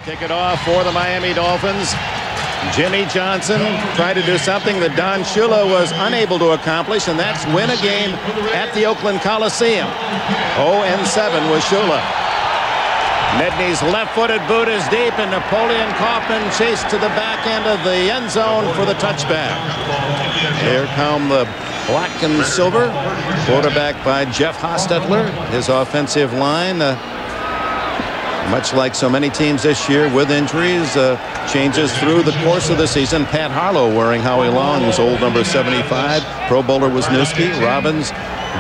Kick it off for the Miami Dolphins. Jimmy Johnson tried to do something that Don Shula was unable to accomplish, and that's win a game at the Oakland Coliseum. 0-7 was Shula. Nedney's left-footed boot is deep, and Napoleon Kaufman chased to the back end of the end zone for the touchback. Here come the black and silver, quarterback by Jeff Hostetler. His offensive line, much like so many teams this year with injuries, changes through the course of the season. Pat Harlow wearing Howie Long's old number 75. Pro Bowler Wisniewski, Robbins,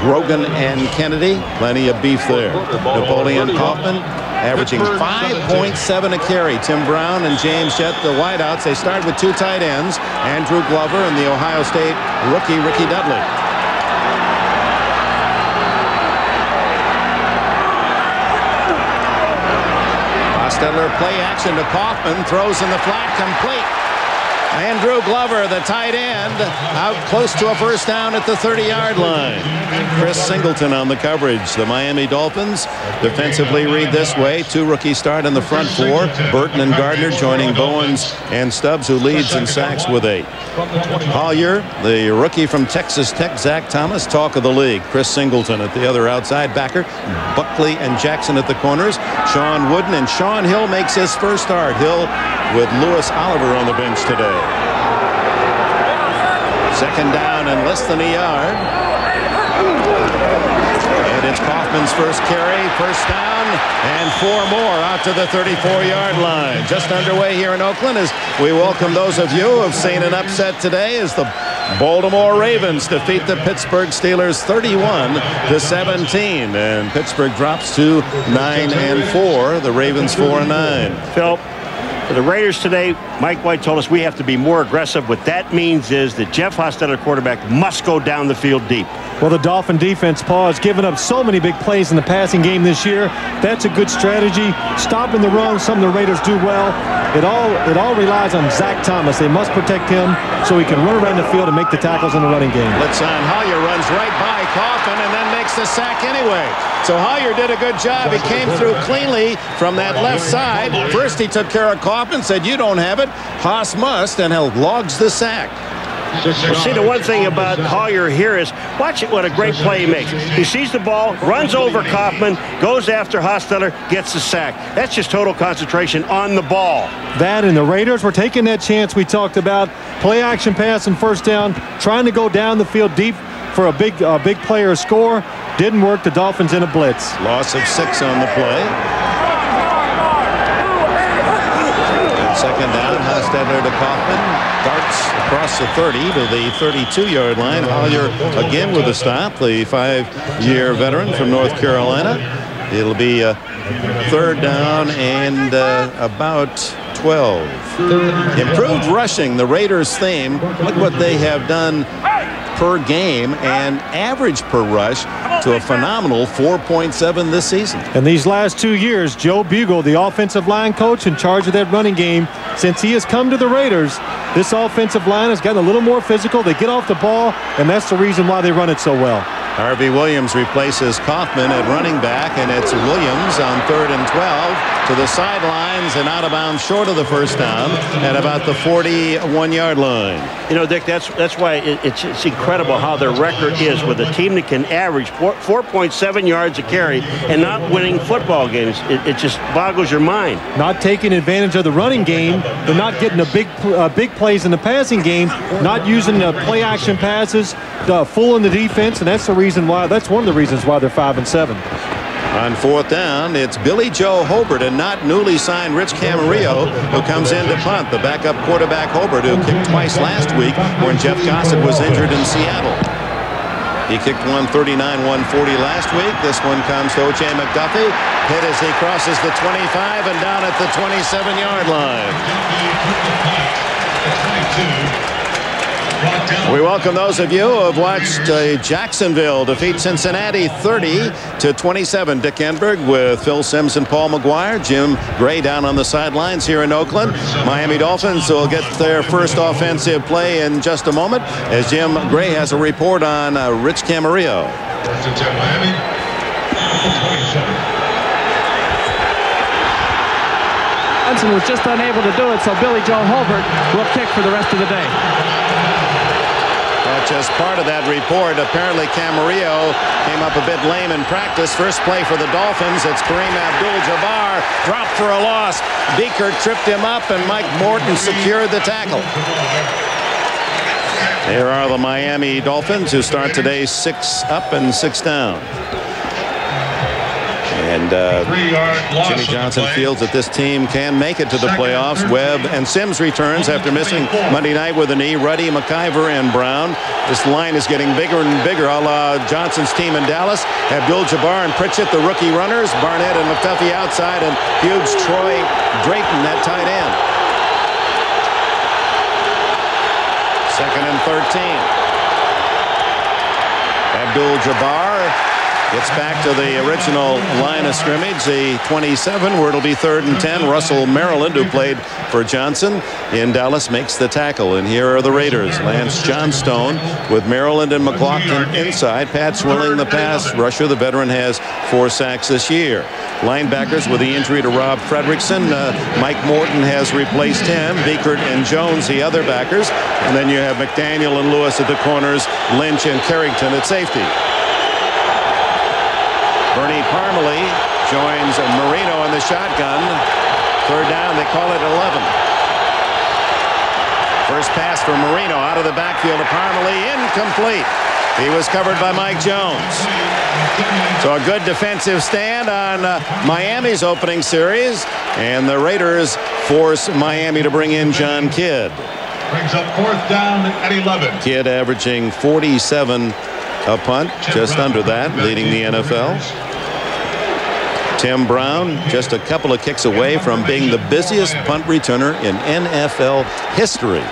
Grogan, and Kennedy. Plenty of beef there. Napoleon Kaufman averaging 5.7 a carry. Tim Brown and James Jett, the wideouts. They start with two tight ends, Andrew Glover and the Ohio State rookie Ricky Dudley. Hostetler play action to Kaufman, throws in the flat, complete. Andrew Glover, the tight end, out close to a first down at the 30-yard line. Chris Singleton on the coverage. The Miami Dolphins defensively read this way. Two rookies start in the front four. Burton and Gardner joining Bowens and Stubbs, who leads in sacks with 8. Collier, the rookie from Texas Tech. Zach Thomas, talk of the league. Chris Singleton at the other outside backer. Buckley and Jackson at the corners. Sean Wooden, and Sean Hill makes his first start. Hill with Lewis Oliver on the bench today. Second down and less than a yard. And it's Kaufman's first carry, first down, and 4 more out to the 34-yard line. Just underway here in Oakland as we welcome those of you who have seen an upset today as the Baltimore Ravens defeat the Pittsburgh Steelers 31-17. And Pittsburgh drops to 9-4. The Ravens 4-9. Phil, for the Raiders today, Mike White told us we have to be more aggressive. What that means is that Jeff Hostetler, quarterback, must go down the field deep. Well, the Dolphin defense, Paul, has given up so many big plays in the passing game this year. That's a good strategy. Stopping the run, something the Raiders do well. It all relies on Zach Thomas. They must protect him so he can run around the field and make the tackles in the running game. Blitzon Hollier runs right by Kaufman and then makes the sack anyway. So Hollier did a good job. He came through cleanly from that left side. First he took care of Kaufman, said you don't have it. Haas must, and logs the sack. Well, see, the one thing about Hollier here is, watch it, what a great play he makes. He sees the ball, runs over Kaufman, goes after Hostetler, gets the sack. That's just total concentration on the ball. That and the Raiders were taking that chance we talked about. Play action pass and first down, trying to go down the field deep for a big player score. Didn't work. The Dolphins in a blitz. Loss of 6 on the play. Second down, Hostetler to Kaufman. Darts across the 30 to the 32-yard line. Hollier again with a stop, the 5-year veteran from North Carolina. It'll be a third down and about 12. Improved rushing, the Raiders' theme. Look what they have done per game and average per rush to a phenomenal 4.7 this season. And these last 2 years, Joe Bugle, the offensive line coach in charge of that running game, since he has come to the Raiders, this offensive line has gotten a little more physical. They get off the ball, and that's the reason why they run it so well. Harvey Williams replaces Kaufman at running back, and it's Williams on 3rd and 12 to the sidelines and out of bounds short of the first down at about the 41-yard line. You know, Dick, that's why it's incredible how their record is with a team that can average 4.7 yards a carry and not winning football games. It just boggles your mind. Not taking advantage of the running game. They're not getting the big plays in the passing game, not using the play action passes, fooling the defense, and that's the reason why. That's one of the reasons why they're 5-7. On 4th down, it's Billy Joe Hobart and not newly signed Rich Camarillo who comes in to punt. The backup quarterback Hobart, who kicked twice last week when Jeff Gossett was injured in Seattle. He kicked 139-140 last week. This one comes to O.J. McDuffie. Hit as he crosses the 25 and down at the 27-yard line. We welcome those of you who have watched Jacksonville defeat Cincinnati 30-27. Dick Enberg with Phil Simms and Paul McGuire. Jim Gray down on the sidelines here in Oakland. Miami Dolphins will get their first offensive play in just a moment as Jim Gray has a report on Rich Camarillo. Miami. Johnson was just unable to do it, so Billy Joe Holbert will kick for the rest of the day. That's just part of that report. Apparently Camarillo came up a bit lame in practice. First play for the Dolphins. It's Kareem Abdul-Jabbar dropped for a loss. Beaker tripped him up, and Mike Morton secured the tackle. There are the Miami Dolphins, who start today 6 up and 6 down. And Jimmy Johnson feels that this team can make it to the playoffs. Webb and Sims returns after missing Monday night with a knee. Ruddy, McIver, and Brown. This line is getting bigger and bigger, a la Johnson's team in Dallas. Abdul-Jabbar and Pritchett, the rookie runners. Barnett and McDuffie outside, and huge Troy Drayton at tight end. 2nd and 13. Abdul-Jabbar gets back to the original line of scrimmage, the 27, where it'll be 3rd and 10. Russell Maryland, who played for Johnson in Dallas, makes the tackle. And here are the Raiders. Lance Johnstone with Maryland and McLaughlin inside. Pat Swilling, the pass rusher. The veteran has 4 sacks this year. Linebackers with the injury to Rob Fredrickson. Mike Morton has replaced him. Beekert and Jones, the other backers. And then you have McDaniel and Lewis at the corners. Lynch and Carrington at safety. Bernie Parmalee joins Marino in the shotgun. 3rd down, they call it 11. First pass for Marino out of the backfield to Parmalee, incomplete. He was covered by Mike Jones. So a good defensive stand on Miami's opening series, and the Raiders force Miami to bring in John Kidd. Brings up 4th down at 11. Kidd averaging 47 a punt, just under that, leading the NFL. Tim Brown just a couple of kicks away from being the busiest punt returner in NFL history.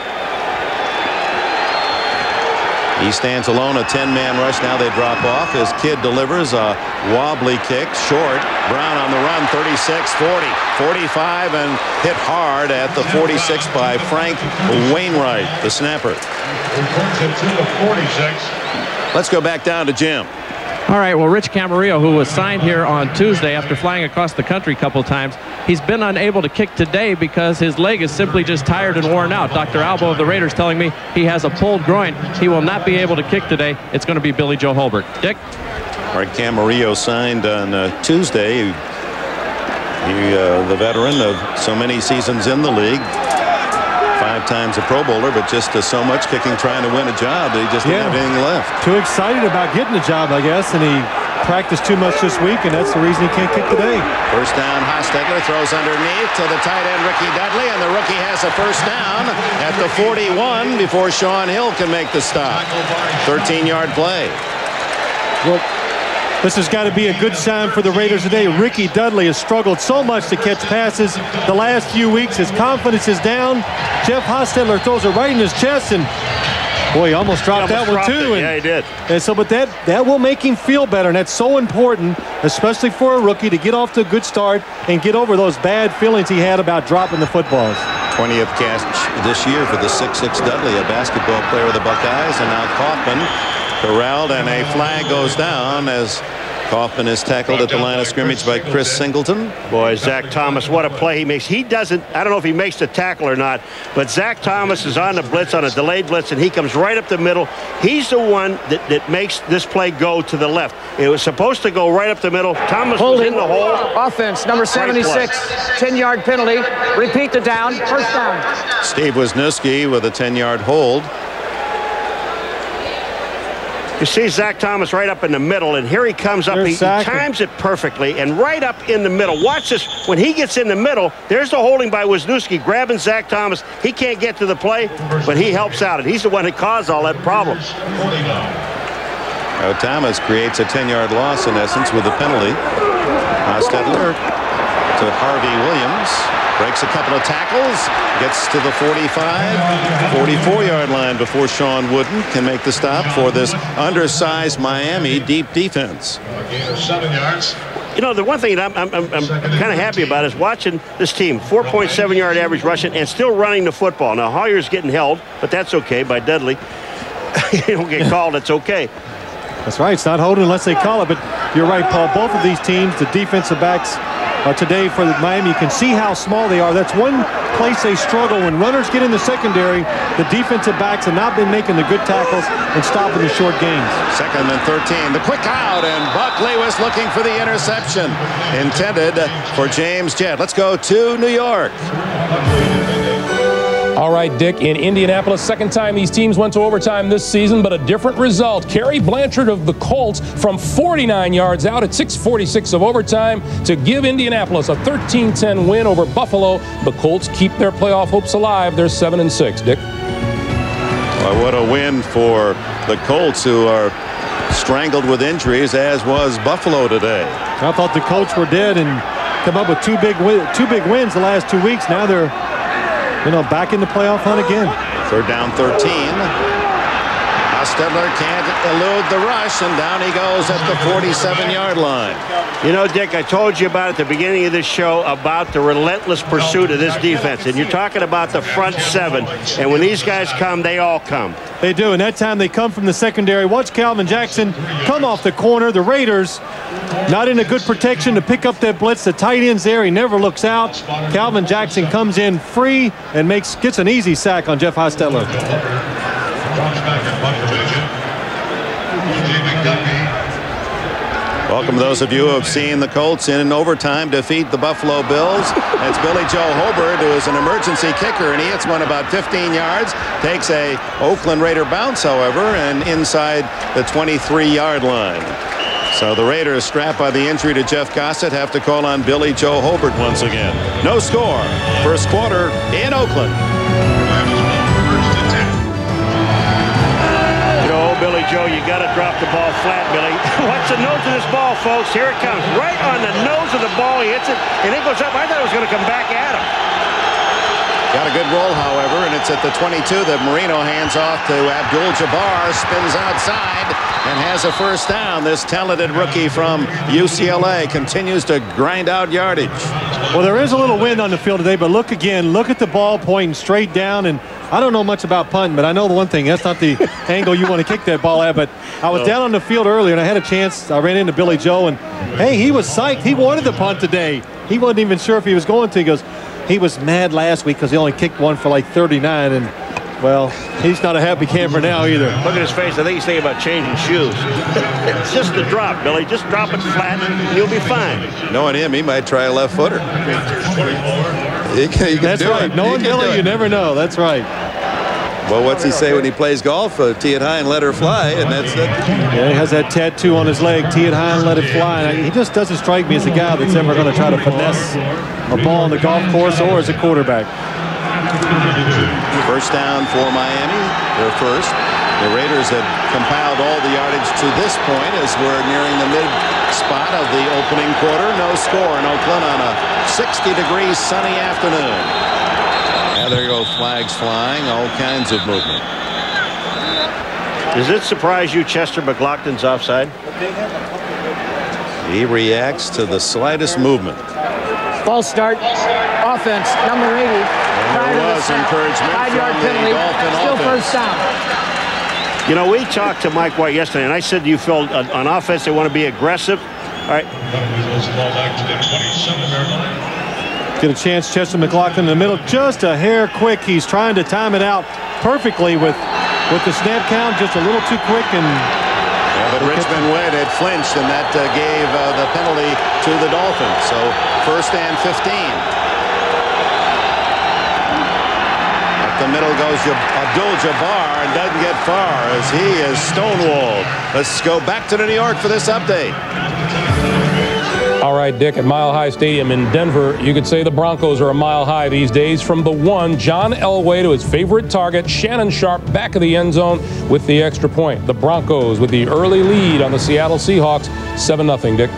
He stands alone, a 10-man rush. Now they drop off as Kidd delivers a wobbly kick, short. Brown on the run, 36, 40, 45, and hit hard at the 46 by Frank Wainwright, the snapper. Let's go back down to Jim. All right, well, Rich Camarillo, who was signed here on Tuesday after flying across the country a couple of times, he's been unable to kick today because his leg is simply just tired and worn out. Dr. Albo of the Raiders telling me he has a pulled groin. He will not be able to kick today. It's going to be Billy Joe Holbert. Dick? All right, Camarillo signed on Tuesday. The veteran of so many seasons in the league. 5 times a Pro Bowler, but just so much kicking trying to win a job that he just didn't have anything left. Too excited about getting a job, I guess, and he practiced too much this week, and that's the reason he can't kick today. First down, Hostetler throws underneath to the tight end Ricky Dudley, and the rookie has a first down at the 41 before Sean Hill can make the stop. 13-yard play. Well, this has got to be a good sign for the Raiders today. Ricky Dudley has struggled so much to catch passes the last few weeks. His confidence is down. Jeff Hostetler throws it right in his chest, and boy, he almost dropped that one too. Yeah, he did. And so, but that will make him feel better, and that's so important, especially for a rookie, to get off to a good start and get over those bad feelings he had about dropping the footballs. 20th catch this year for the 6'6" Dudley, a basketball player of the Buckeyes, and now Kaufman corralled, and a flag goes down as Kaufman is tackled at the line of scrimmage by Chris Singleton. Boy, Zach Thomas, what a play he makes. He doesn't, I don't know if he makes the tackle or not, but Zach Thomas is on the blitz, on a delayed blitz, and he comes right up the middle. He's the one that makes this play go to the left. It was supposed to go right up the middle. Thomas was in the hole. Offense, number 76, 10-yard penalty. Repeat the down, first down. Steve Wisniewski with a 10-yard hold. You see Zach Thomas right up in the middle, and here he comes up. He times it perfectly, and right up in the middle. Watch this. When he gets in the middle, there's the holding by Wisniewski, grabbing Zach Thomas. He can't get to the play, but he helps out. And he's the one that caused all that problem. Now Thomas creates a 10-yard loss, in essence, with a penalty. Hostetler to Harvey Williams. Breaks a couple of tackles, gets to the 45, 44-yard line before Sean Wooden can make the stop for this undersized Miami deep defense. You know, the one thing that I'm kind of happy about is watching this team. 4.7-yard average rushing and still running the football. Now, Hoyer's getting held, but that's okay by Dudley. You don't get called, it's okay. That's right. It's not holding unless they call it. But you're right, Paul. Both of these teams, the defensive backs, today for Miami. You can see how small they are. That's one place they struggle. When runners get in the secondary, the defensive backs have not been making the good tackles and stopping the short gains. 2nd and 13. The quick out, and Buckley was looking for the interception intended for James Jett. Let's go to New York. All right, Dick, in Indianapolis, second time these teams went to overtime this season, but a different result. Kerry Blanchard of the Colts from 49 yards out at 6:46 of overtime to give Indianapolis a 13-10 win over Buffalo. The Colts keep their playoff hopes alive. They're 7-6, Dick. Well, what a win for the Colts, who are strangled with injuries, as was Buffalo today. I thought the Colts were dead and come up with two big wins the last 2 weeks. Now they're back in the playoff hunt again. 3rd down 13. Hostetler can't elude the rush, and down he goes at the 47-yard line. Dick, I told you about at the beginning of this show about the relentless pursuit of this defense. And you're talking about the front 7. And when these guys come, they all come. They do, and that time they come from the secondary. Watch Calvin Jackson come off the corner. The Raiders not in a good protection to pick up that blitz. The tight end's there. He never looks out. Calvin Jackson comes in free and gets an easy sack on Jeff Hostetler. Welcome those of you who have seen the Colts in overtime defeat the Buffalo Bills. That's Billy Joe Hobart, who is an emergency kicker, and he hits one about 15 yards. Takes a Oakland Raider bounce, however, and inside the 23-yard line. So the Raiders, strapped by the injury to Jeff Gossett, have to call on Billy Joe Hobart once again. No score. First quarter in Oakland. Billy Joe, you got to drop the ball flat, Billy. Watch the nose of this ball, folks. Here it comes. Right on the nose of the ball. He hits it, and it goes up. I thought it was going to come back at him. Got a good roll, however, and it's at the 22 that Marino hands off to Abdul-Jabbar, spins outside, and has a first down. This talented rookie from UCLA continues to grind out yardage. Well, there is a little wind on the field today, but look again. Look at the ball pointing straight down, and I don't know much about punting, but I know the one thing. That's not the angle you want to kick that ball at, but I was down on the field earlier, and I had a chance. I ran into Billy Joe, and, hey, he was psyched. He wanted to punt today. He wasn't even sure if he was going to. He goes, he was mad last week because he only kicked one for like 39, and, well, he's not a happy camper now either. Look at his face. I think he's thinking about changing shoes. It's just a drop, Billy. Just drop it flat, and you'll be fine. Knowing him, he might try a left footer. He can That's do right. it. Knowing Billy, you never know. That's right. Well, what's he say when he plays golf? Tee it high and let her fly, and that's it. Yeah, he has that tattoo on his leg, tee it high and let it fly. He just doesn't strike me as a guy that's ever going to try to finesse a ball on the golf course or as a quarterback. First down for Miami. They're first. The Raiders have compiled all the yardage to this point as we're nearing the mid spot of the opening quarter. No score in Oakland on a 60-degree sunny afternoon. Now there go flags flying, all kinds of movement. Does it surprise you Chester McLaughlin's offside? He reacts to the slightest movement. False start. Offense, number 80. And there was encouragement 5-yard from the penalty. Dolphin Still offense. first down. You know, we talked to Mike White yesterday, and I said you feel on offense they want to be aggressive. All right. Get a chance, Chester McLaughlin in the middle, just a hair quick. He's trying to time it out perfectly with the snap count, just a little too quick. And yeah, but Richmond Wade had flinched, and that gave the penalty to the Dolphins. So first and 15. Up the middle goes Abdul-Jabbar and doesn't get far as he is stonewalled. Let's go back to New York for this update. All right, Dick, at Mile High Stadium in Denver, you could say the Broncos are a mile high these days. From the one, John Elway, to his favorite target, Shannon Sharp, back of the end zone with the extra point. The Broncos with the early lead on the Seattle Seahawks, 7-0, Dick.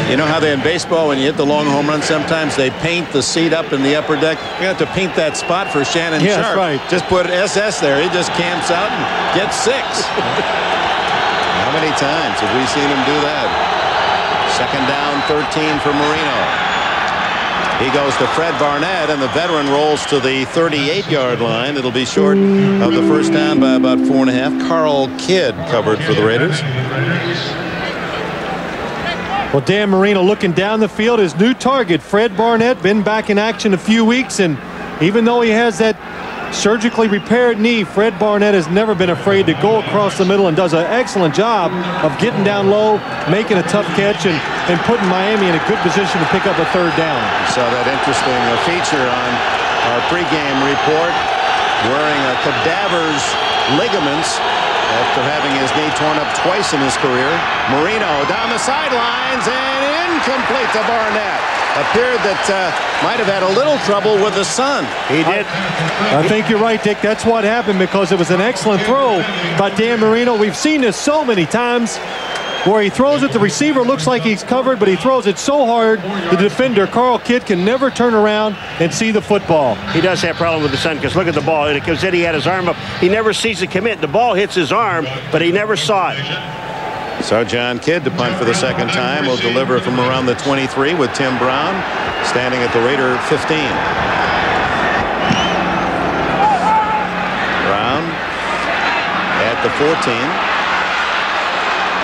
You know how they in baseball, when you hit the long home run, sometimes they paint the seat up in the upper deck. You have to paint that spot for Shannon Sharp. That's right. Just put SS there. He just camps out and gets 6. How many times have we seen him do that? Second down, 13 for Marino. He goes to Fred Barnett, and the veteran rolls to the 38-yard line. It'll be short of the first down by about 4.5. Carl Kidd covered for the Raiders. Well, Dan Marino looking down the field. His new target, Fred Barnett, been back in action a few weeks, and even though he has that surgically repaired knee, Fred Barnett has never been afraid to go across the middle and does an excellent job of getting down low, making a tough catch, and putting Miami in a good position to pick up a third down. You saw that interesting feature on our pregame report, wearing a cadaver's ligaments after having his knee torn up twice in his career. Marino down the sidelines and incomplete to Barnett. Appeared that might have had a little trouble with the sun. He did. I think you're right, Dick. That's what happened, because it was an excellent throw by Dan Marino. We've seen this so many times where he throws it, the receiver looks like he's covered, but he throws it so hard, the defender, Carl Kidd, can never turn around and see the football. He does have a problem with the sun, because look at the ball. It comes in, he had his arm up. He never sees it commit. The ball hits his arm, but he never saw it. So John Kidd to punt for the second time. Will deliver from around the 23 with Tim Brown standing at the Raider 15. Brown at the 14.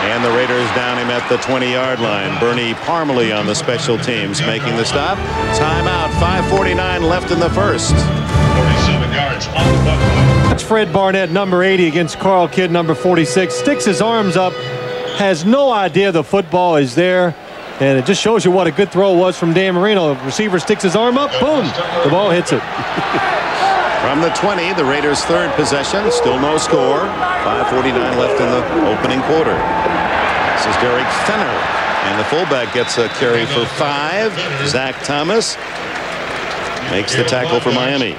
And the Raiders down him at the 20-yard line. Bernie Parmalee on the special teams making the stop. Timeout, 5:49 left in the first. 47 yards on the butt. That's Fred Barnett, number 80, against Carl Kidd, number 46. Sticks his arms up, has no idea the football is there, and it just shows you what a good throw was from Dan Marino. The receiver sticks his arm up, boom, the ball hits it. From the 20, the Raiders' third possession, still no score. 5:49 left in the opening quarter. This is Derek Fenner, and the fullback gets a carry for 5. Zach Thomas makes the tackle for Miami.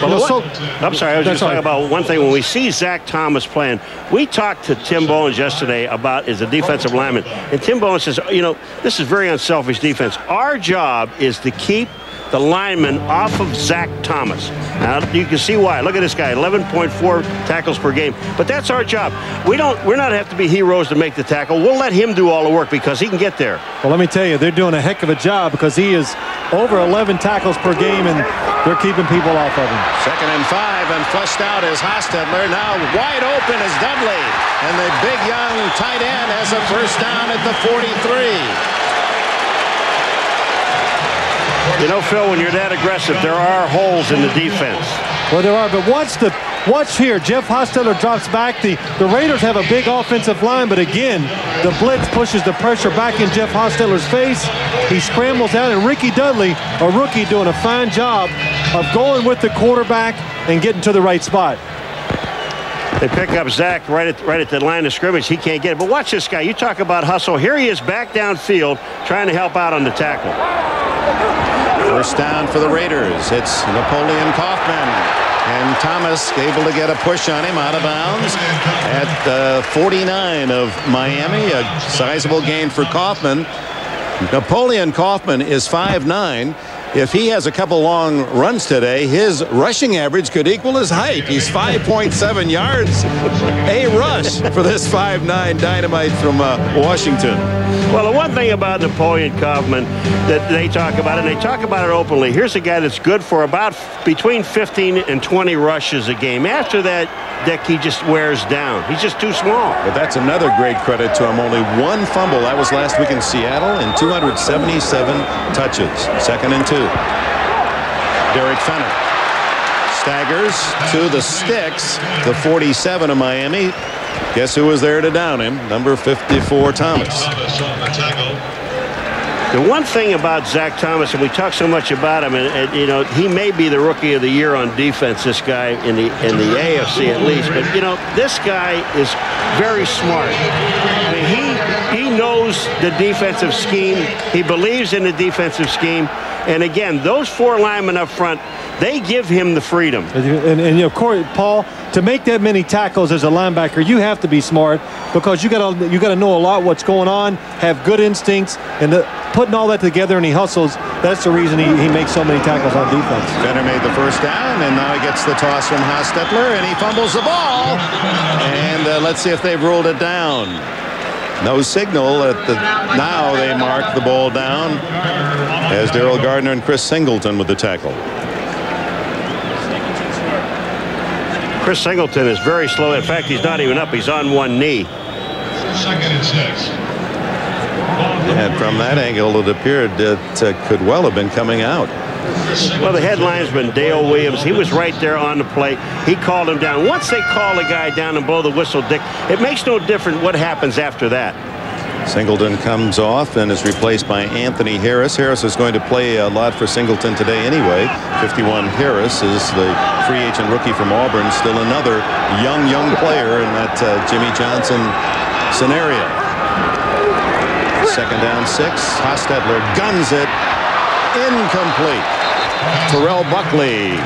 Well, I'm sorry, I was just talking about one thing. When we see Zach Thomas playing, we talked to Tim Bowens yesterday about as a defensive lineman, and Tim Bowens says, you know, this is very unselfish defense. Our job is to keep the lineman off of Zach Thomas. Now you can see why. Look at this guy, 11.4 tackles per game. But that's our job. We're not have to be heroes to make the tackle. We'll let him do all the work because he can get there. Well, let me tell you, they're doing a heck of a job, because he is over 11 tackles per game, and they're keeping people off of him. 2nd and 5, and flushed out is Hostetler. Now wide open is Dudley, and the big young tight end has a first down at the 43. You know, Phil, when you're that aggressive, there are holes in the defense. Well, there are, but watch here. Jeff Hostetler drops back. The Raiders have a big offensive line, but again, the blitz pushes the pressure back in Jeff Hostetler's face. He scrambles out, and Ricky Dudley, a rookie, doing a fine job of going with the quarterback and getting to the right spot. They pick up Zach right at the line of scrimmage. He can't get it. But watch this guy. You talk about hustle. Here he is back downfield trying to help out on the tackle. First down for the Raiders. It's Napoleon Kaufman. And Thomas able to get a push on him out of bounds at the 49 of Miami. A sizable gain for Kaufman. Napoleon Kaufman is 5'9". If he has a couple long runs today, his rushing average could equal his height. He's 5.7 yards a rush for this 5'9" dynamite from Washington. Well, the one thing about Napoleon Kaufman that they talk about, and they talk about it openly, here's a guy that's good for about between 15 and 20 rushes a game. After that, Dick, he just wears down. He's just too small. But that's another great credit to him. Only one fumble. That was last week in Seattle, and 277 touches. 2nd and 2. Derek Fenner staggers to the sticks. The 47 of Miami. Guess who was there to down him? Number 54, Thomas. The one thing about Zach Thomas, and we talk so much about him, and you know, he may be the rookie of the year on defense, this guy in the AFC at least, but you know, this guy is very smart. I mean, he knows the defensive scheme. He believes in the defensive scheme. And again, those 4 linemen up front, they give him the freedom. And of course, Paul, to make that many tackles as a linebacker, you have to be smart, because you got to know a lot what's going on, have good instincts, and putting all that together, and he hustles. That's the reason he makes so many tackles on defense. Fenner made the first down, and now he gets the toss from Hostetler, and he fumbles the ball. And let's see if they've ruled it down. No signal now they mark the ball down as Darrell Gardner and Chris Singleton with the tackle. Chris Singleton is very slow. In fact, he's not even up. He's on one knee. 2nd and 6. And from that angle, it appeared it could well have been coming out. Well, the head linesman, Dale Williams, he was right there on the plate. He called him down. Once they call a guy down and blow the whistle, Dick, it makes no difference what happens after that. Singleton comes off and is replaced by Anthony Harris. Harris is going to play a lot for Singleton today anyway. 51 Harris is the free agent rookie from Auburn. Still another young player in that Jimmy Johnson scenario. Second down 6. Hostetler guns it. Incomplete. Terrell Buckley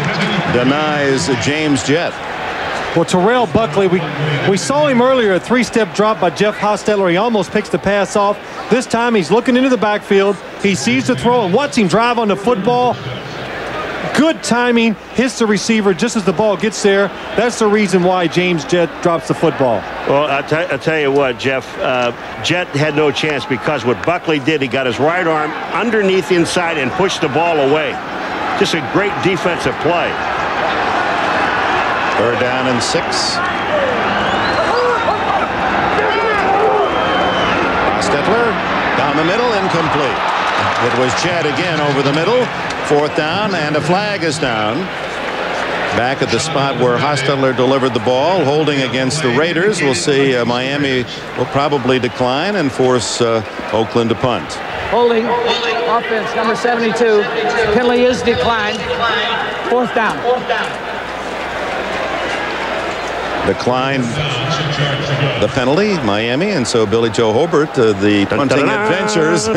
denies James Jett. Well, Terrell Buckley, we saw him earlier, a 3-step drop by Jeff Hostetler. He almost picks the pass off. This time he's looking into the backfield. He sees the throw and watch him drive on the football. Good timing, hits the receiver just as the ball gets there. That's the reason why James Jett drops the football. Well, I'll tell you what, Jeff, Jett had no chance because what Buckley did, he got his right arm underneath the inside and pushed the ball away. Just a great defensive play. Third down and 6. Hostetler down the middle, incomplete. It was Jett again over the middle. Fourth down, and a flag is down. Back at the spot where Hostetler delivered the ball, holding against the Raiders. We'll see Miami will probably decline and force Oakland to punt. Holding. Offense, number 72. Penalty is declined. Fourth down. Declined the penalty, Miami, and so Billy Joe Hobart, the punting adventures. All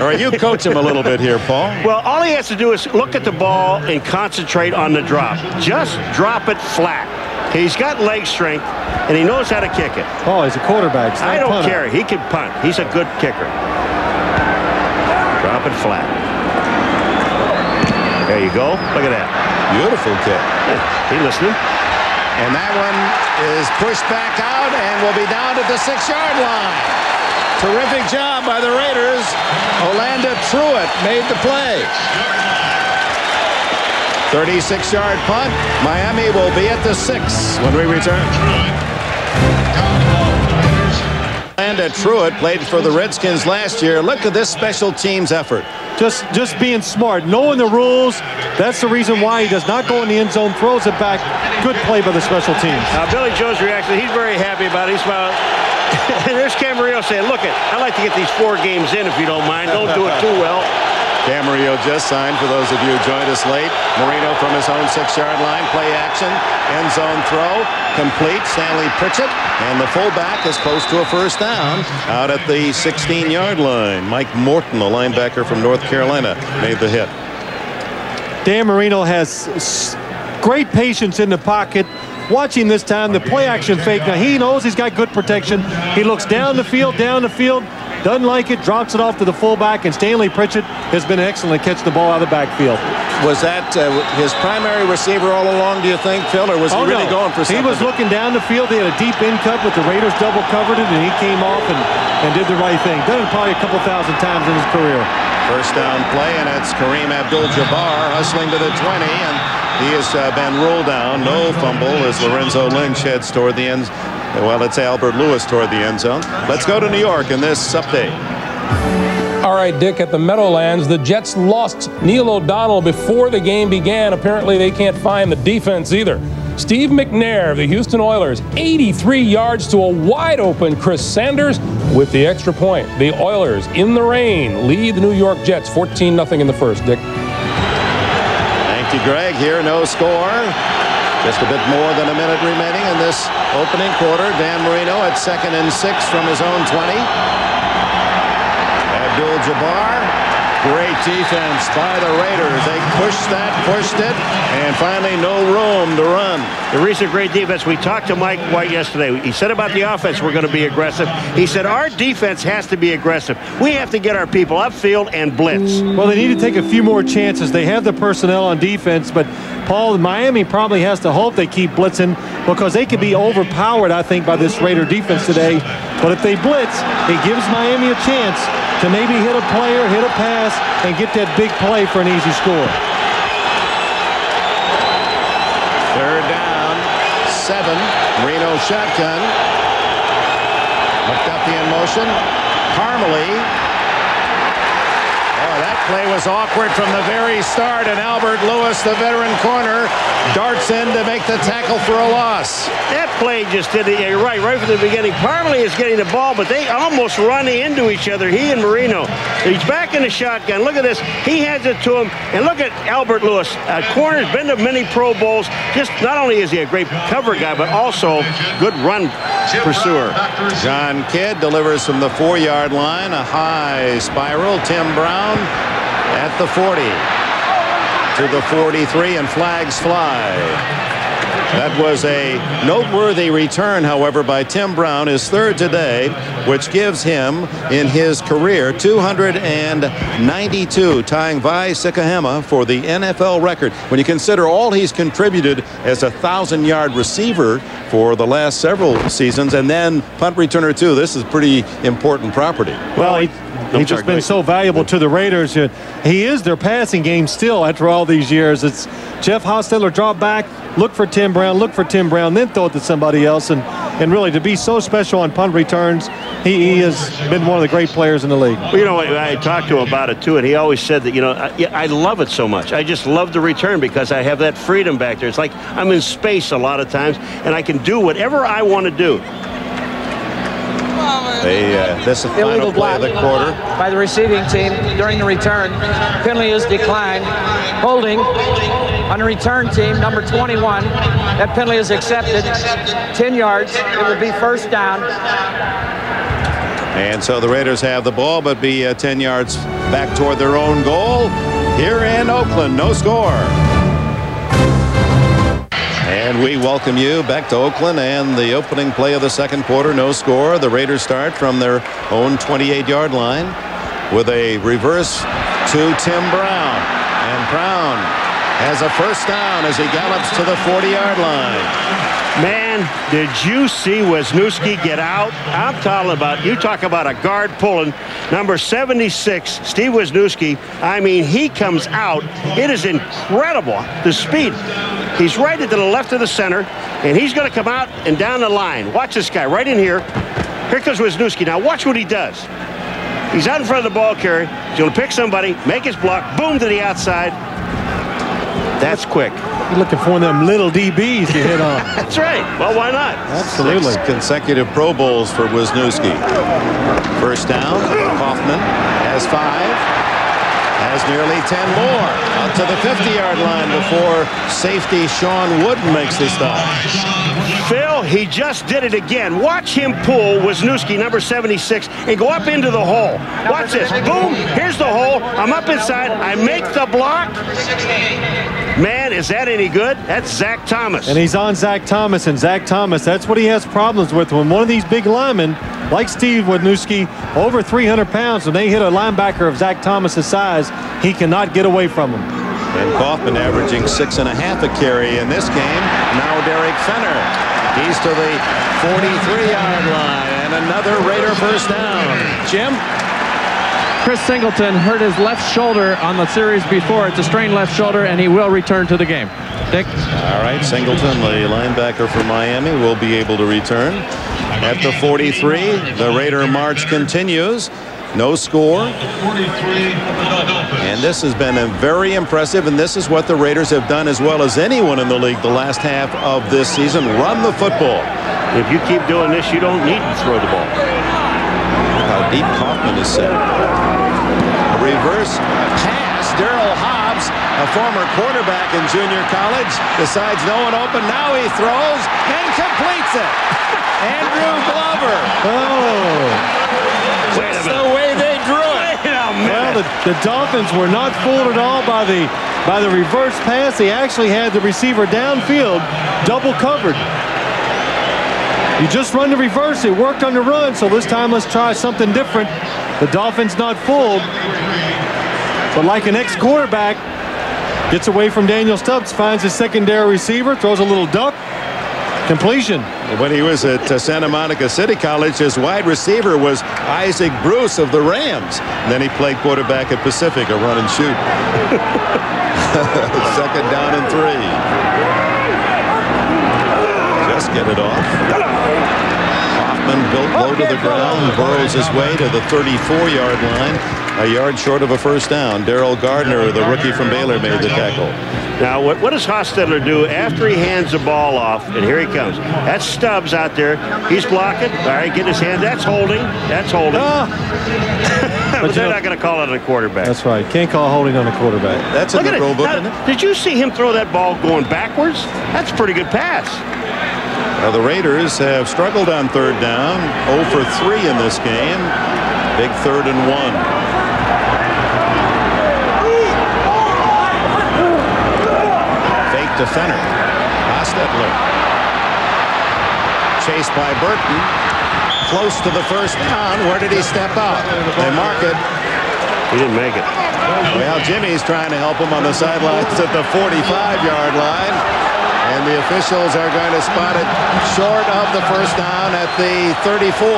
right, you coach him a little bit here, Paul. Well, all he has to do is look at the ball and concentrate on the drop. Just drop it flat. He's got leg strength, and he knows how to kick it. Oh, he's a quarterback. I don't care. He can punt. He's a good kicker. Drop it flat. There you go. Look at that. Beautiful kick. He listening. And that one is pushed back out and will be down at the 6-yard line. Terrific job by the Raiders. Orlando Truitt made the play. 36-yard punt. Miami will be at the 6 when we return. Orlando Truitt played for the Redskins last year. Look at this special teams effort. Just being smart, knowing the rules. That's the reason why he does not go in the end zone, throws it back. Good play by the special teams. Billy Joe's reaction, he's very happy about it. He's smiling. And there's Camarillo saying, look, I'd like to get these 4 games in if you don't mind. Don't do it too well. Camarillo just signed, for those of you who joined us late. Marino from his own 6-yard line. Play action. End zone throw. Complete. Stanley Pritchett. And the fullback is close to a first down out at the 16-yard line. Mike Morton, the linebacker from North Carolina, made the hit. Dan Marino has great patience in the pocket. Watching this time, the play action fake. Now, he knows he's got good protection. He looks down the field, doesn't like it, drops it off to the fullback, and Stanley Pritchett has been excellent to catch the ball out of the backfield. Was that his primary receiver all along, do you think, Phil, or was he really going for something? He was looking down the field. They had a deep in cut, but the Raiders double covered it, and he came off and did the right thing. Done it probably a couple thousand times in his career. First down play, and it's Kareem Abdul-Jabbar hustling to the 20, and he has been ruled down. No fumble as Lorenzo Lynch heads toward the end. Well, let's say Albert Lewis toward the end zone. Let's go to New York in this update. All right, Dick, at the Meadowlands, the Jets lost Neil O'Donnell before the game began. Apparently, they can't find the defense either. Steve McNair of the Houston Oilers, 83 yards to a wide-open Chris Sanders with the extra point. The Oilers, in the rain, lead the New York Jets 14-0 in the first, Dick. Thank you, Greg. Here, no score. Just a bit more than a minute remaining in this opening quarter. Dan Marino at 2nd and 6 from his own 20. Abdul-Jabbar. Great defense by the Raiders. They pushed it, and finally no room to run. The reason great defense, we talked to Mike White yesterday. He said about the offense we're going to be aggressive. He said our defense has to be aggressive. We have to get our people upfield and blitz. Well, they need to take a few more chances. They have the personnel on defense, but Paul, Miami probably has to hope they keep blitzing because they could be overpowered, I think, by this Raider defense today. But if they blitz, it gives Miami a chance to maybe hit a player, hit a pass, and get that big play for an easy score. Third down, 7. Marino shotgun. McDuffie in motion. Parmalee. Oh, that play was awkward from the very start, and Albert Lewis, the veteran corner, darts in to make the tackle for a loss. That play just did it right from the beginning. Parmalee is getting the ball, but they almost run into each other, he and Marino. He's back in the shotgun. Look at this. He hands it to him, and look at Albert Lewis. Corner's been to many Pro Bowls. Just not only is he a great cover guy, but also good run pursuer. John Kidd delivers from the 4-yard line, a high spiral. Tim Brown at the 40 to the 43, and flags fly. That was a noteworthy return, however, by Tim Brown, his third today, which gives him in his career 292, tying Vi Sikahema for the NFL record. When you consider all he's contributed as a 1,000-yard receiver for the last several seasons, and then punt returner too, this is pretty important property. Well, he's just been so valuable to the Raiders. He is their passing game still after all these years. It's Jeff Hostetler drop back, look for Tim Brown, then throw it to somebody else. And really, to be so special on punt returns, he has been one of the great players in the league. Well, you know, I talked to him about it, too, and he always said that, you know, I love it so much. I just love the return because I have that freedom back there. It's like I'm in space a lot of times, and I can do whatever I want to do. This is the final play of the quarter. By the receiving team during the return. Penalty is declined. Holding on the return team, number 21. That penalty is accepted. 10 yards. It will be first down. And so the Raiders have the ball, but be 10 yards back toward their own goal. Here in Oakland, no score. And we welcome you back to Oakland, and the opening play of the second quarter, no score. The Raiders start from their own 28-yard line with a reverse to Tim Brown. And Brown has a first down as he gallops to the 40-yard line. Man, did you see Wisniewski get out? I'm talking about, you talk about a guard pulling. Number 76, Steve Wisniewski. I mean, he comes out. It is incredible, the speed. He's right to the left of the center, and he's going to come out and down the line. Watch this guy right in here. Here comes Wisniewski. Now watch what he does. He's out in front of the ball carrier. He's going to pick somebody, make his block, boom to the outside. That's quick. You're looking for them little DBs to hit on. That's right. Well, why not? Absolutely. 6 consecutive Pro Bowls for Wisniewski. First down. Kaufman has 5. Has nearly 10 more. Out to the 50-yard line before safety Sean Wood makes the stop. Phil, he just did it again. Watch him pull Wisniewski, number 76, and go up into the hole. Watch this. Boom. Here's the hole. I'm up inside. I make the block. Man, is that any good? That's Zach Thomas. And he's on Zach Thomas, and Zach Thomas, that's what he has problems with. When one of these big linemen, like Steve Wisniewski, over 300 pounds, when they hit a linebacker of Zach Thomas's size, he cannot get away from him. And Kaufman averaging 6.5 a carry in this game. Now Derek Fenner. He's to the 43-yard line, and another Raider first down. Jim? Chris Singleton hurt his left shoulder on the series before. It's a strained left shoulder, and he will return to the game. Dick? All right, Singleton, the linebacker for Miami, will be able to return. At the 43, the Raider march continues. No score. And this has been very impressive, and this is what the Raiders have done as well as anyone in the league the last half of this season. Run the football. If you keep doing this, you don't need to throw the ball. Look how deep Kaufman is set. A reverse pass. Darryl Hobbs, a former quarterback in junior college, decides no one open. Now he throws and completes it. Andrew Glover. Oh. That's the way they drew it. Well, the Dolphins were not fooled at all by the reverse pass. They actually had the receiver downfield double covered. You just run the reverse. It worked on the run, so this time let's try something different. The Dolphins not fooled, but like an ex-quarterback, gets away from Daniel Stubbs, finds his secondary receiver, throws a little duck, completion. When he was at Santa Monica City College, his wide receiver was Isaac Bruce of the Rams. And then he played quarterback at Pacific, a run and shoot. Second down and 3. Just get it off. Hoffman built low to the ground, burrows his way to the 34-yard line, a yard short of a first down. Darrell Gardner, the rookie from Baylor, made the tackle. Now, what does Hostetler do after he hands the ball off? And here he comes. That's Stubbs out there. He's blocking. All right, getting his hand. That's holding. That's holding. But they're not going to call it on a quarterback. That's right. Can't call holding on a quarterback. That's in the rule book, isn't it? Did you see him throw that ball going backwards? That's a pretty good pass. Well, the Raiders have struggled on third down. 0 for 3 in this game. Big 3rd and 1. To Fenner. Hostetler. Chased by Burton. Close to the first down. Where did he step out? They mark it. He didn't make it. Well, Jimmy's trying to help him on the sidelines at the 45-yard line. And the officials are going to spot it short of the first down at the 34.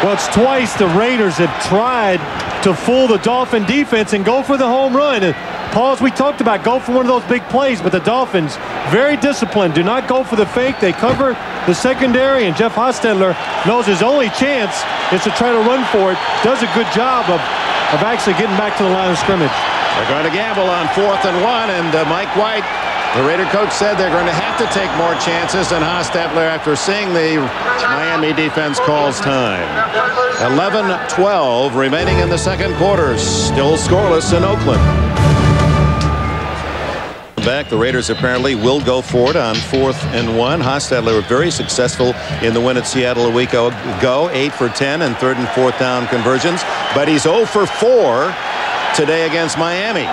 Well, it's twice the Raiders have tried to fool the Dolphin defense and go for the home run. Paul, as we talked about, go for one of those big plays, but the Dolphins, very disciplined, do not go for the fake. They cover the secondary, and Jeff Hostetler knows his only chance is to try to run for it. Does a good job of actually getting back to the line of scrimmage. They're going to gamble on 4th and 1, and Mike White, the Raider coach, said they're going to have to take more chances than Hostetler after seeing the Miami defense calls time. 11-12 remaining in the second quarter. Still scoreless in Oakland. Back, the Raiders apparently will go for it on 4th and 1. Hostetler was very successful in the win at Seattle a week ago. 8 for 10 and 3rd and 4th down conversions. But he's 0 for 4 today against Miami.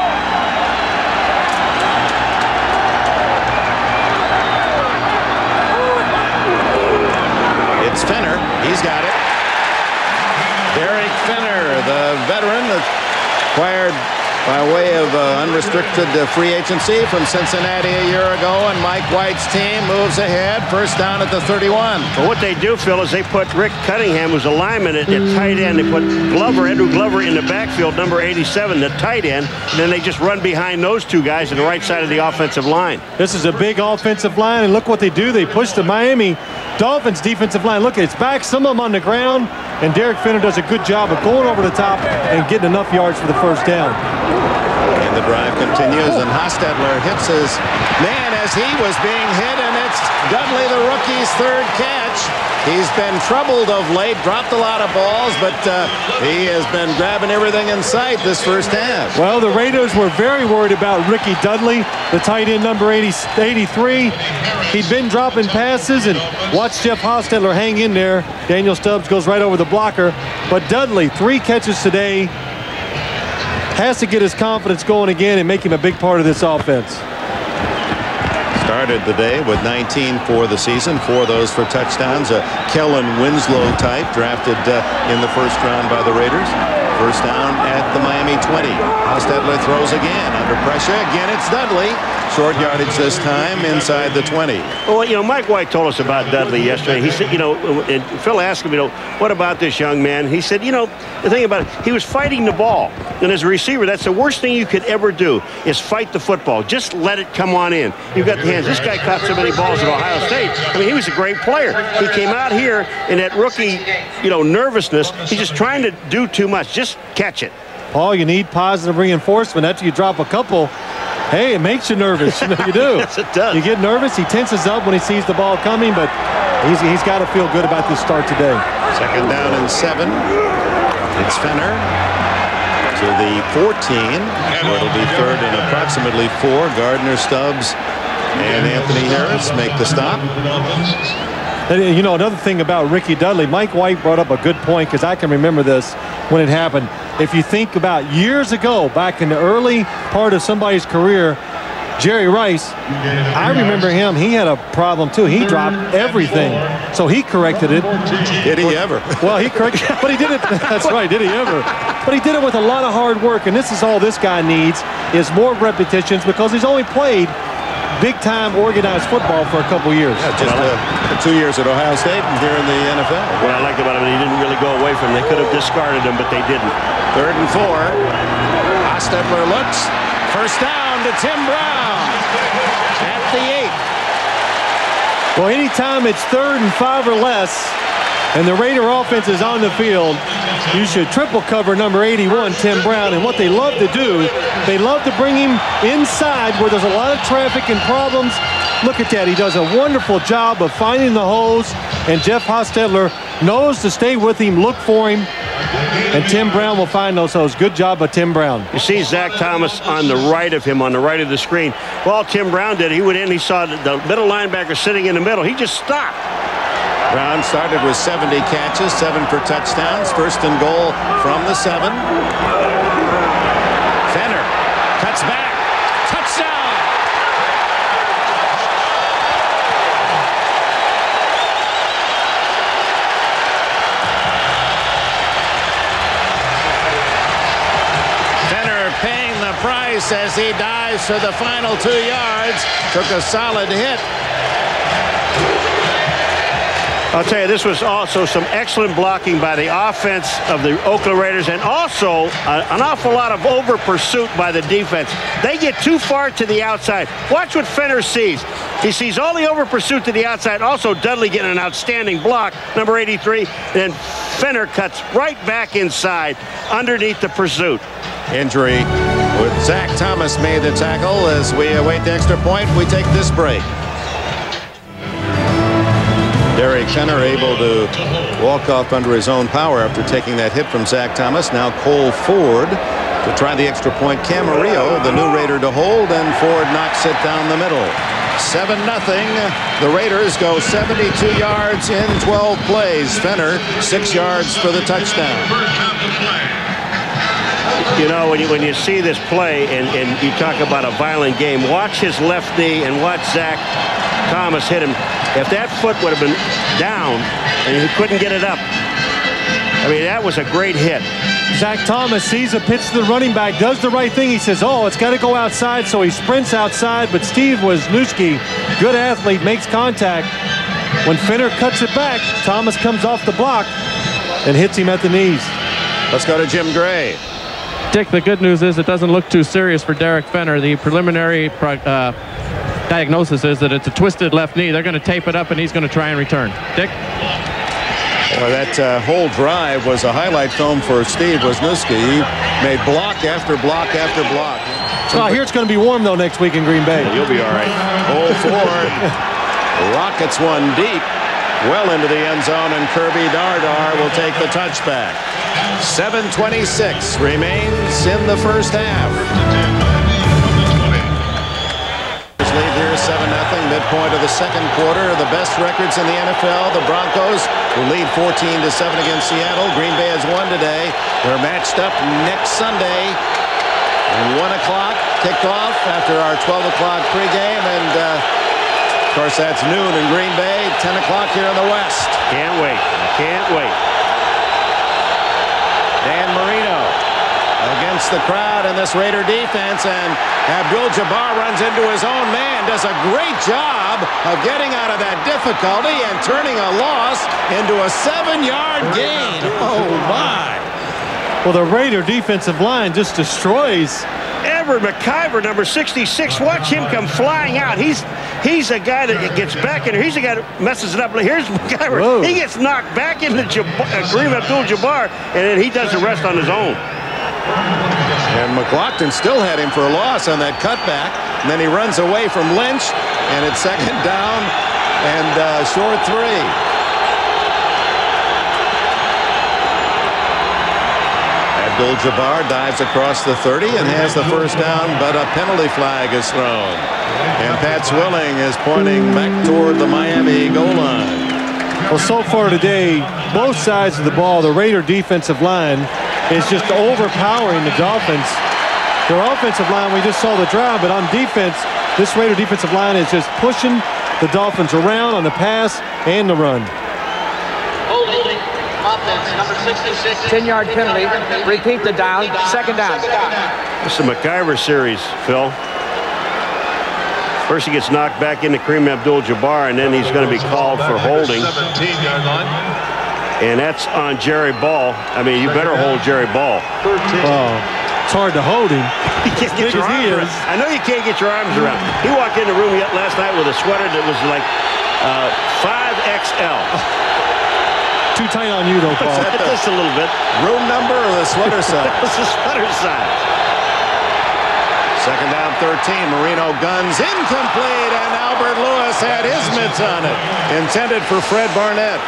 It's Fenner. He's got it. Derek Fenner, the veteran, acquired by way of unrestricted free agency from Cincinnati a year ago, and Mike White's team moves ahead. First down at the 31. Well, what they do, Phil, is they put Rick Cunningham, who's a lineman, at tight end. They put Edward Glover in the backfield, number 87, the tight end, and then they just run behind those two guys on the right side of the offensive line. This is a big offensive line, and look what they do. They push the Miami Dolphins defensive line. Look, it's back, some of them on the ground, and Derek Fenner does a good job of going over the top and getting enough yards for the first down. And the drive continues, and Hostetler hits his man as he was being hit, and it's Dudley, the rookie's 3rd catch. He's been troubled of late, dropped a lot of balls, but he has been grabbing everything in sight this first half. Well, the Raiders were very worried about Ricky Dudley, the tight end, number 83. He'd been dropping passes, and watch Jeff Hostetler hang in there. Daniel Stubbs goes right over the blocker, but Dudley, 3 catches today, has to get his confidence going again and make him a big part of this offense. Started the day with 19 for the season, 4 of those for touchdowns. A Kellen Winslow type drafted in the first round by the Raiders. First down at the Miami 20. Hostetler throws again under pressure. Again, it's Dudley. Short yardage this time inside the 20. Well, you know, Mike White told us about Dudley yesterday. He said, you know, and Phil asked him, you know, what about this young man? He said, you know, the thing about it, he was fighting the ball. And as a receiver, that's the worst thing you could ever do is fight the football. Just let it come on in. You've got the hands. This guy caught so many balls at Ohio State. I mean, he was a great player. He came out here in that rookie, you know, nervousness. He's just trying to do too much. Just catch it. Paul, you need positive reinforcement. After you drop a couple, hey, it makes you nervous. You know, you do. Yes, it does. You get nervous. He tenses up when he sees the ball coming, but he's got to feel good about this start today. Second down and 7. It's Fenner to the 14. So it'll be 3rd and approximately 4. Gardner, Stubbs, and Anthony Harris make the stop. And, you know, another thing about Ricky Dudley, Mike White brought up a good point, because I can remember this when it happened. If you think about years ago, back in the early part of somebody's career, Jerry Rice, I remember him. He had a problem, too. He dropped everything. So he corrected it. Did he ever? Well, he corrected it, but he did it. That's right. Did he ever? But he did it with a lot of hard work. And this is all this guy needs is more repetitions, because he's only played big-time organized football for a couple years. Yeah, just 2 years at Ohio State and here in the NFL. What I liked about him, he didn't really go away from him. They could have discarded him, but they didn't. 3rd and 4. Hostetler looks. First down to Tim Brown at the 8. Well, anytime it's 3rd and 5 or less, and the Raider offense is on the field, you should triple cover number 81, Tim Brown. And what they love to do, they love to bring him inside where there's a lot of traffic and problems. Look at that. He does a wonderful job of finding the holes, and Jeff Hostetler knows to stay with him, look for him, and Tim Brown will find those holes. Good job by Tim Brown. You see Zach Thomas on the right of him, on the right of the screen. Well, all Tim Brown did, he went in, he saw the middle linebacker sitting in the middle. He just stopped. Brown started with 70 catches, 7 for touchdowns. First and goal from the 7. Fenner cuts back. Touchdown! Fenner paying the price as he dives for the final 2 yards. Took a solid hit. I'll tell you, this was also some excellent blocking by the offense of the Oakland Raiders, and also an awful lot of over pursuit by the defense. They get too far to the outside. Watch what Fenner sees. He sees all the over pursuit to the outside. Also, Dudley getting an outstanding block, number 83. And Fenner cuts right back inside underneath the pursuit. Injury with Zach Thomas made the tackle. As we await the extra point, we take this break. Derek Fenner able to walk off under his own power after taking that hit from Zach Thomas. Now Cole Ford to try the extra point. Camarillo, the new Raider, to hold, and Ford knocks it down the middle. 7-0. The Raiders go 72 yards in 12 plays. Fenner 6 yards for the touchdown. You know, when you see this play and you talk about a violent game, watch his left knee and watch Zach Thomas hit him. If that foot would have been down and he couldn't get it up, I mean, that was a great hit. Zach Thomas sees a pitch to the running back, does the right thing. He says, oh, it's got to go outside, so he sprints outside. But Steve Wisniewski, good athlete, makes contact. When Fenner cuts it back, Thomas comes off the block and hits him at the knees. Let's go to Jim Gray. Dick, the good news is it doesn't look too serious for Derek Fenner. The preliminary diagnosis is that it's a twisted left knee. They're going to tape it up, and he's going to try and return. Dick? Well, that whole drive was a highlight film for Steve Wisniewski. He made block after block after block. Oh, here it's going to be warm, though, next week in Green Bay. You'll be all right. Cole Ford rockets one deep, well into the end zone, and Kirby Dardar will take the touchback. 7:26 remains in the first half. Lead here 7-0, midpoint of the second quarter. The best records in the NFL. The Broncos will lead 14-7 against Seattle. Green Bay has won today. They're matched up next Sunday. 1 o'clock kickoff after our 12 o'clock pregame, and of course that's noon in Green Bay. 10 o'clock here in the West. Can't wait. Can't wait. Dan Marino against the crowd in this Raider defense, and Abdul-Jabbar runs into his own man, does a great job of getting out of that difficulty and turning a loss into a 7-yard gain. Oh, my. Well, the Raider defensive line just destroys. Edward McIver, number 66, watch him come flying out. He's a guy that gets back in there. He's the guy that messes it up. Here's McIver. Whoa. He gets knocked back into Kareem Abdul-Jabbar, and then he does the rest on his own. And McLaughlin still had him for a loss on that cutback. And then he runs away from Lynch, and it's second down and short 3. Abdul-Jabbar dives across the 30 and has the first down, but a penalty flag is thrown. And Pat Swilling is pointing back toward the Miami goal line. Well, so far today, both sides of the ball, the Raider defensive line is just overpowering the Dolphins. Their offensive line, we just saw the drive, but on defense, this Raider defensive line is just pushing the Dolphins around on the pass and the run. Holding offense, number 66. 10-yard penalty. Repeat the down. Second down. This is the McIver series, Phil. First he gets knocked back into Kareem Abdul-Jabbar, and then he's going to be called for holding. 17-yard line. And that's on Jerry Ball. I mean, you better hold Jerry Ball. Oh, it's hard to hold him. You can't get your arms around. I know you can't get your arms around. He walked in the room last night with a sweater that was like 5XL. Too tight on you, though, Paul. Just a little bit. Room number or the sweater size? It's the sweater size. Second down, 13. Marino guns incomplete, and Albert Lewis had his mitts on it. Intended for Fred Barnett.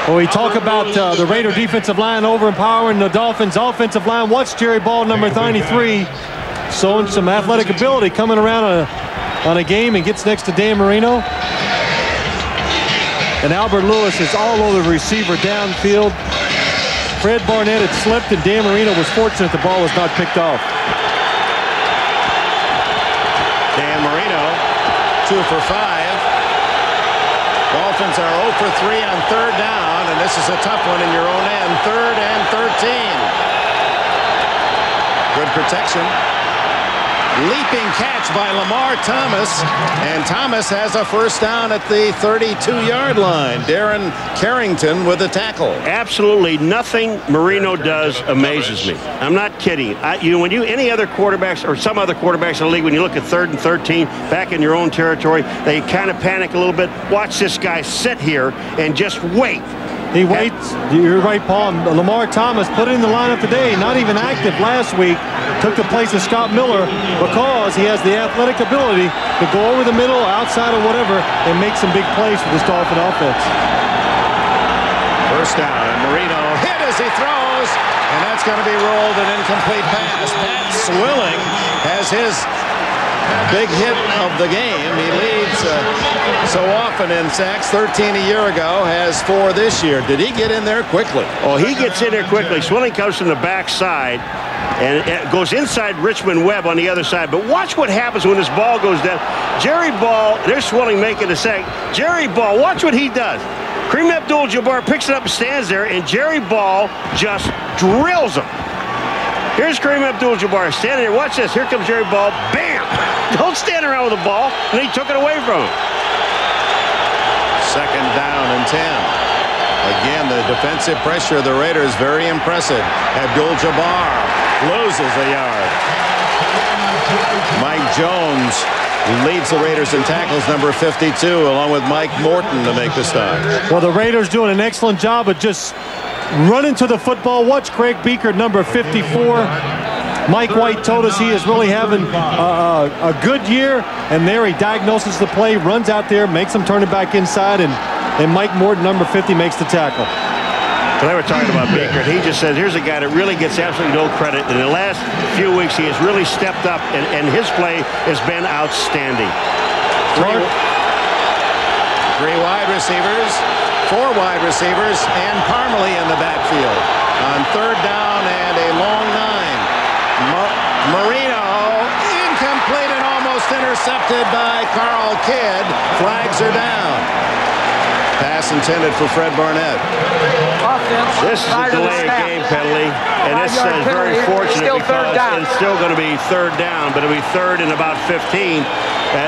Well, we talk about the Raider defensive line overempowering the Dolphins offensive line. Watch Jerry Ball, number 93, showing some athletic ability, coming around on a game and gets next to Dan Marino. And Albert Lewis is all over the receiver downfield. Fred Barnett had slipped, and Dan Marino was fortunate the ball was not picked off. Dan Marino, 2 for 5. Dolphins are 0 for 3 on third down, and this is a tough one in your own end. 3rd and 13. Good protection. Leaping catch by Lamar Thomas, and Thomas has a first down at the 32-yard line. Darren Carrington with a tackle. Absolutely nothing Marino does amazes me. I'm not kidding. When any other quarterbacks or some other quarterbacks in the league, when you look at 3rd and 13 back in your own territory, they kind of panic a little bit. Watch this guy sit here and just wait. He waits. You're right, Paul. Lamar Thomas put it in the lineup today. Not even active last week. Took the place of Scott Miller because he has the athletic ability to go over the middle, outside, or whatever, and make some big plays for this Dolphin offense. First down, and Marino hit as he throws, and that's going to be rolled an incomplete pass. Pat Swilling has his big hit of the game. He leads so often in sacks, 13 a year ago, has 4 this year. Did he get in there quickly? Oh, he gets in there quickly. Swilling comes from the backside, and it goes inside Richmond Webb on the other side. But watch what happens when this ball goes down. Jerry Ball, there's Swilling making a sack. Jerry Ball, watch what he does. Kareem Abdul-Jabbar picks it up and stands there, and Jerry Ball just drills him. Here's Kareem Abdul-Jabbar standing there. Watch this. Here comes Jerry Ball. Bam! Don't stand around with the ball. And he took it away from him. Second down and 10. Again, the defensive pressure of the Raiders very impressive. Abdul-Jabbar loses a yard. Mike Jones leads the Raiders in tackles, number 52, along with Mike Morton to make the start. Well, the Raiders doing an excellent job of just running to the football. Watch Craig Beaker, number 54. Mike White told us he is really having a good year, and there he diagnoses the play, runs out there, makes him turn it back inside, and Mike Morton, number 50, makes the tackle. Well, they were talking about Baker, and he just said, here's a guy that really gets absolutely no credit. In the last few weeks, he has really stepped up, and his play has been outstanding. 3 wide receivers, 4 wide receivers, and Parmalee in the backfield. On third down and a long 9. Marino, incomplete and almost intercepted by Carl Kidd. Flags are down. Pass intended for Fred Barnett. This is a delay of game penalty, and this is very fortunate because it's still going to be third down, but it'll be 3rd and about 15.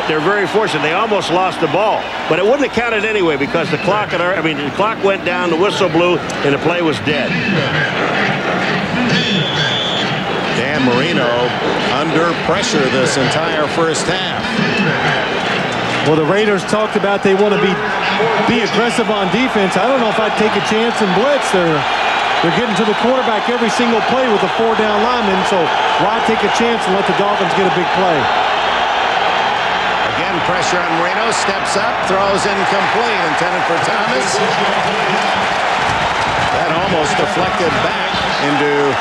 They're very fortunate. They almost lost the ball, but it wouldn't have counted anyway because the clock went down, the whistle blew, and the play was dead. Dan Marino under pressure this entire first half. Well, the Raiders talked about they want to be aggressive on defense. I don't know if I'd take a chance and blitz. They're getting to the quarterback every single play with a 4-down lineman, so why take a chance and let the Dolphins get a big play? Again, pressure on Marino, steps up, throws incomplete, intended for Thomas. That almost deflected back into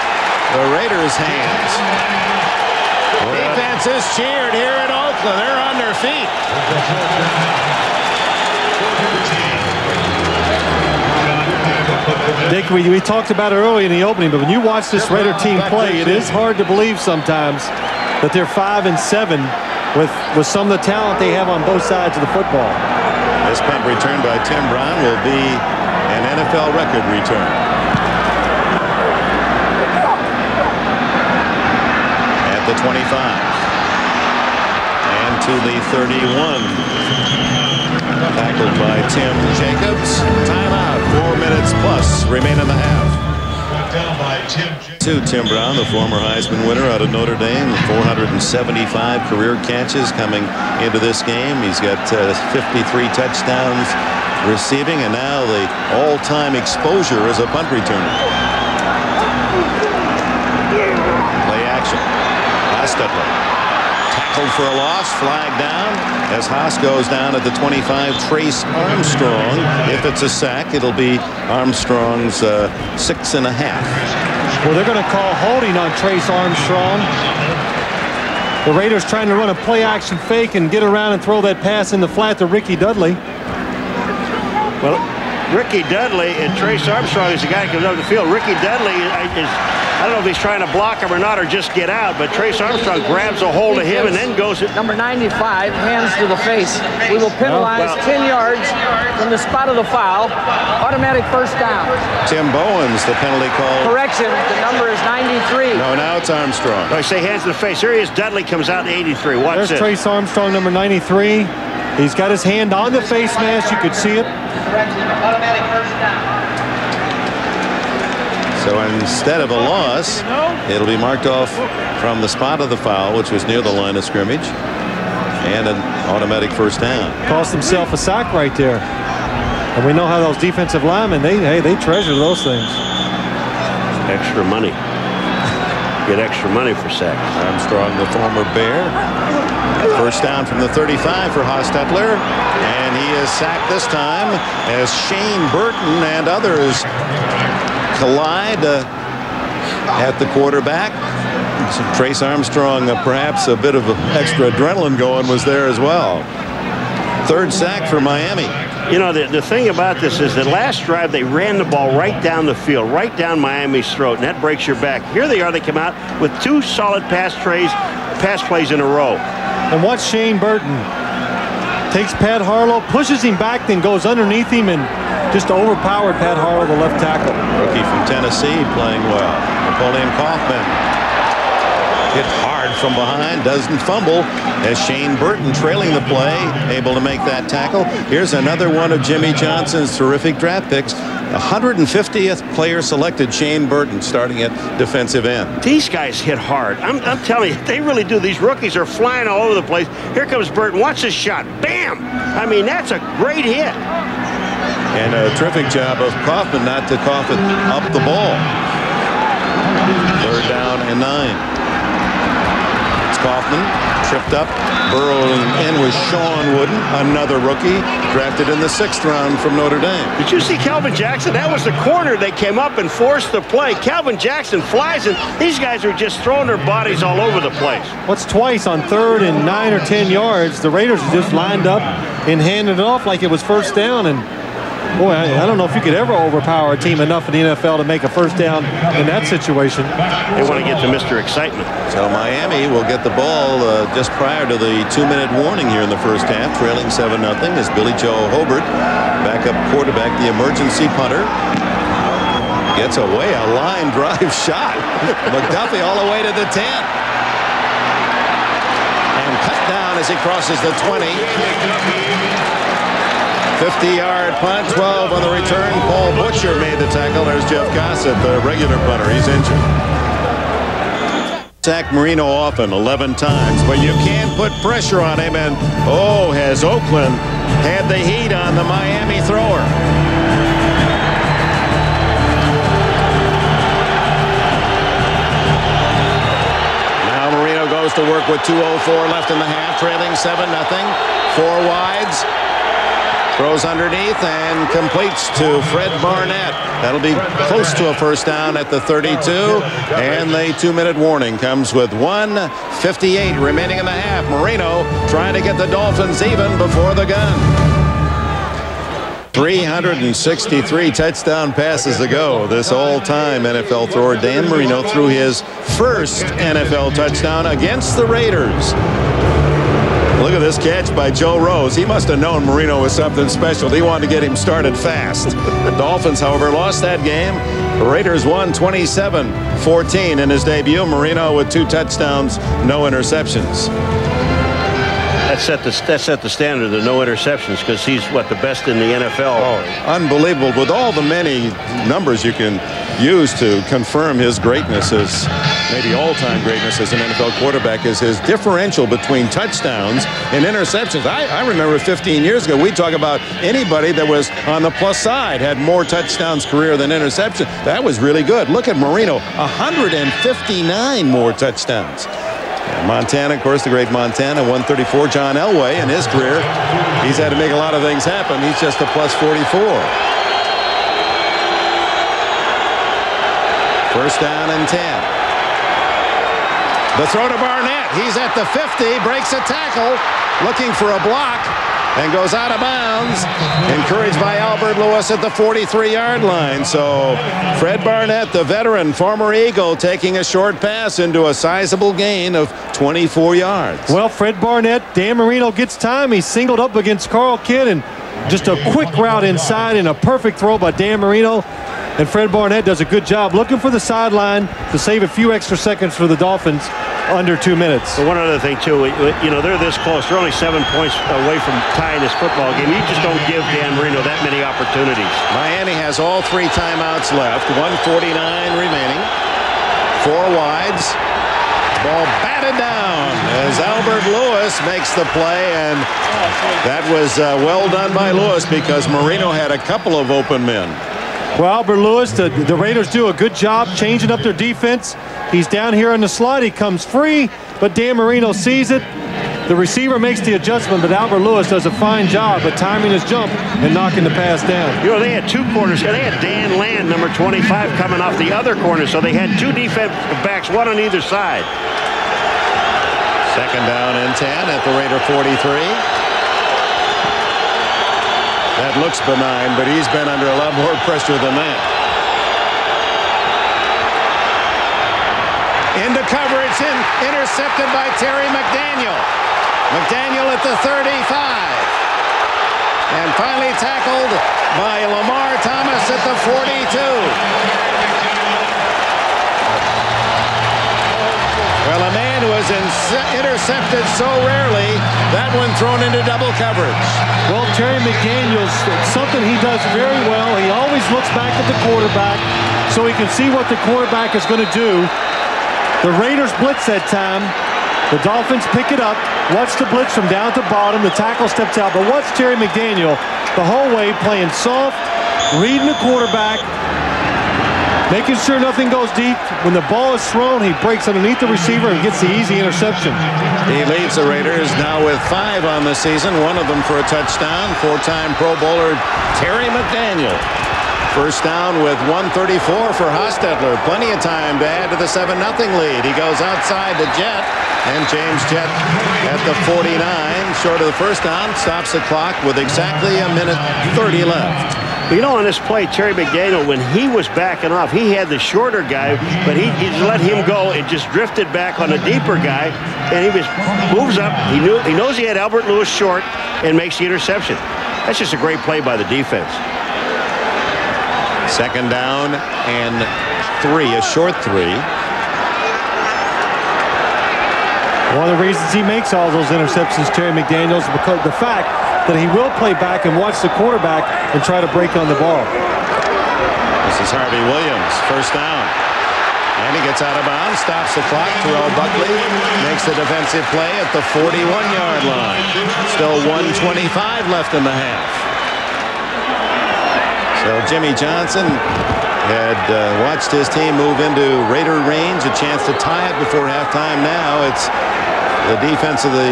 the Raiders' hands. Defense is cheered here at Oakland. They're on their feet. Dick, we talked about it early in the opening, but when you watch this Raider team play, it is hard to believe sometimes that they're 5 and 7 with some of the talent they have on both sides of the football. This punt return by Tim Brown will be an NFL record return. The 25 and to the 31, tackled by Tim Jacobs. Timeout, 4 minutes plus remain in the half. To Tim Brown, the former Heisman winner out of Notre Dame, 475 career catches coming into this game. He's got 53 touchdowns, receiving, and now the all-time exposure as a punt returner. Play action. Hostetler tackled for a loss, flag down as Haas goes down at the 25. Trace Armstrong. If it's a sack, it'll be Armstrong's 6.5. Well, they're going to call holding on Trace Armstrong. The Raiders trying to run a play-action fake and get around and throw that pass in the flat to Ricky Dudley. Well, Ricky Dudley and Trace Armstrong is the guy who comes up the field. Ricky Dudley is, I don't know if he's trying to block him or not or just get out, but Trace Armstrong grabs a hold of him and then goes. Number 95, hands to the face. We will penalize 10 yards from the spot of the foul. Automatic first down. Tim Bowen's the penalty call. Correction, the number is 93. No, now it's Armstrong. I say hands to the face. Here he is. Dudley comes out in 83. Watch There's this. Trace Armstrong, number 93. He's got his hand on the face mask. You could see it. Automatic first down. So instead of a loss, it'll be marked off from the spot of the foul, which was near the line of scrimmage, and an automatic first down. Cost himself a sack right there. And we know how those defensive linemen, they treasure those things. Extra money. Get extra money for sacks. Armstrong, the former Bear. First down from the 35 for Hostetler, and he is sacked this time as Shane Burton and others collide at the quarterback. So Trace Armstrong, perhaps a bit of extra adrenaline going, was there as well. Third sack for Miami. You know, the thing about this is the last drive they ran the ball right down the field, right down Miami's throat, and that breaks your back. Here they are. They come out with 2 solid pass plays in a row. And watch Shane Burton. Takes Pat Harlow, pushes him back, then goes underneath him and just overpowered Pat Harlow, the left tackle. Rookie from Tennessee playing well. Napoleon Kaufman hit hard from behind, doesn't fumble as Shane Burton trailing the play, able to make that tackle. Here's another one of Jimmy Johnson's terrific draft picks. 150th player selected, Shane Burton, starting at defensive end. These guys hit hard. I'm telling you, they really do. These rookies are flying all over the place. Here comes Burton. Watch this shot. Bam! I mean, that's a great hit. And a terrific job of Kaufman not to cough it up the ball. Third down and 9. It's Kaufman, tripped up, burrowing in with Sean Wooden, another rookie, drafted in the 6th round from Notre Dame. Did you see Calvin Jackson? That was the corner they came up and forced the play. Calvin Jackson flies, and these guys are just throwing their bodies all over the place. What's twice on 3rd and 9 or 10 yards, the Raiders just lined up and handed it off like it was first down. And boy, I don't know if you could ever overpower a team enough in the NFL to make a first down in that situation. They want to get to Mr. Excitement. So Miami will get the ball just prior to the 2-minute warning here in the first half, trailing 7-0 as Billy Joe Hobart, backup quarterback, the emergency punter, gets away a line drive shot. McDuffie all the way to the 10. And cut down as he crosses the 20. 50-yard punt, 12 on the return. Paul Butcher made the tackle. There's Jeff Gossett, the regular punter. He's injured. Sacked Marino often, 11 times, but you can't put pressure on him. And oh, has Oakland had the heat on the Miami thrower. Now Marino goes to work with 2:04 left in the half, trailing 7-0. 4 wides. Throws underneath and completes to Fred Barnett. That'll be close to a first down at the 32. And the 2-minute warning comes with 1:58 remaining in the half. Marino trying to get the Dolphins even before the gun. 363 touchdown passes to go. This all-time NFL thrower Dan Marino threw his first NFL touchdown against the Raiders. Look at this catch by Joe Rose. He must have known Marino was something special. He wanted to get him started fast. The Dolphins, however, lost that game. The Raiders won 27-14 in his debut. Marino with 2 touchdowns, no interceptions. That set the standard, the no interceptions, because he's, what, the best in the NFL. Oh, unbelievable. With all the many numbers you can used to confirm his greatness as maybe all-time greatness as an NFL quarterback is his differential between touchdowns and interceptions. I remember 15 years ago, we'd talk about anybody that was on the plus side had more touchdowns career than interception. That was really good. Look at Marino, 159 more touchdowns. And Montana, of course, the great Montana, 134. John Elway in his career, he's had to make a lot of things happen. He's just a plus 44. First down and 10. The throw to Barnett. He's at the 50, breaks a tackle, looking for a block, and goes out of bounds. Encouraged by Albert Lewis at the 43-yard line. So Fred Barnett, the veteran, former Eagle, taking a short pass into a sizable gain of 24 yards. Well, Fred Barnett, Dan Marino gets time. He's singled up against Carl Kidd, and just a quick route inside and a perfect throw by Dan Marino. And Fred Barnett does a good job looking for the sideline to save a few extra seconds for the Dolphins under 2 minutes. But one other thing, too, you know, they're this close. They're only 7 points away from tying this football game. You just don't give Dan Marino that many opportunities. Miami has all 3 timeouts left. 1:49 remaining. 4 wides. Ball batted down as Albert Lewis makes the play, and that was well done by Lewis because Marino had a couple of open men. Well, Albert Lewis, the Raiders do a good job changing up their defense. He's down here on the slide. He comes free, but Dan Marino sees it. The receiver makes the adjustment, but Albert Lewis does a fine job of timing his jump and knocking the pass down. You know, they had 2 corners. They had Dan Land, number 25, coming off the other corner, so they had 2 defensive backs, one on either side. Second down and 10 at the Raider 43. That looks benign, but he's been under a lot more pressure than that. Into coverage, intercepted by Terry McDaniel. McDaniel at the 35. And finally tackled by Lamar Thomas at the 42. Well, a man who has intercepted so rarely, that one thrown into double coverage. Well, Terry McDaniel's something he does very well. He always looks back at the quarterback so he can see what the quarterback is going to do. The Raiders blitz that time. The Dolphins pick it up. Watch the blitz from down to bottom. The tackle steps out. But watch Terry McDaniel the whole way playing soft, reading the quarterback, making sure nothing goes deep. When the ball is thrown, he breaks underneath the receiver and gets the easy interception. He leads the Raiders now with 5 on the season, one of them for a touchdown. 4-time Pro Bowler Terry McDaniel. First down with 1:34 for Hostetler. Plenty of time to add to the 7-0 lead. He goes outside to Jett, and James Jett at the 49, short of the first down, stops the clock with exactly 1:30 left. You know, on this play, Terry McDaniel, when he was backing off, he had the shorter guy, but he just let him go and just drifted back on the deeper guy, and he moves up. He knows he had Albert Lewis short and makes the interception. That's just a great play by the defense. Second down and 3, a short 3. One of the reasons he makes all those interceptions, Terry McDaniel, is because the fact that he will play back and watch the quarterback and try to break on the ball. This is Harvey Williams, first down. And he gets out of bounds, stops the clock. Terrell Buckley makes the defensive play at the 41-yard line. Still 1:25 left in the half. So Jimmy Johnson had watched his team move into Raider range, a chance to tie it before halftime. Now it's the defense of the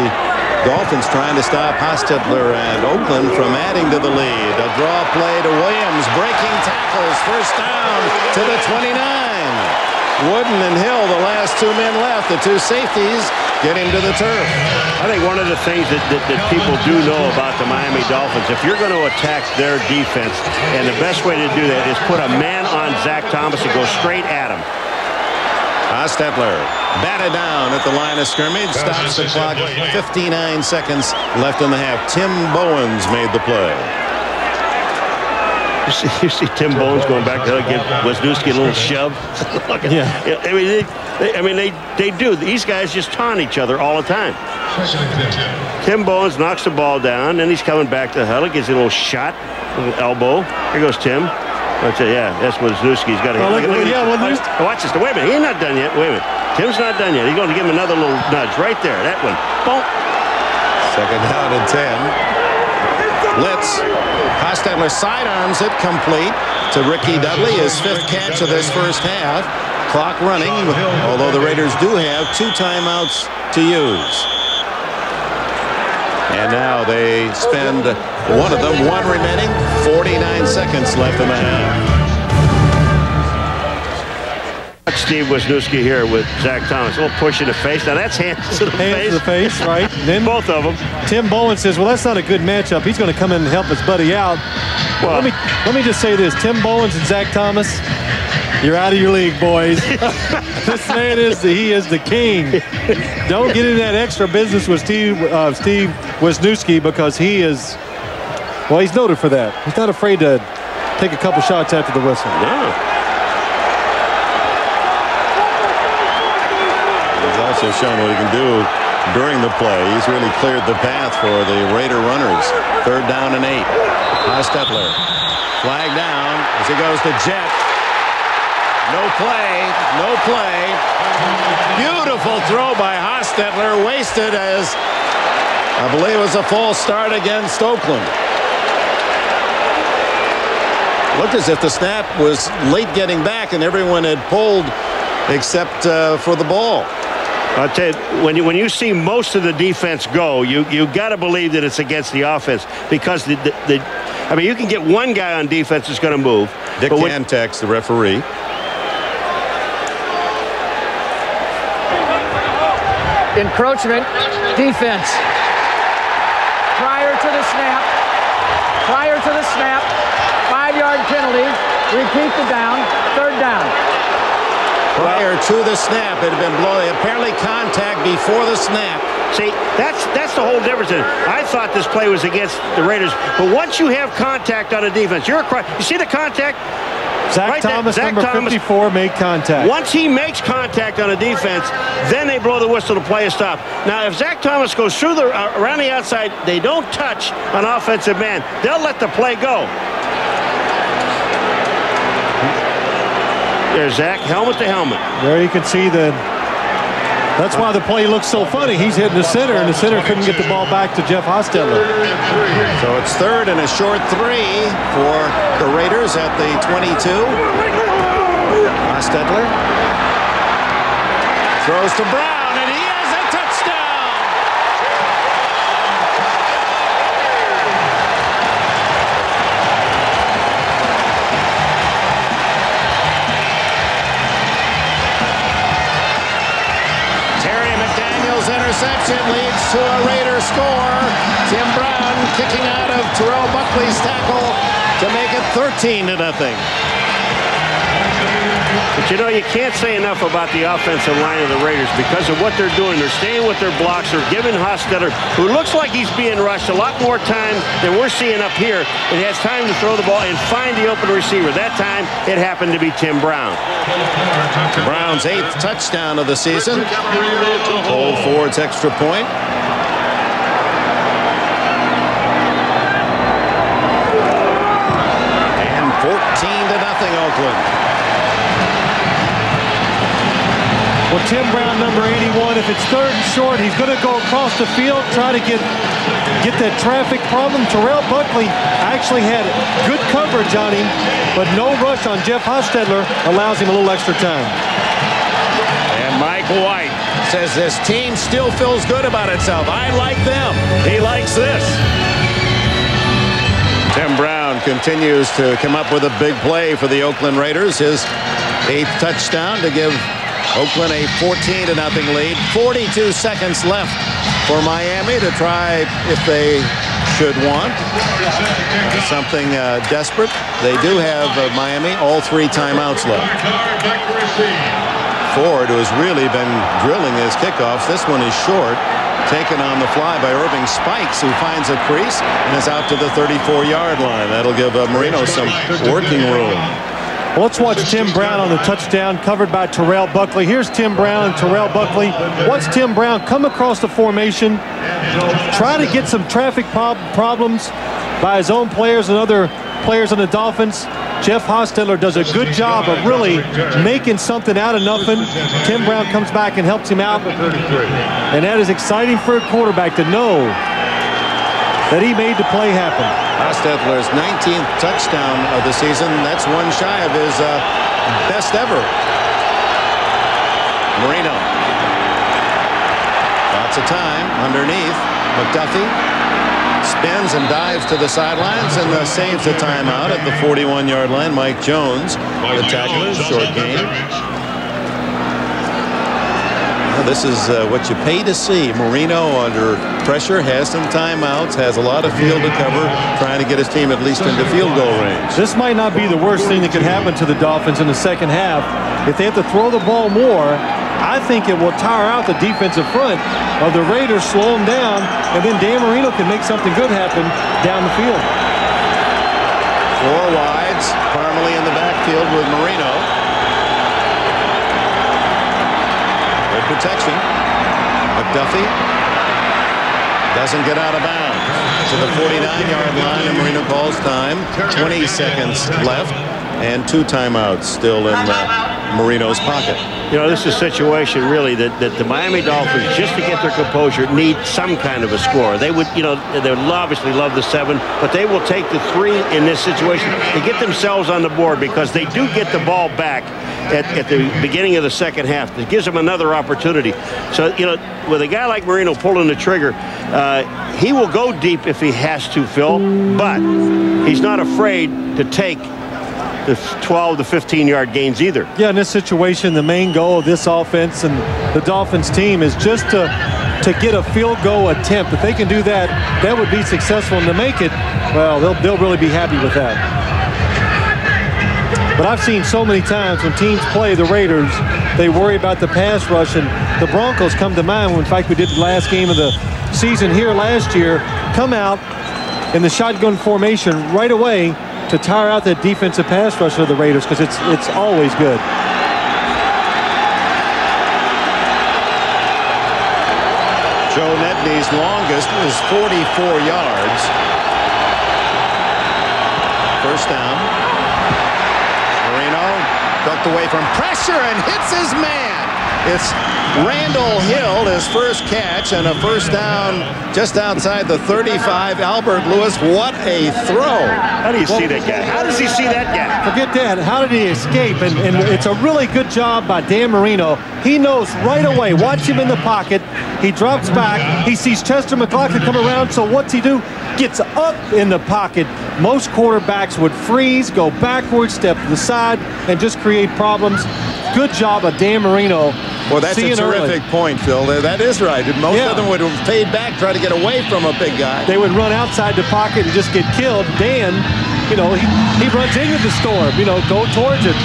Dolphins trying to stop Hostetler and Oakland from adding to the lead. A draw play to Williams, breaking tackles, first down to the 29. Wooden and Hill, the last 2 men left, the 2 safeties, get him to the turf. I think one of the things that people do know about the Miami Dolphins, if you're going to attack their defense, and the best way to do that is put a man on Zach Thomas and go straight at him. Hostetler batted down at the line of scrimmage, stops the clock, 59 seconds left in the half. Tim Bowens made the play. You see Tim Bowens going back there, give Wisniewski a little shove. Yeah. I mean, they do. These guys just taunt each other all the time. Tim Bowens knocks the ball down, and he's coming back to the huddle, gives a little shot, a little elbow. Here goes Tim. Yeah, that's Wisniewski's got to hit. Watch this. Wait a minute. He's not done yet. Wait a minute. Tim's not done yet. He's going to give him another little nudge right there. That one. Boom. Second down and 10. Blitz. Hostetler sidearms it complete to Ricky Dudley, his 5th catch of this first half. Clock running, although the Raiders do have 2 timeouts to use. And now they spend one of them, 1 remaining, 49 seconds left in the half. Steve Wisniewski here with Zach Thomas. A little push in the face. Now that's hands to the face. Hands to the face, right. Then both of them. Tim Bowen says, well, that's not a good matchup. He's going to come in and help his buddy out. Well, let me just say this. Tim Bowens and Zach Thomas, you're out of your league, boys. This man he is the king. Don't get into that extra business with Steve Wisniewski, because he is, well, he's noted for that. He's not afraid to take a couple shots after the whistle. No. Also shown what he can do during the play. He's really cleared the path for the Raider runners. 3rd down and 8. Hostetler. Flag down as he goes to Jet. No play. No play. Beautiful throw by Hostetler. Wasted, as I believe it was a false start against Oakland. Looked as if the snap was late getting back and everyone had pulled except for the ball. I'll tell you, when you see most of the defense go, you got to believe that it's against the offense, because I mean, you can get one guy on defense that's going to move. Dick Cantex, the referee. Encroachment, defense. Prior to the snap, 5-yard penalty. Repeat the down, 3rd down. Prior to the snap, it had been blown. Apparently contact before the snap. See, that's the whole difference. I thought this play was against the Raiders, but once you have contact on a defense, you see the contact? Zach Thomas, number 54, made contact. Once he makes contact on a defense, then they blow the whistle to play a stop. Now, if Zach Thomas goes through around the outside, they don't touch an offensive man. They'll let the play go. There's Zach, helmet to helmet. There you can see that's why the play looks so funny. He's hitting the center, and the center couldn't get the ball back to Jeff Hostetler. So it's 3rd and a short 3 for the Raiders at the 22. Hostetler throws to Brown, and he has a touchdown. Interception leads to a Raider score. Tim Brown kicking out of Terrell Buckley's tackle to make it 13-0. But you know, you can't say enough about the offensive line of the Raiders because of what they're doing. They're staying with their blocks. They're giving Hostetler, who looks like he's being rushed, a lot more time than we're seeing up here. It has time to throw the ball and find the open receiver. That time, it happened to be Tim Brown. Brown's 8th touchdown of the season. Old Ford's extra point. And 14-0 Oakland. Well, Tim Brown, number 81, if it's 3rd and short, he's going to go across the field, try to get that traffic problem. Terrell Buckley actually had good coverage on him, but no rush on Jeff Hostetler allows him a little extra time. And Mike White says this team still feels good about itself. I like them. He likes this. Tim Brown continues to come up with a big play for the Oakland Raiders. His 8th touchdown to give Oakland a 14-0 lead. 42 seconds left for Miami to try if they should want something desperate. They do have Miami all 3 timeouts left. Ford, who has really been drilling his kickoffs. This one is short, taken on the fly by Irving Spikes, who finds a crease and is out to the 34-yard line. That'll give Marino some working room. Well, let's watch Tim Brown on the touchdown, covered by Terrell Buckley. Here's Tim Brown and Terrell Buckley. Watch Tim Brown come across the formation, try to get some traffic problems by his own players and other players on the Dolphins. Jeff Hostetler does a good job of really making something out of nothing. Tim Brown comes back and helps him out. And that is exciting for a quarterback to know that he made the play happen. Hostetler's 19th touchdown of the season. That's one shy of his best ever. Marino. Lots of time underneath. McDuffie spins and dives to the sidelines and saves the timeout at the 41-yard line. Mike Jones, the tackler, short game. Well, this is what you pay to see. Marino under pressure, has some timeouts, has a lot of field to cover, trying to get his team at least into field goal range. This might not be the worst thing that could happen to the Dolphins in the second half. If they have to throw the ball more, I think it will tire out the defensive front of the Raiders, slow them down, and then Dan Marino can make something good happen down the field. 4 wides, Parmalee in the backfield with Marino. Good protection. McDuffie doesn't get out of bounds to the 49-yard line, and Marino calls time. 20 seconds left, and 2 timeouts still in Marino's pocket. You know, this is a situation really that the Miami Dolphins, just to get their composure, need some kind of a score. They would, you know, they would obviously love the 7, but they will take the 3 in this situation to get themselves on the board, because they do get the ball back at the beginning of the second half. It gives them another opportunity. So, you know, with a guy like Marino pulling the trigger, he will go deep if he has to, Phil, but he's not afraid to take the 12 to 15-yard gains either. Yeah, in this situation, the main goal of this offense and the Dolphins team is just to get a field goal attempt. If they can do that, that would be successful. And to make it, well, they'll really be happy with that. But I've seen so many times when teams play the Raiders, they worry about the pass rush, and the Broncos come to mind. In fact, we did the last game of the season here last year, come out in the shotgun formation right away to tire out that defensive pass rush of the Raiders, because it's always good. Joe Nedney's longest is 44 yards. First down. Marino ducked away from pressure and hits his man. It's Randall Hill, his first catch, and a first down just outside the 35. Albert Lewis, what a throw. How do you see that guy? How does he see that guy? Forget that. How did he escape? And it's a really good job by Dan Marino. He knows right away. Watch him in the pocket. He drops back. He sees Chester McLaughlin come around, so what's he do? Gets up in the pocket. Most quarterbacks would freeze, go backwards, step to the side, and just create problems. Good job of Dan Marino. Well, that's a terrific point, Phil. That is right. Most of them would have stayed back, try to get away from a big guy. They would run outside the pocket and just get killed. Dan, you know, he runs into the storm, you know, go towards it.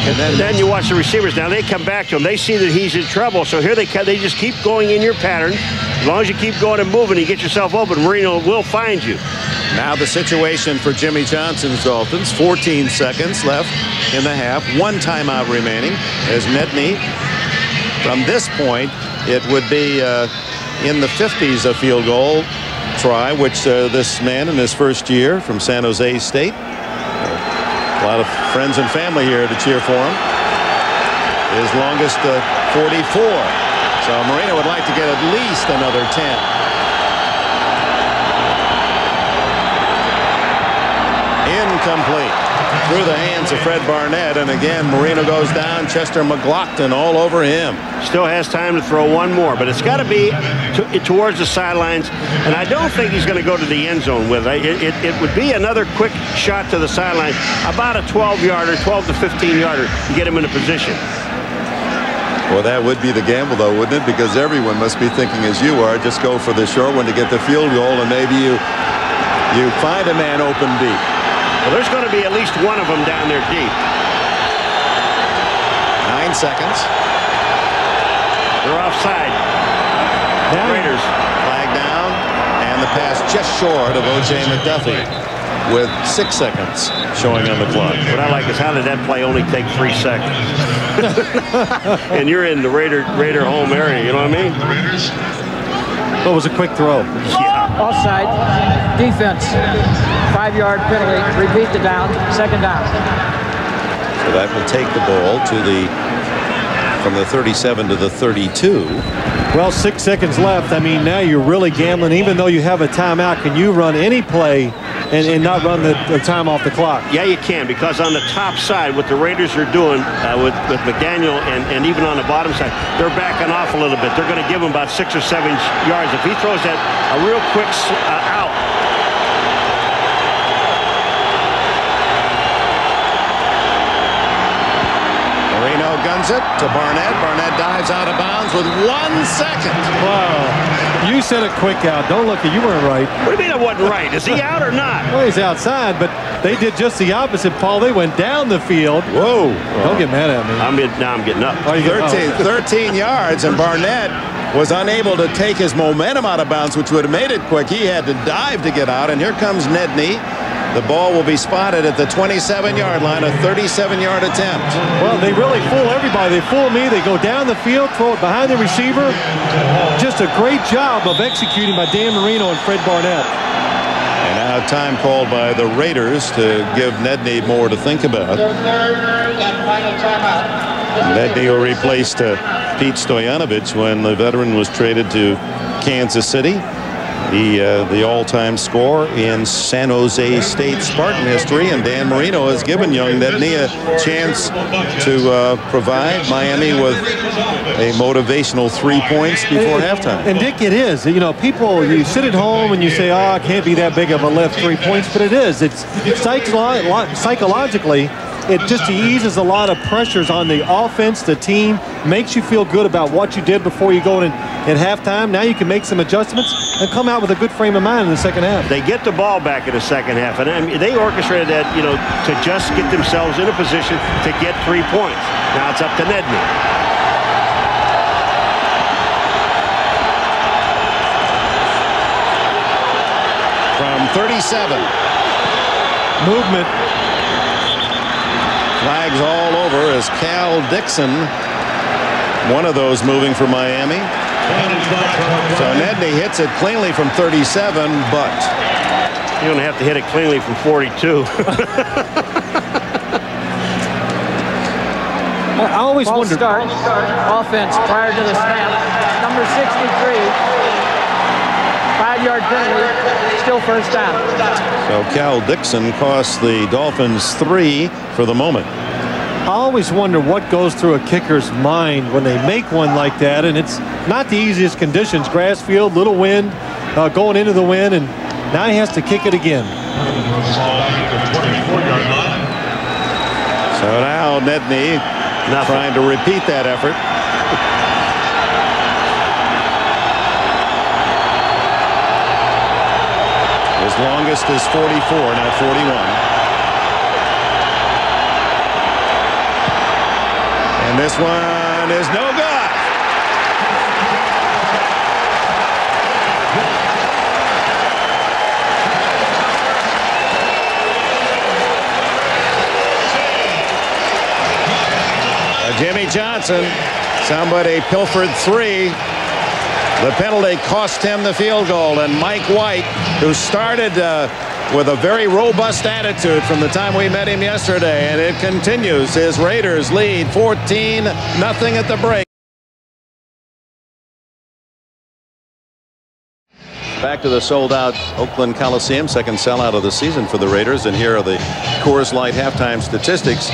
And then you watch the receivers. Now they come back to him. They see that he's in trouble. So here they just keep going in your pattern. As long as you keep going and moving, you get yourself open, Marino will find you. Now the situation for Jimmy Johnson's Dolphins. 14 seconds left in the half. 1 timeout remaining as Nedney. From this point, it would be in the 50s a field goal try, which this man in his first year from San Jose State. A lot of friends and family here to cheer for him. His longest 44. So Marino would like to get at least another 10. Incomplete. Through the hands of Fred Barnett, and again Marino goes down. Chester McLaughlin all over him. Still has time to throw one more, but it's got to be towards the sidelines, and I don't think he's going to go to the end zone with it. It would be another quick shot to the sideline, about a 12-yarder, 12 to 15-yarder to get him in a position. Well, that would be the gamble, though, wouldn't it? Because everyone must be thinking as you are, just go for the short one to get the field goal, and maybe you find a man open deep. Well, there's going to be at least one of them down there deep. 9 seconds. They're offside. Raiders. Flag down, and the pass just short of O.J. McDuffie with 6 seconds showing on the clock. What I like is how did that play only take 3 seconds? And you're in the Raider home area, you know what I mean? That was a quick throw. Yeah. Offside. Defense. 5-yard penalty. Repeat the down. Second down. So that will take the ball to from the 37 to the 32. Well, 6 seconds left. I mean, now you're really gambling. Even though you have a timeout, can you run any play and not run the time off the clock? Yeah, you can, because on the top side, what the Raiders are doing with McDaniel and even on the bottom side, they're backing off a little bit. They're going to give him about 6 or 7 yards. If he throws that a real quick out, Marino guns it to Barnett. Barnett dives out of bounds with 1 second. Wow. You said a quick out. Don't look at you weren't right. What do you mean it wasn't right? Is he out or not? Well, he's outside, but they did just the opposite, Paul. They went down the field. Whoa. Don't get mad at me. Now I'm getting up. 13 yards, and Barnett was unable to take his momentum out of bounds, which would have made it quick. He had to dive to get out, and here comes Nedney. The ball will be spotted at the 27-yard line, a 37-yard attempt. Well, they really fool everybody. They fool me. They go down the field, throw it behind the receiver. Just a great job of executing by Dan Marino and Fred Barnett. And now time called by the Raiders to give Nedney more to think about. Nedney will replace Pete Stoyanovich when the veteran was traded to Kansas City. The all-time scorer in San Jose State Spartan history, and Dan Marino has given young Nedney a chance to provide Miami with a motivational 3 points before halftime. And Dick, it is. You know, people, you sit at home and you say, oh, it can't be that big of a lift, 3 points, but it is. It's psychologically, it just eases a lot of pressures on the offense, the team, makes you feel good about what you did before you go in at halftime. Now you can make some adjustments and come out with a good frame of mind in the second half. They get the ball back in the second half, and I mean, they orchestrated that, you know, to just get themselves in a position to get 3 points. Now it's up to Nedney. From 37. Movement. Flags all over as Cal Dixon, one of those moving for Miami. So Nedney hits it cleanly from 37, but You're going to have to hit it cleanly from 42. I always False wondered. start. Offense prior to the snap. Number 63. 5-yard penalty. Still first down. so Cal Dixon cost the Dolphins 3 for the moment. I always wonder what goes through a kicker's mind when they make one like that, and it's not the easiest conditions. Grass field, little wind, going into the wind, and now he has to kick it again. So now Nedney trying to repeat that effort. His longest is 44, not 41. And this one is no good. Jimmy Johnson, somebody pilfered 3. The penalty cost him the field goal, and Mike White, who started with a very robust attitude from the time we met him yesterday, and it continues. His Raiders lead 14-0 at the break. Back to the sold-out Oakland Coliseum, second sellout of the season for the Raiders, and here are the Coors Light halftime statistics.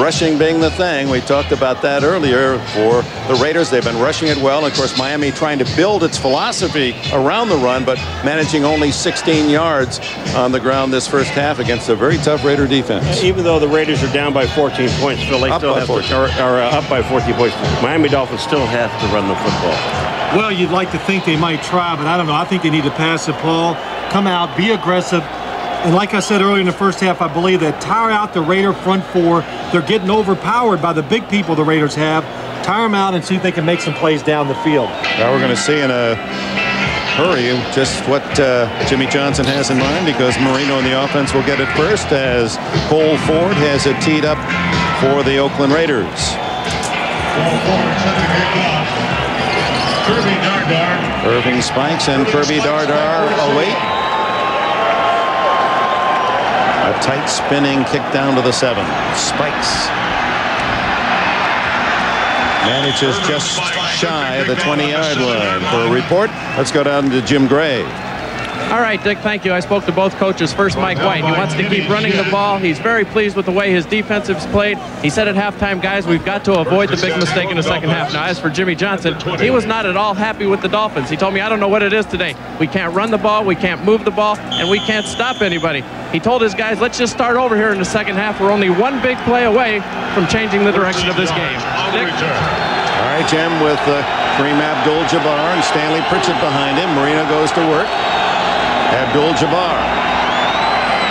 Rushing being the thing. We talked about that earlier for the Raiders. They've been rushing it well. Of course, Miami trying to build its philosophy around the run, but managing only 16 yards on the ground this first half against a very tough Raider defense. Even though the Raiders are down by 14 points, Phil, they still have up by 14 points. Miami Dolphins still have to run the football. Well, you'd like to think they might try, but I don't know. I think they need to pass the ball, come out, be aggressive. And like I said earlier in the first half, I believe that tire out the Raider front four. They're getting overpowered by the big people the Raiders have. Tire them out and see if they can make some plays down the field. Now we're going to see in a hurry just what Jimmy Johnson has in mind, because Marino in the offense will get it first as Cole Ford has it teed up for the Oakland Raiders. Kirby Dardar. Irving spikes and Kirby Dardar await. Tight spinning kick down to the 7. Spikes. Manages just shy of the 20-yard line. For a report, let's go down to Jim Gray. All right, Dick, thank you. I spoke to both coaches. First, Mike White. He wants to keep running the ball. He's very pleased with the way his defensive's played. He said at halftime, guys, we've got to avoid the big mistake in the second half. Now, as for Jimmy Johnson, he was not at all happy with the Dolphins. He told me, I don't know what it is today. We can't run the ball, we can't move the ball, and we can't stop anybody. He told his guys, let's just start over here in the second half. We're only one big play away from changing the direction of this game. Dick? All right, Jim, with Kareem Abdul-Jabbar and Stanley Pritchett behind him. Marino goes to work. Abdul-Jabbar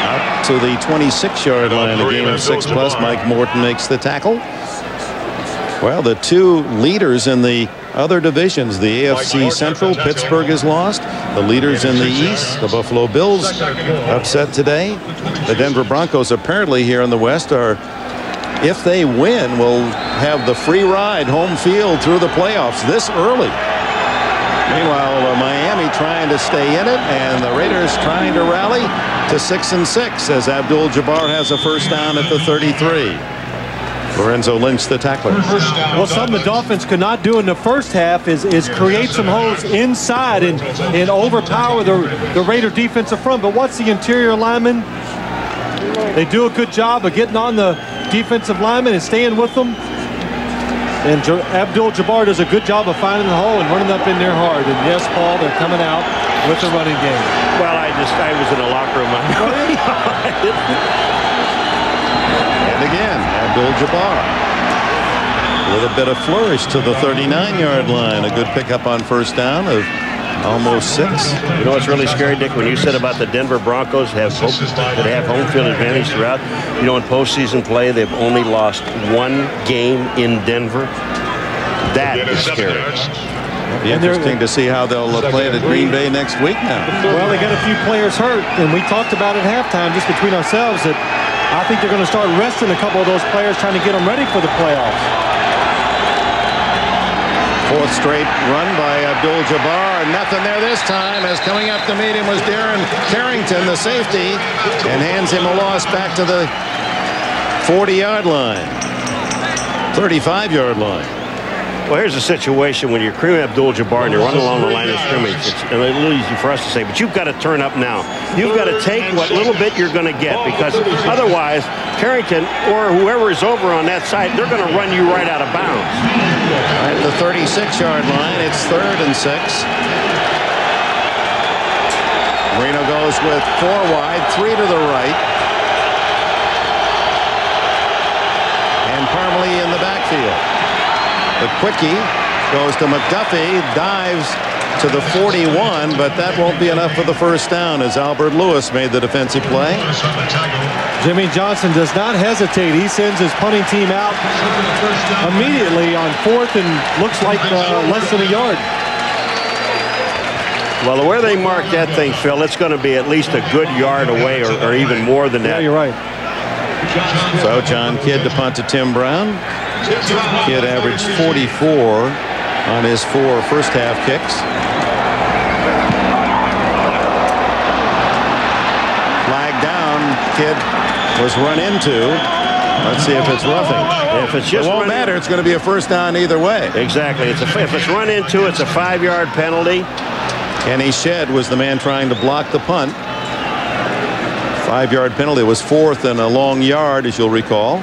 out to the 26-yard line. A gain of 6+. Mike Morton makes the tackle. Well, the two leaders in the other divisions, the AFC Central, Pittsburgh is lost. The leaders in the East, the Buffalo Bills, upset today. The Denver Broncos apparently here in the West are, if they win, will have the free ride home field through the playoffs this early. Meanwhile, Miami trying to stay in it, and the Raiders trying to rally to 6-6 as Abdul-Jabbar has a first down at the 33. Lorenzo Lynch, the tackler. Well, something the Dolphins could not do in the first half is create some holes inside and overpower the Raider defensive front. But what's the interior lineman? They do a good job of getting on the defensive lineman and staying with them. And Abdul-Jabbar does a good job of finding the hole and running up in there hard. And yes, Paul, they're coming out with the running game. Well, I was in the locker room. And again, Abdul-Jabbar with a bit of flourish to the 39-yard line. A good pickup on first down of almost 6. You know what's really scary, Dick? When you said about the Denver Broncos have home field advantage throughout, you know, in postseason play, they've only lost one game in Denver. That is scary. It'll be interesting to see how they'll play it at Green Bay next week now. Well, they got a few players hurt, and we talked about at halftime just between ourselves that I think they're going to start resting a couple of those players, trying to get them ready for the playoffs. Fourth straight run by Abdul-Jabbar, and nothing there this time, as coming up to meet him was Darren Carrington, the safety, and hands him a loss back to the 40-yard line, 35-yard line. Well, here's the situation when you're Kareem Abdul-Jabbar and you're running along the line of scrimmage. It's a little easy for us to say, but you've got to turn up now. You've got to take what little bit you're going to get, because otherwise Carrington or whoever is over on that side, they're going to run you right out of bounds. At the 36-yard line, it's 3rd and 6. Marino goes with 4 wide, 3 to the right. And Parmalee in the backfield. The quickie goes to McDuffie, dives to the 41, but that won't be enough for the first down as Albert Lewis made the defensive play. Jimmy Johnson does not hesitate. He sends his punting team out immediately on 4th and looks like less than a yard. Well, where they mark that thing, Phil, it's going to be at least a good yard away or even more than that. Yeah, you're right. So John Kidd to punt to Tim Brown. Kidd averaged 44 on his 4 first-half kicks. Flag down. Kidd was run into. Let's see if it's roughing. If it's just it won't matter. It's going to be a first down either way. Exactly. If it's run into, it's a 5-yard penalty. Kenny Shedd was the man trying to block the punt. 5-yard penalty. It was 4th and a long yard, as you'll recall.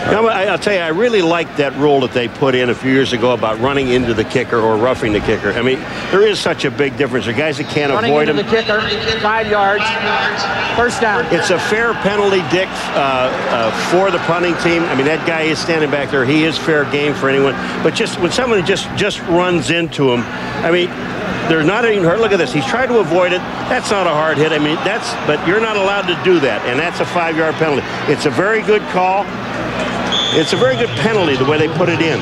Now, I'll tell you, I really like that rule that they put in a few years ago about running into the kicker or roughing the kicker. I mean, there is such a big difference. There are guys that can't avoid him. Running into the kicker, 5 yards, first down. It's a fair penalty, Dick, for the punting team. I mean, that guy is standing back there. He is fair game for anyone. But just when someone just runs into him, I mean, they're not even hurt. Look at this. He's trying to avoid it. That's not a hard hit. I mean, but you're not allowed to do that, and that's a 5-yard penalty. It's a very good call. It's a very good penalty the way they put it in.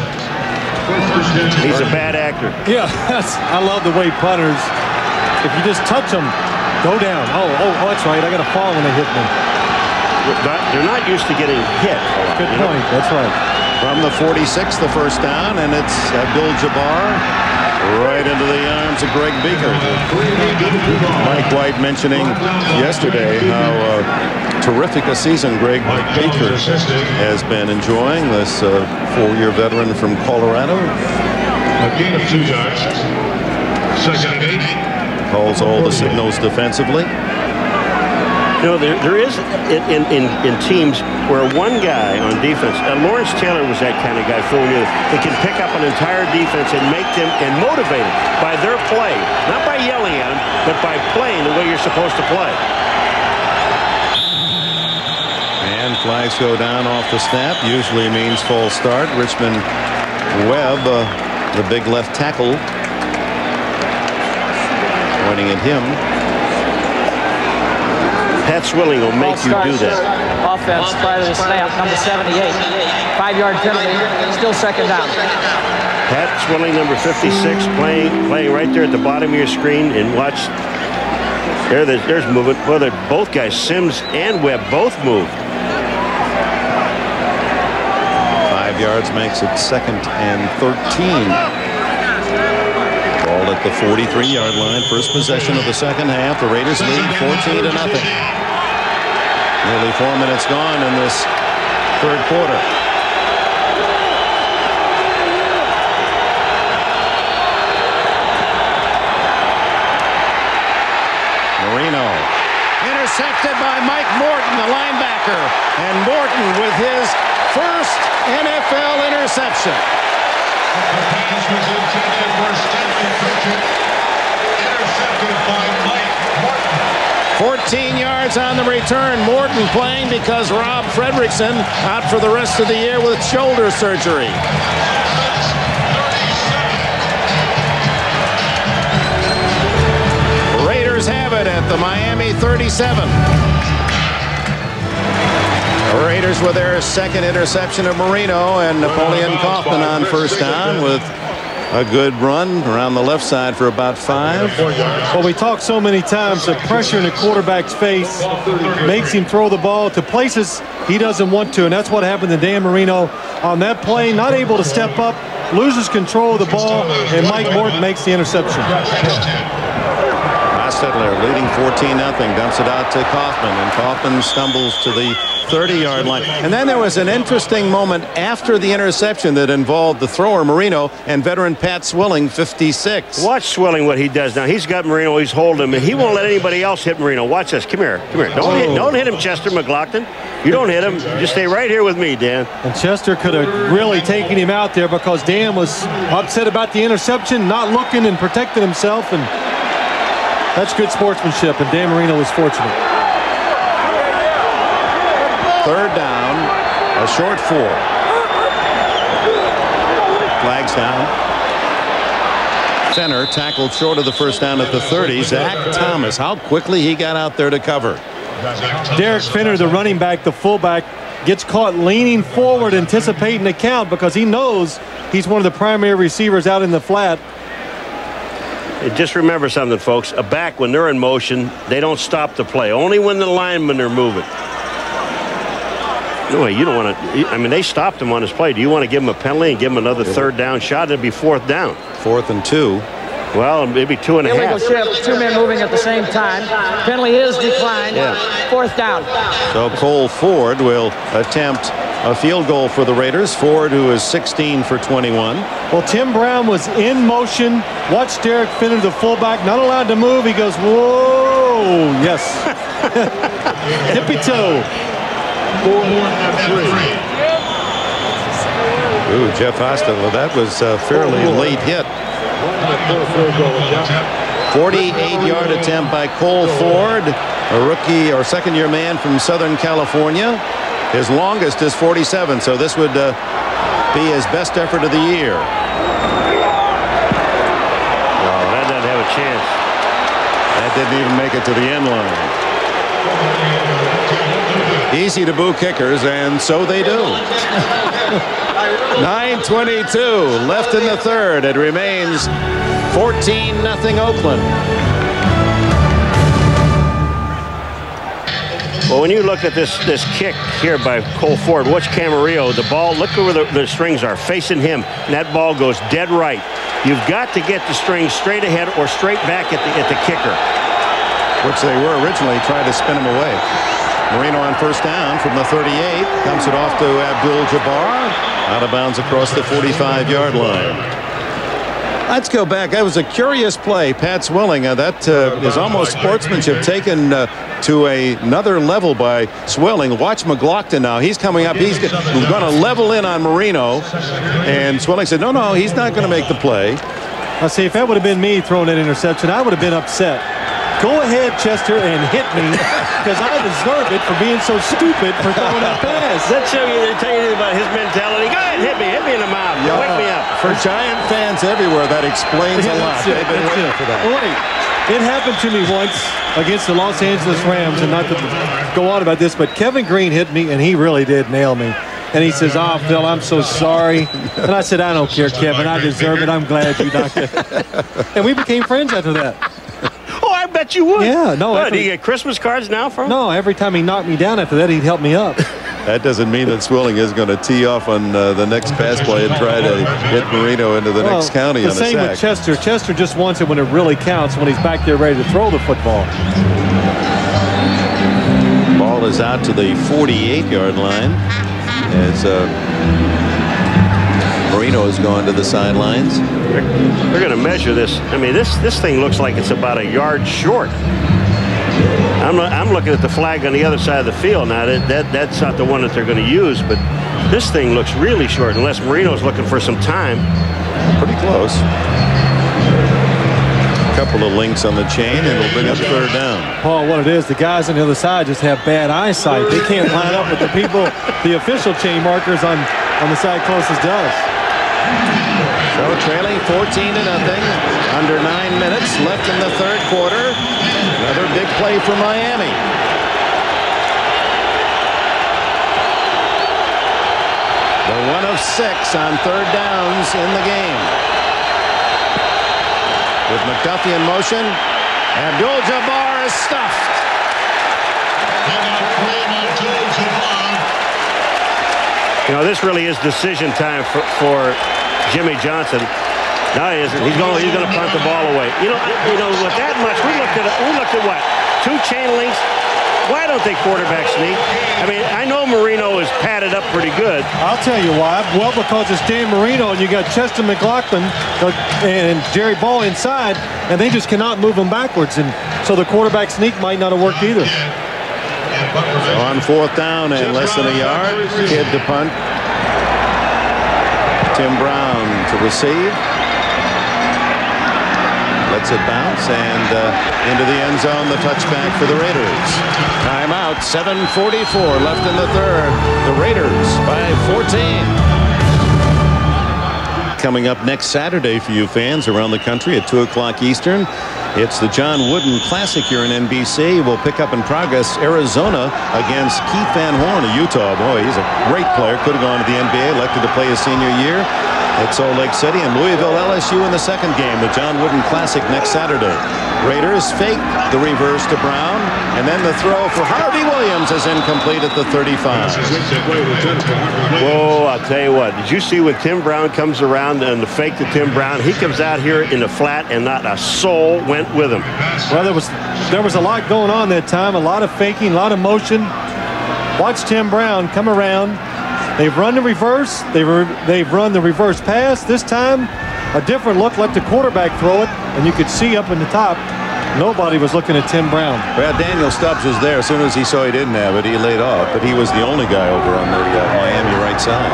He's a bad actor. Yeah, I love the way punters, if you just touch them, go down. Oh, that's right. I got to fall when they hit me. They're not used to getting hit. Good point. That's right. From the 46, the first down, and it's Abdul-Jabbar Right into the arms of Greg Beaker. Mike White mentioning yesterday how terrific a season Greg Beaker has been enjoying, this 4-year veteran from Colorado. A gain of 2 yards. Second and 8. Calls all the signals defensively. You know, there is in teams where one guy on defense, Lawrence Taylor was that kind of guy, Phil, that can pick up an entire defense and make them and motivate them by their play, not by yelling at them, but by playing the way you're supposed to play. And flags go down off the snap. Usually means false start. Richmond Webb, the big left tackle, pointing at him. Pat Swilling will make you do that. Offense prior to the snap, number 78. 5-yard penalty, still second down. Pat Swilling, number 56, playing right there at the bottom of your screen. And watch, there's movement. Well, both guys, Sims and Webb, both moved. 5 yards makes it 2nd and 13. Ball at the 43-yard line. First possession of the second half. The Raiders lead 14-0. Nearly 4 minutes gone in this third quarter. Marino intercepted by Mike Morton, the linebacker, and Morton with his first NFL interception. The pass was intended for Stanley Pritchett. Intercepted by Mike Morton. 14 yards on the return. Morton playing because Rob Fredrickson out for the rest of the year with shoulder surgery. Raiders have it at the Miami 37. The Raiders with their second interception of Marino, and Napoleon Kaufman on first down with a good run around the left side for about 5. Well, we talk so many times that pressure in the quarterback's face makes him throw the ball to places he doesn't want to, and that's what happened to Dan Marino on that play. Not able to step up, loses control of the ball, and Mike Morton makes the interception. Hostetler leading 14-0, dumps it out to Kaufman, and Kaufman stumbles to the 30-yard line. And then there was an interesting moment after the interception that involved the thrower Marino and veteran Pat Swilling, 56. Watch Swilling what he does now. He's got Marino, he's holding him, and he won't let anybody else hit Marino. Watch this. Come here. Don't hit him, Chester McLaughlin. You don't hit him. Just stay right here with me, Dan. And Chester could have really taken him out there because Dan was upset about the interception, not looking and protecting himself, and that's good sportsmanship, and Dan Marino was fortunate. Third down, a short 4. Flags down. Fenner tackled short of the first down at the 30. Zach Thomas, how quickly he got out there to cover. Derek Fenner, the running back, the fullback, gets caught leaning forward, anticipating the count because he knows he's one of the primary receivers out in the flat. Just remember something, folks. A back, when they're in motion, they don't stop the play. Only when the linemen are moving. No, you don't want to. I mean, they stopped him on his play. Do you want to give him a penalty and give him another third down shot? It'd be 4th down. 4th and 2. Well, maybe 2 and a half. Illegal shift, 2 men moving at the same time. Penalty is declined. Yeah. 4th down. So Cole Ford will attempt a field goal for the Raiders. Ford, who is 16 for 21. Well, Tim Brown was in motion. Watch Derek Fenner, the fullback, not allowed to move. He goes, whoa, yes. Tippy-toe. 4 and 3. Ooh, Jeff Hostetler, that was a fairly late hit. 48-yard attempt by Cole Ford, a rookie or second-year man from Southern California. His longest is 47, so this would be his best effort of the year. No, that doesn't have a chance. That didn't even make it to the end line. Easy to boo kickers, and so they do. 9:22 left in the third. It remains 14-0 Oakland. Well, when you look at this kick here by Cole Ford, watch Camarillo. The ball, look where the strings are, facing him, and that ball goes dead right. You've got to get the string straight ahead or straight back at the kicker. Which they were originally, trying to spin him away. Marino on first down from the 38. Dumps it off to Abdul-Jabbar. Out of bounds across the 45-yard line. Let's go back. That was a curious play. Pat Swilling. That is almost sportsmanship taken to another level by Swilling. Watch McLaughlin now. He's coming up. He's going to level in on Marino. And Swilling said, no, he's not going to make the play. I'll see, if that would have been me throwing that interception, I would have been upset. Go ahead, Chester, and hit me, because I deserve it for being so stupid for throwing that pass. That show you, they tell you about his mentality. Go ahead, hit me in the mouth. Wake me up. For Giant fans everywhere, that explains a lot. They've been waiting for that. Wait, it happened to me once against the Los Angeles Rams, and not to go on about this, but Kevin Green hit me, and he really did nail me. And he says, "Oh, Phil, I'm so sorry." And I said, "I don't care, Kevin. I deserve it. I'm glad you knocked it." And we became friends after that. Oh, I bet you would. Yeah, no. Do you get Christmas cards now from him? No, every time he knocked me down after that, he'd help me up. That doesn't mean that Swilling is going to tee off on the next pass play and try to get Marino into the next county on a sack. The same with Chester. Chester just wants it when it really counts, when he's back there ready to throw the football. Ball is out to the 48-yard line as Marino has gone to the sidelines. They're going to measure this. I mean, this thing looks like it's about a yard short. I'm looking at the flag on the other side of the field now. That's not the one that they're going to use, but this thing looks really short unless Marino's looking for some time. Pretty close. A couple of links on the chain, and it'll bring up third down. Paul, what it is, the guys on the other side just have bad eyesight. They can't line up with the people, the official chain markers on the side closest to us. So trailing 14-0. Under 9 minutes left in the third quarter. Another big play for Miami. The 1 of 6 on third downs in the game. With McDuffie in motion, Abdul-Jabbar is stuffed. You know, this really is decision time for Jimmy Johnson. No, he isn't. He's going to punt the ball away. You know, with that much, we looked at what? 2 chain links. Why don't they quarterback sneak? I mean, I know Marino is padded up pretty good. I'll tell you why. Well, because it's Dan Marino, and you got Chester McLaughlin and Jerry Ball inside, and they just cannot move them backwards, and so the quarterback sneak might not have worked either. So on fourth down and less than a yard, Kidd to punt. Tim Brown to receive. Lets it bounce and into the end zone. The touchback for the Raiders. Timeout. 7:44 left in the third. The Raiders by 14. Coming up next Saturday for you fans around the country at 2 o'clock Eastern. It's the John Wooden Classic here in NBC. We'll pick up in progress Arizona against Keith Van Horn of Utah. Boy, he's a great player. Could have gone to the NBA. Elected to play his senior year at Salt Lake City, and Louisville LSU in the second game. The John Wooden Classic next Saturday. Raiders fake the reverse to Brown, and then the throw for Harvey Williams is incomplete at the 35. Whoa, I'll tell you what. Did you see when Tim Brown comes around and the fake to Tim Brown? He comes out here in the flat, and not a soul went with him. Well, there was a lot going on that time. A lot of faking, a lot of motion. Watch Tim Brown come around. They've run the reverse. They've run the reverse pass. This time, a different look. Let the quarterback throw it, and you could see up in the top, nobody was looking at Tim Brown. Well, Daniel Stubbs was there. As soon as he saw he didn't have it, he laid off. But he was the only guy over on the Miami right side.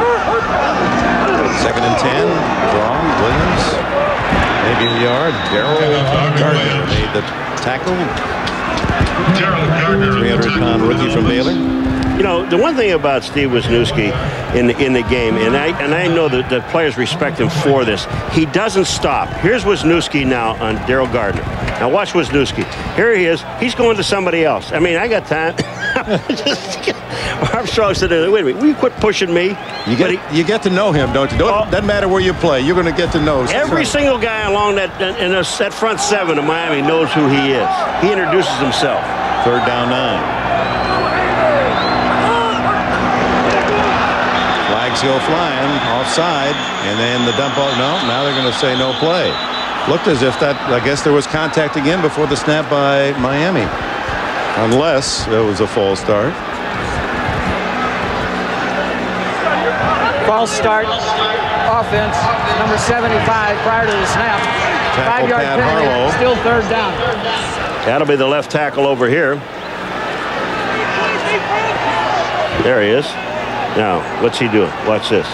2nd and 10. Draw. Williams. Maybe a yard. Darryl Gardner made the tackle. 300-pound rookie from Baylor. You know, the one thing about Steve Wisniewski in the game, and I know that the players respect him for this, he doesn't stop. Here's Wisniewski now on Darryl Gardner. Now watch Wisniewski. Here he is. He's going to somebody else. I mean, I got time. Armstrong said, wait a minute, will you quit pushing me? You get to know him, don't you? Doesn't matter where you play. You're going to get to know. Every single guy along that front 7 of Miami knows who he is. He introduces himself. 3rd down 9. Flag flags go flying offside, and then the dump off. No, now they're going to say no play. Looked as if that, I guess there was contact again before the snap by Miami, unless it was a false start. False start. Offense, number 75 prior to the snap. Tackle 5-yard Pat penalty, Harlow. still third down. That'll be the left tackle over here. There he is. Now, what's he doing? Watch this.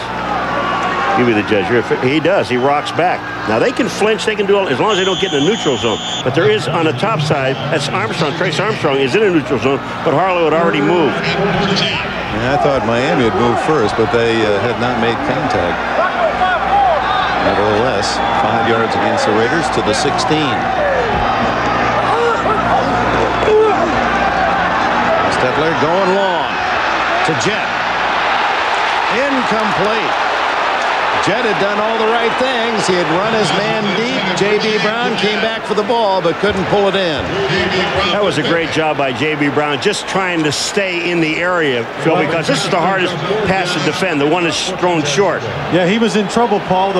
You be the judge. He does. He rocks back. Now, they can flinch. They can do it as long as they don't get in the neutral zone. But there is on the top side, that's Armstrong. Trace Armstrong is in a neutral zone, but Harlow had already moved. Yeah, I thought Miami had moved first, but they had not made contact. Nevertheless, 5 yards against the Raiders to the 16. Hostetler going long to Jet. Incomplete. Jet had done all the right things. He had run his man deep. J.B. Brown came back for the ball, but couldn't pull it in. That was a great job by J.B. Brown, just trying to stay in the area, Phil, because this is the hardest pass to defend, the one that's thrown short. Yeah, he was in trouble, Paul.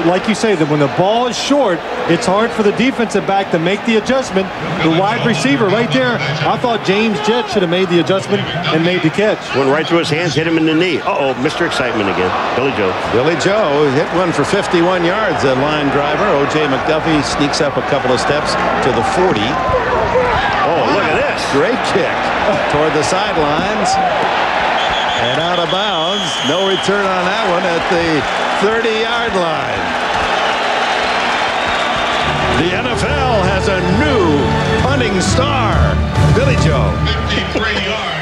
Like you say, that when the ball is short, it's hard for the defensive back to make the adjustment. The wide receiver right there, I thought James Jett should have made the adjustment and made the catch. Went right through his hands, hit him in the knee. Uh-oh, Mr. Excitement again. Billy Joe. Billy Joe hit one for 51 yards. A line driver. O.J. McDuffie sneaks up a couple of steps to the 40. Oh, look at this. Great kick toward the sidelines. And out of bounds. No return on that one at the 30-yard line. The NFL has a new punting star. Billy Joe. 53 yards.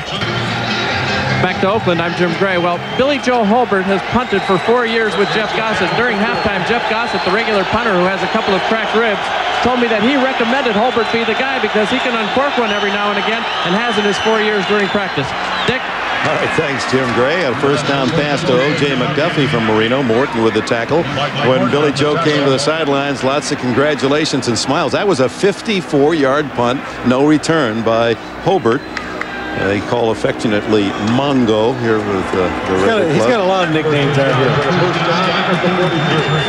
Back to Oakland, I'm Jim Gray. Well, Billy Joe Holbert has punted for 4 years with Jeff Gossett. During halftime, Jeff Gossett, the regular punter who has a couple of cracked ribs, told me that he recommended Holbert be the guy because he can uncork one every now and again and has in his 4 years during practice. Dick? All right, thanks, Jim Gray. A first down pass to O.J. McDuffie from Marino. Morton with the tackle. When Billy Joe came to the sidelines, lots of congratulations and smiles. That was a 54-yard punt, no return by Holbert. They call affectionately Mongo here with the He's got a lot of nicknames out here.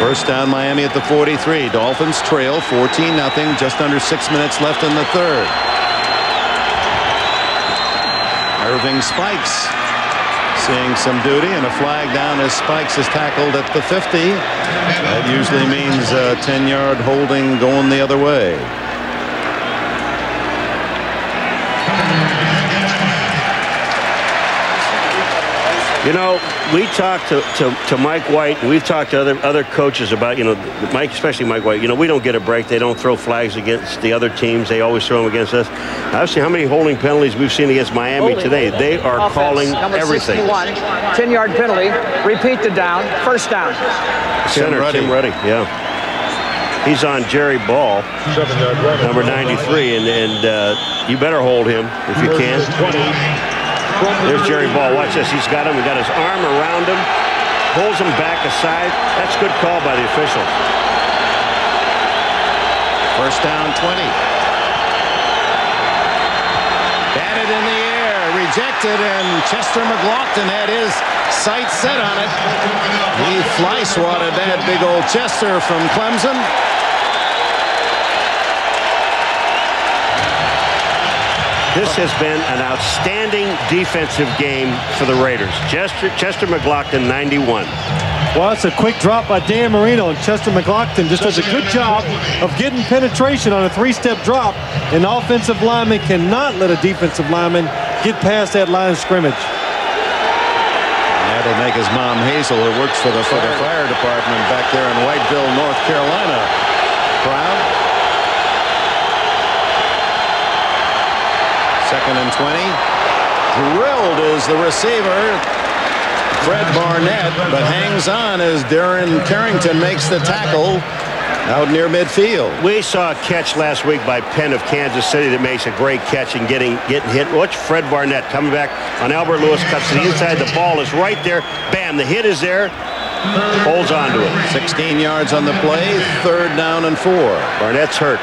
First down, Miami at the 43. Dolphins trail 14-0. Just under 6 minutes left in the third. Irving Spikes seeing some duty, and a flag down as Spikes is tackled at the 50. That usually means a 10-yard holding going the other way. You know, we talked to Mike White, and we've talked to other coaches about, you know, Mike, especially Mike White. You know, we don't get a break. They don't throw flags against the other teams. They always throw them against us. I've seen how many holding penalties we've seen against Miami today. They are Offense, calling number everything. 61, 10-yard penalty. Repeat the down. First down. Center, Tim Ruddy, yeah. He's on Jerry Ball, number 93, and you better hold him if you can. There's Jerry Ball. Watch this. He's got him. He got his arm around him. Pulls him back aside. That's a good call by the officials. First down 20. Batted in the air. Rejected, and Chester McLaughlin had his sights set on it. He fly swatted that big old Chester from Clemson. This has been an outstanding defensive game for the Raiders. Chester McLaughlin, 91. Well, it's a quick drop by Dan Marino, and Chester McLaughlin just does a good job of getting penetration on a three-step drop. An offensive lineman cannot let a defensive lineman get past that line of scrimmage. That'll make his mom Hazel, who works for the fire department back there in Whiteville, North Carolina, proud. Second and 20. Drilled is the receiver, Fred Barnett, but hangs on as Darren Carrington makes the tackle out near midfield. We saw a catch last week by Penn of Kansas City that makes a great catch and getting hit. Watch Fred Barnett coming back on Albert Lewis, cuts to the inside. The ball is right there. Bam, the hit is there. Holds on to it. 16 yards on the play. Third down and 4. Barnett's hurt.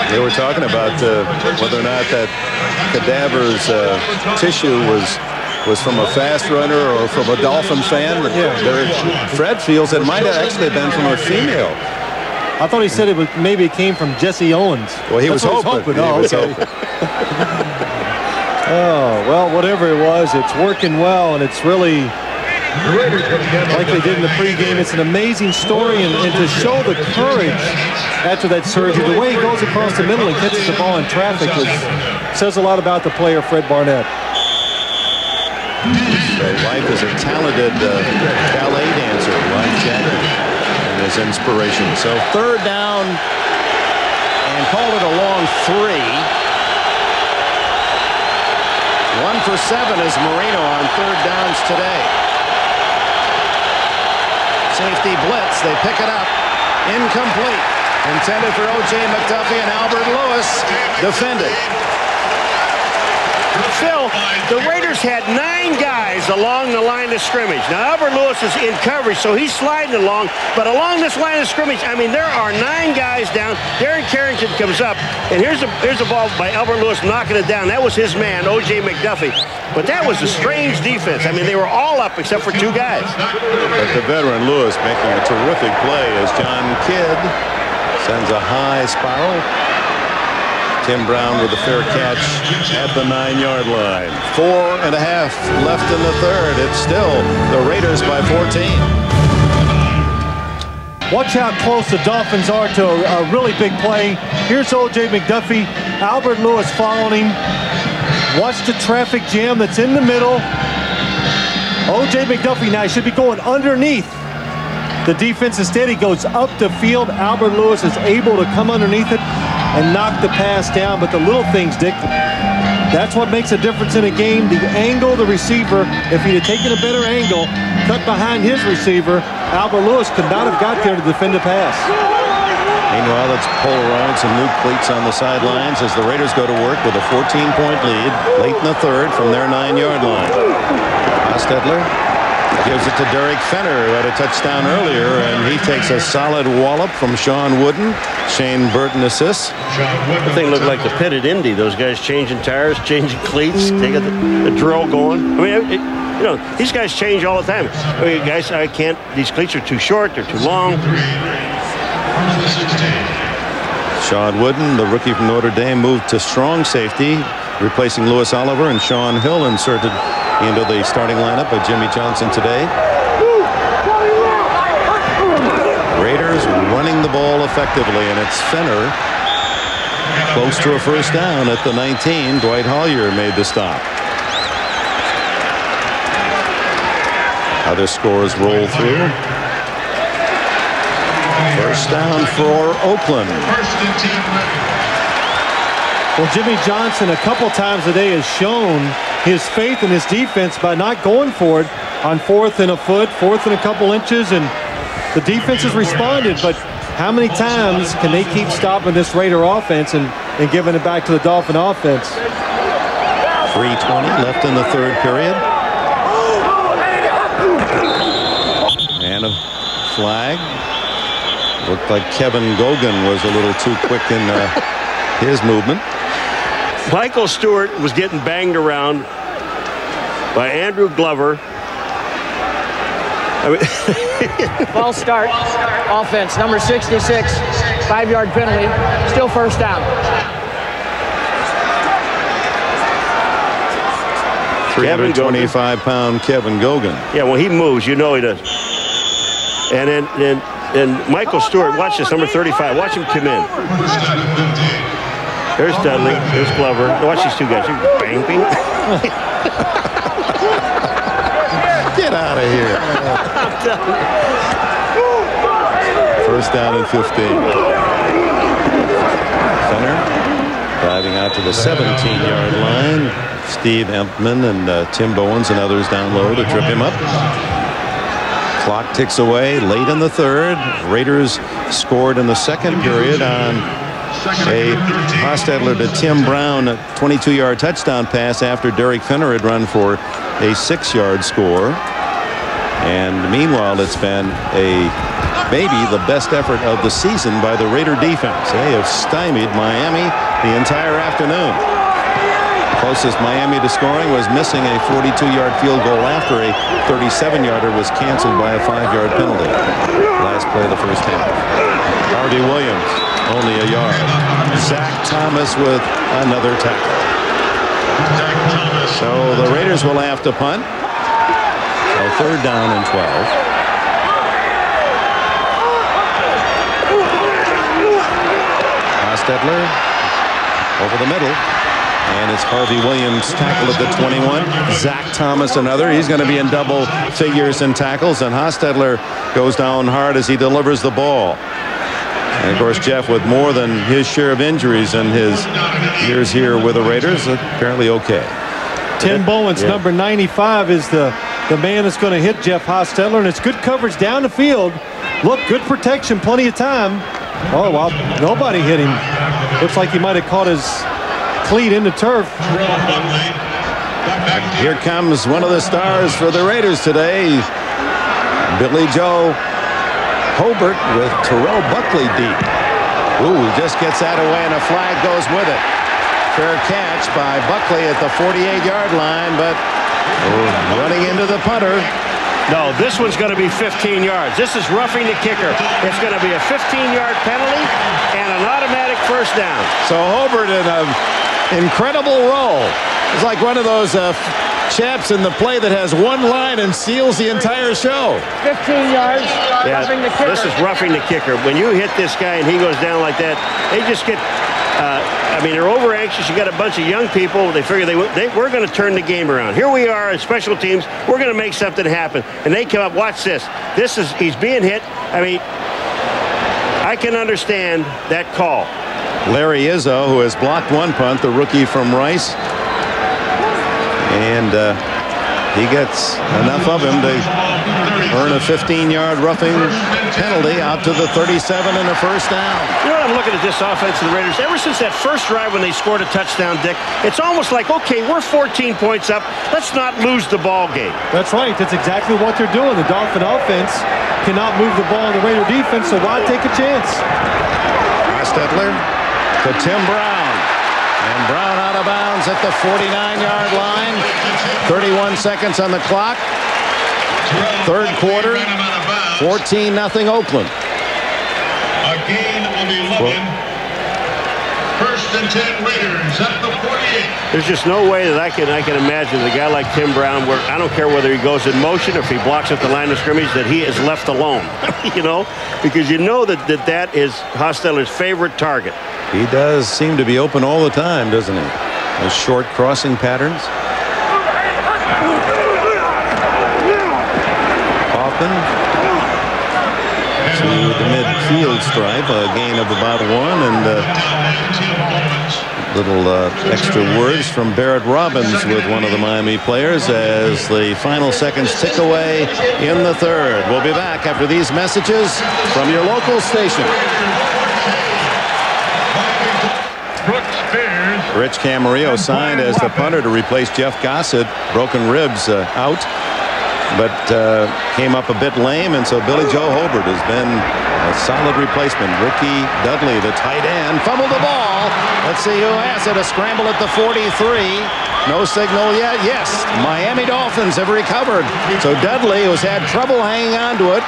They were talking about whether or not that cadaver's tissue was from a fast runner or from a Dolphin fan. Fred feels it might have actually been from a female. I thought he said maybe it came from Jesse Owens. Well, he was hoping. Oh, okay. Oh, well, whatever it was, it's working well, and it's really like they did in the pregame. It's an amazing story, and to show the courage after that surgery, the way he goes across the middle and catches the ball in traffic says a lot about the player, Fred Barnett. So wife is a talented ballet dancer, Wife Jagger, and his inspiration. So third down, and call it a long 3. 1 for 7 is Marino on third downs today. Safety blitz. They pick it up. Incomplete. Intended for O.J. McDuffie, and Albert Lewis defended. Phil, the Raiders had 9 guys along the line of scrimmage. Now, Albert Lewis is in coverage, so he's sliding along. But along this line of scrimmage, I mean, there are 9 guys down. Darren Carrington comes up, and here's a ball by Albert Lewis knocking it down. That was his man, O.J. McDuffie. But that was a strange defense. I mean, they were all up except for 2 guys. But the veteran Lewis making a terrific play as John Kidd sends a high spiral. Tim Brown with a fair catch at the 9-yard line. 4.5 left in the third. It's still the Raiders by 14. Watch how close the Dolphins are to a really big play. Here's O.J. McDuffie. Albert Lewis following him. Watch the traffic jam that's in the middle. O.J. McDuffie now should be going underneath the defense. Instead, he goes up the field. Albert Lewis is able to come underneath it and knock the pass down. But the little things, Dick, that's what makes a difference in a game. The angle, the receiver, if he'd have taken a better angle, cut behind his receiver, Albert Lewis could not have got there to defend a pass. Meanwhile, it's Polaroids and new cleats on the sidelines as the Raiders go to work with a 14-point lead late in the third from their 9-yard line. Hostetler gives it to Derek Fenner, who had a touchdown earlier, and he takes a solid wallop from Sean Wooden. Shane Burton assists. The thing looked like the pit at Indy. Those guys changing tires, changing cleats. They got the drill going. I mean, you know, these guys change all the time. I mean, guys, I can't. These cleats are too short. They're too long. Sean Wooden, the rookie from Notre Dame, moved to strong safety, replacing Louis Oliver, and Sean Hill inserted into the starting lineup by Jimmy Johnson today. Raiders running the ball effectively, and it's Fenner close to a first down at the 19. Dwight Hollier made the stop. Other scores roll through. First down for Oakland. Well, Jimmy Johnson a couple times today has shown his faith in his defense by not going for it on 4th and a foot, 4th and a couple inches, and the defense has responded. But how many times can they keep stopping this Raider offense and giving it back to the Dolphin offense? 3:20 left in the third period. And a flag. Looked like Kevin Gogan was a little too quick in his movement. Michael Stewart was getting banged around by Andrew Glover. I mean, False start. Offense, number 66. 5-yard penalty. Still first down. 325-pound Kevin Gogan. Yeah, well, he moves. You know he does. And then Michael Stewart, watch this, number 35. Watch him come in. There's Dudley. There's Glover. Watch these 2 guys. Bang, bang. Get out of here. First down and 15. Fenner driving out to the 17-yard line. Steve Empman and Tim Bowens and others down low to trip him up. Clock ticks away late in the third. Raiders scored in the second period on a Hostetler to Tim Brown 22-yard touchdown pass after Derek Fenner had run for a 6-yard score. And meanwhile, it's been a maybe the best effort of the season by the Raider defense. They have stymied Miami the entire afternoon. Closest Miami to scoring was missing a 42-yard field goal after a 37-yarder was canceled by a 5-yard penalty. Last play of the first half. Harvey Williams, only a yard. Zach Thomas with another tackle. So the Raiders will have to punt. So 3rd down and 12. Hostetler over the middle. And it's Harvey Williams tackled at the 21. Zach Thomas another. He's going to be in double figures in tackles. And Hostetler goes down hard as he delivers the ball. And of course, Jeff, with more than his share of injuries in his years here with the Raiders, apparently okay. Tim Bowens, number 95, is the man that's going to hit Jeff Hostetler. And it's good coverage down the field. Look, good protection, plenty of time. Oh, well, nobody hit him. Looks like he might have caught his cleat in the turf. Here comes one of the stars for the Raiders today, Billy Joe Hobart with Terrell Buckley deep. Ooh, just gets that away and a flag goes with it. Fair catch by Buckley at the 48-yard line, but running into the punter. No, this one's going to be 15 yards. This is roughing the kicker. It's going to be a 15-yard penalty and an automatic first down. So Hobart in an incredible roll. It's like one of those chaps in the play that has one line and seals the entire show. 15 yards, roughing the kicker. This is roughing the kicker. When you hit this guy and he goes down like that, they just get, I mean, they're over anxious. You got a bunch of young people. They figure we're going to turn the game around. Here we are as special teams. We're going to make something happen. And they come up, watch this. He's being hit. I mean, I can understand that call. Larry Izzo, who has blocked one punt, the rookie from Rice. And he gets enough of him to earn a 15-yard roughing penalty out to the 37 and a first down. You know what I'm looking at this offense of the Raiders? Ever since that first drive when they scored a touchdown, Dick, it's almost like, okay, we're 14 points up. Let's not lose the ball game. That's right. That's exactly what they're doing. The Dolphin offense cannot move the ball in the Raider defense, so why take a chance? Hostetler to Tim Brown. And Brown out of bounds at the 49-yard line. 31 seconds on the clock. 3rd quarter. 14-0 Oakland. A gain of 11. 1st and 10 Raiders at the 48. There's just no way that I can imagine a guy like Tim Brown, where I don't care whether he goes in motion or if he blocks at the line of scrimmage, that he is left alone. You know, because you know that is Hostetler's favorite target. He does seem to be open all the time, doesn't he? Those short crossing patterns. Hoffman to the midfield stripe, a gain of about 1, and little extra words from Barrett Robbins with one of the Miami players as the final seconds tick away in the 3rd. We'll be back after these messages from your local station. Rich Camarillo signed as the punter to replace Jeff Gossett. Broken ribs out, but came up a bit lame, and so Billy Joe Hobart has been a solid replacement. Ricky Dudley, the tight end, fumbled the ball. Let's see who has it. A scramble at the 43. No signal yet. Yes, Miami Dolphins have recovered. So Dudley, who's had trouble hanging on to it,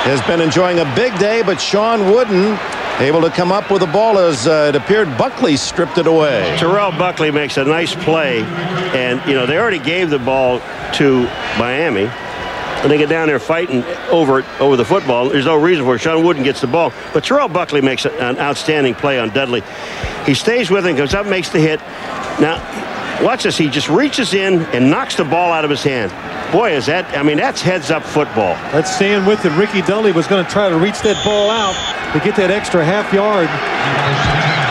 has been enjoying a big day, but Sean Wooden able to come up with the ball as it appeared Buckley stripped it away. Terrell Buckley makes a nice play, and you know they already gave the ball to Miami, and they get down there fighting over the football. There's no reason for it. Sean Wooden gets the ball, but Terrell Buckley makes an outstanding play on Dudley. He stays with him, goes up, makes the hit. Now, watch this. He just reaches in and knocks the ball out of his hand. Boy, is that, I mean, that's heads-up football. That's staying with it. Ricky Dudley was going to try to reach that ball out to get that extra half yard.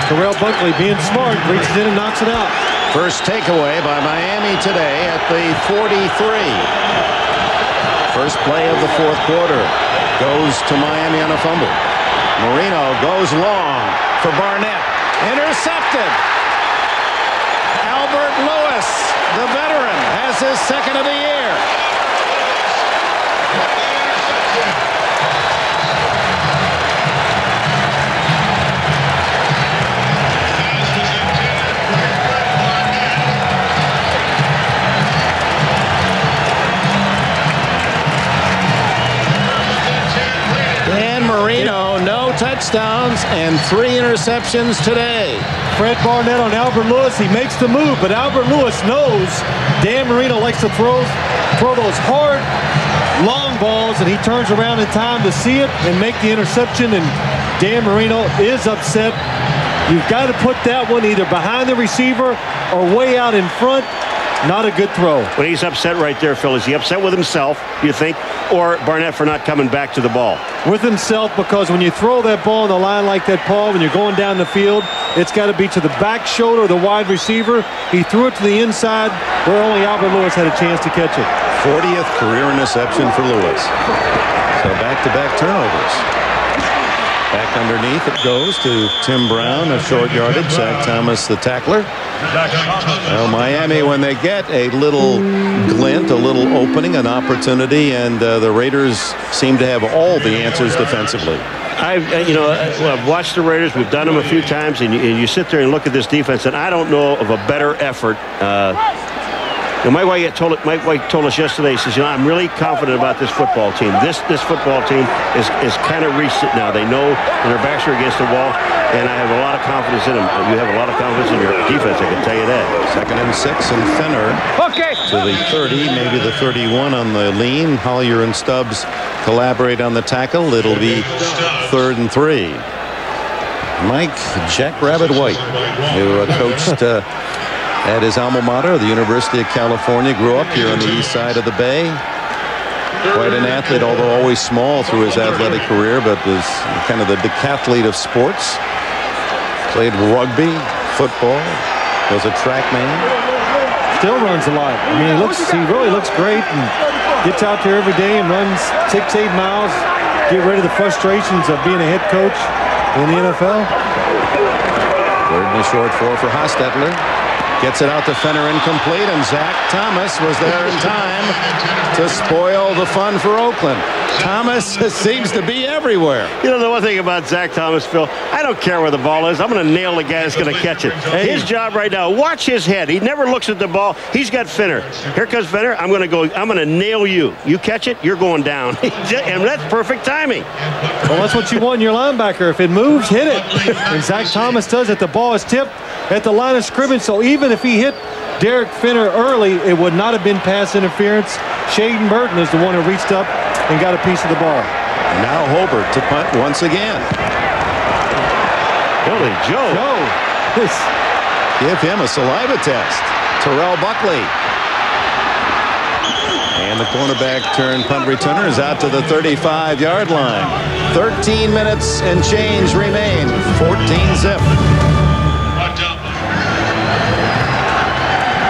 Terrell Buckley, being smart, reaches in and knocks it out. First takeaway by Miami today at the 43. First play of the 4th quarter goes to Miami on a fumble. Marino goes long for Barnett. Intercepted. Albert Lewis, the veteran, has his 2nd of the year. Marino, no touchdowns and 3 interceptions today. Fred Barnett on Albert Lewis. He makes the move, but Albert Lewis knows Dan Marino likes to throw those hard, long balls, and he turns around in time to see it and make the interception, and Dan Marino is upset. You've got to put that one either behind the receiver or way out in front. Not a good throw. When he's upset right there, Phil, is he upset with himself, you think, or Barnett for not coming back to the ball? With himself, because when you throw that ball on the line like that, Paul, when you're going down the field, it's got to be to the back shoulder of the wide receiver. He threw it to the inside where only Albert Lewis had a chance to catch it. 40th career interception for Lewis. So back-to-back turnovers. Back underneath it goes to Tim Brown, a short yardage. Zach Thomas, the tackler. Well, Miami, when they get a little glint, a little opening, an opportunity, and the Raiders seem to have all the answers defensively. I've watched the Raiders. We've done them a few times, and you sit there and look at this defense, and I don't know of a better effort. My wife told us yesterday, he says, I'm really confident about this football team. This football team is kind of reached it now. They know when their backs are against the wall, and I have a lot of confidence in them. You have a lot of confidence in your defense, I can tell you that. 2nd and 6, and Fenner to the 30, maybe the 31 on the lean. Hollier and Stubbs collaborate on the tackle. It'll be 3rd and 3. Mike Jackrabbit White, who coached at his alma mater, the University of California, grew up here on the east side of the Bay. Quite an athlete, although always small through his athletic career, but was kind of the decathlete of sports. Played rugby, football, was a track man. Still runs a lot. I mean, he really looks great and gets out there every day and runs 6-8 miles. Get rid of the frustrations of being a head coach in the NFL. 3rd and a short 4 for Hostetler. Gets it out to Fenner, incomplete, and Zach Thomas was there in time to spoil the fun for Oakland. Thomas seems to be everywhere. You know, the one thing about Zach Thomas, Phil, I don't care where the ball is. I'm going to nail the guy that's going to catch it. His job right now, watch his head. He never looks at the ball. He's got Fenner. Here comes Fenner. I'm going to nail you. You catch it, you're going down. And that's perfect timing. Well, that's what you want in your linebacker. If it moves, hit it. And Zach Thomas does it. The ball is tipped at the line of scrimmage, so even if he hit Derek Fenner early, it would not have been pass interference. Shaden Burton is the one who reached up and got a piece of the ball. And now Hobart to punt once again. Billy Joe. Give him a saliva test. Terrell Buckley. And the cornerback turned punt returner is out to the 35-yard line. 13 minutes and change remain. 14-zip.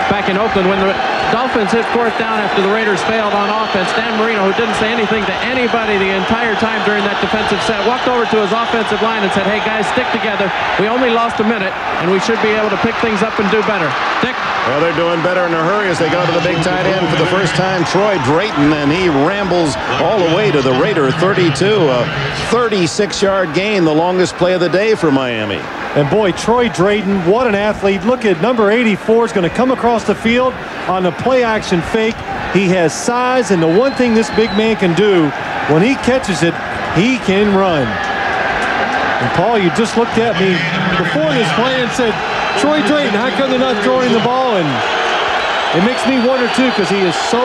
Back in Oakland, when the Dolphins hit 4th down after the Raiders failed on offense, Dan Marino, who didn't say anything to anybody the entire time during that defensive set, walked over to his offensive line and said, hey guys, stick together. We only lost a minute and we should be able to pick things up and do better. Dick? Well, they're doing better in a hurry as they go to the big tight end for the first time, Troy Drayton, and he rambles all the way to the Raider 32, a 36-yard gain, the longest play of the day for Miami. And boy, Troy Drayton, what an athlete. Look at number 84 is going to come across the field on the play action fake. He has size, and the one thing this big man can do, when he catches it, he can run. And Paul, you just looked at me before this play and said, Troy Drayton, how come they're not throwing the ball? And it makes me wonder too, because he is so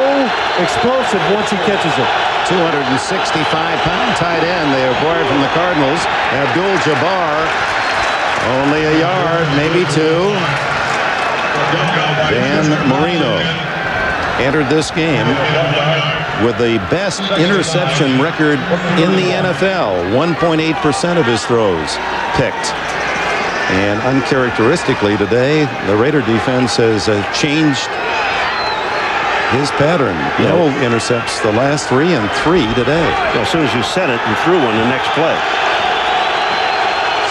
explosive once he catches it. 265-pound tight end they acquired from the Cardinals, Abdul-Jabbar. Only a yard, maybe 2. Dan Marino entered this game with the best interception record in the NFL. 1.8% of his throws picked. And uncharacteristically today, the Raider defense has changed his pattern. No intercepts the last 3 and 3 today. Well, as soon as you said it, you threw one the next play.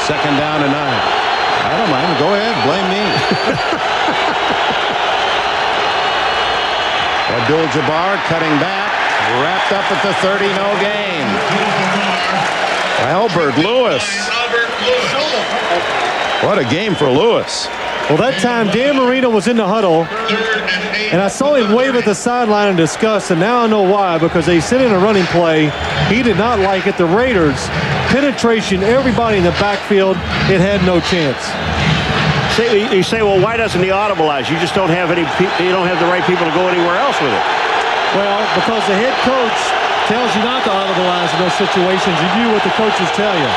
2nd down and 9. I don't mind. Go ahead. Blame me. Abdul-Jabbar cutting back. Wrapped up at the 30. No gain. Albert Lewis. What a game for Lewis. Well, that time Dan Marino was in the huddle, and I saw him wave at the sideline in disgust, and now I know why, because they sent in a running play. He did not like it. The Raiders penetration, everybody in the backfield, it had no chance. You say, well, why doesn't he audibilize? You just don't have any. You don't have the right people to go anywhere else with it. Well, because the head coach tells you not to audibilize in those situations. You do what the coaches tell you.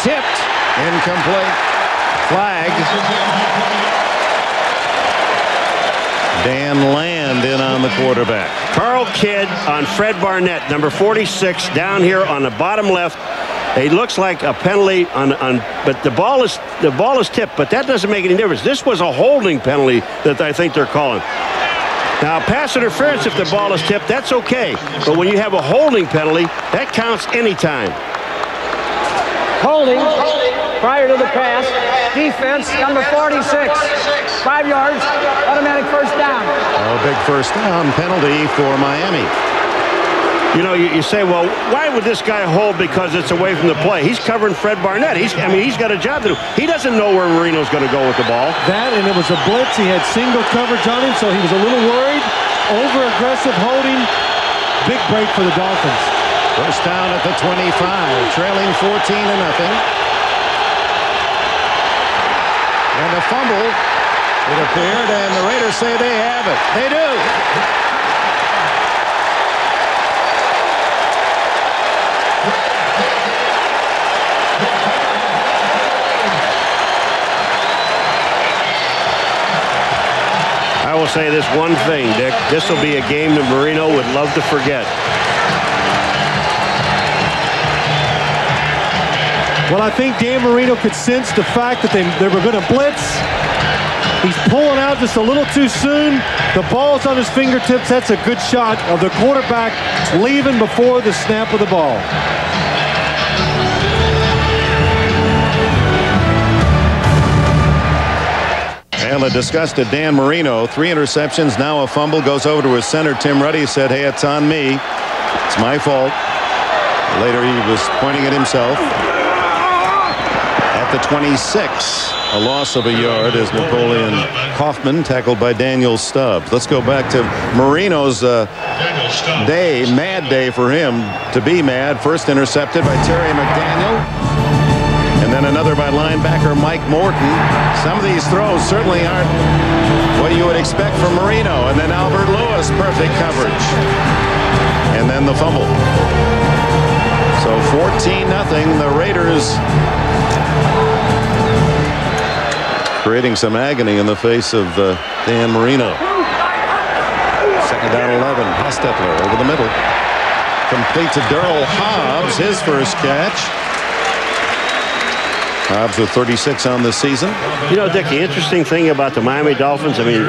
Tipped. Incomplete. Flag. Dan Land in on the quarterback. Carl Kidd on Fred Barnett, number 46, down here on the bottom left. It looks like a penalty but the ball is tipped, but that doesn't make any difference. This was a holding penalty that I think they're calling. Now, pass interference, if the ball is tipped, that's okay. But when you have a holding penalty, that counts anytime. Holding prior to the pass. Defense, number 46. 5 yards, automatic first down. A big first down penalty for Miami. You know, you say, well, why would this guy hold because it's away from the play? He's covering Fred Barnett. He's got a job to do. He doesn't know where Marino's going to go with the ball. That, and it was a blitz. He had single coverage on him, so he was a little worried. Over-aggressive holding. Big break for the Dolphins. First down at the 25, trailing 14-0. And a fumble, it appeared, and the Raiders say they have it. They do. I will say this one thing, Dick. This will be a game that Marino would love to forget. Well, I think Dan Marino could sense the fact that they were going to blitz. He's pulling out just a little too soon. The ball's on his fingertips. That's a good shot of the quarterback leaving before the snap of the ball. And a disgusted Dan Marino, 3 interceptions, now a fumble, goes over to his center. Tim Ruddy said, hey, it's on me. It's my fault. Later he was pointing at himself. At the 26, a loss of a yard as Napoleon Kaufman tackled by Daniel Stubbs. Let's go back to Marino's day, mad day for him to be mad. First intercepted by Terry McDaniel. And then another by linebacker Mike Morton. Some of these throws certainly aren't what you would expect from Marino. And then Albert Lewis, perfect coverage. And then the fumble. So 14-0, the Raiders creating some agony in the face of Dan Marino. Second down 11, Hostetler over the middle. Complete to Darrell Hobbs, his first catch. Hobbs with 36 on the season. You know, Dick, the interesting thing about the Miami Dolphins, I mean,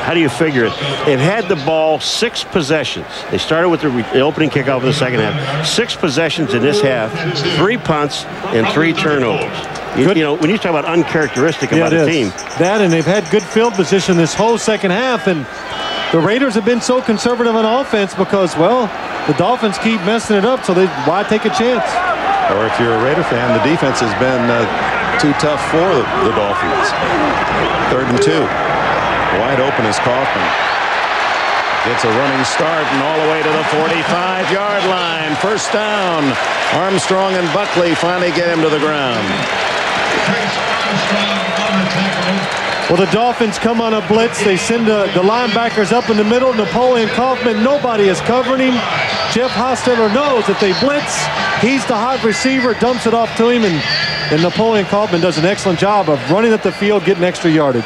how do you figure it? They've had the ball 6 possessions. They started with the opening kickoff in the second half. 6 possessions in this half, 3 punts, and 3 turnovers. You know, when you talk about uncharacteristic about a team. That, and they've had good field position this whole second half, and the Raiders have been so conservative on offense because, well, the Dolphins keep messing it up, so why take a chance? Or if you're a Raider fan, the defense has been too tough for the Dolphins. 3rd and 2. Wide open is Kaufman. Gets a running start and all the way to the 45-yard line. First down. Armstrong and Buckley finally get him to the ground. Well, the Dolphins come on a blitz. They send the linebackers up in the middle. Napoleon Kaufman, nobody is covering him. Jeff Hostetler knows that they blitz. He's the hot receiver, dumps it off to him, and Napoleon Kaufman does an excellent job of running up the field, getting extra yardage.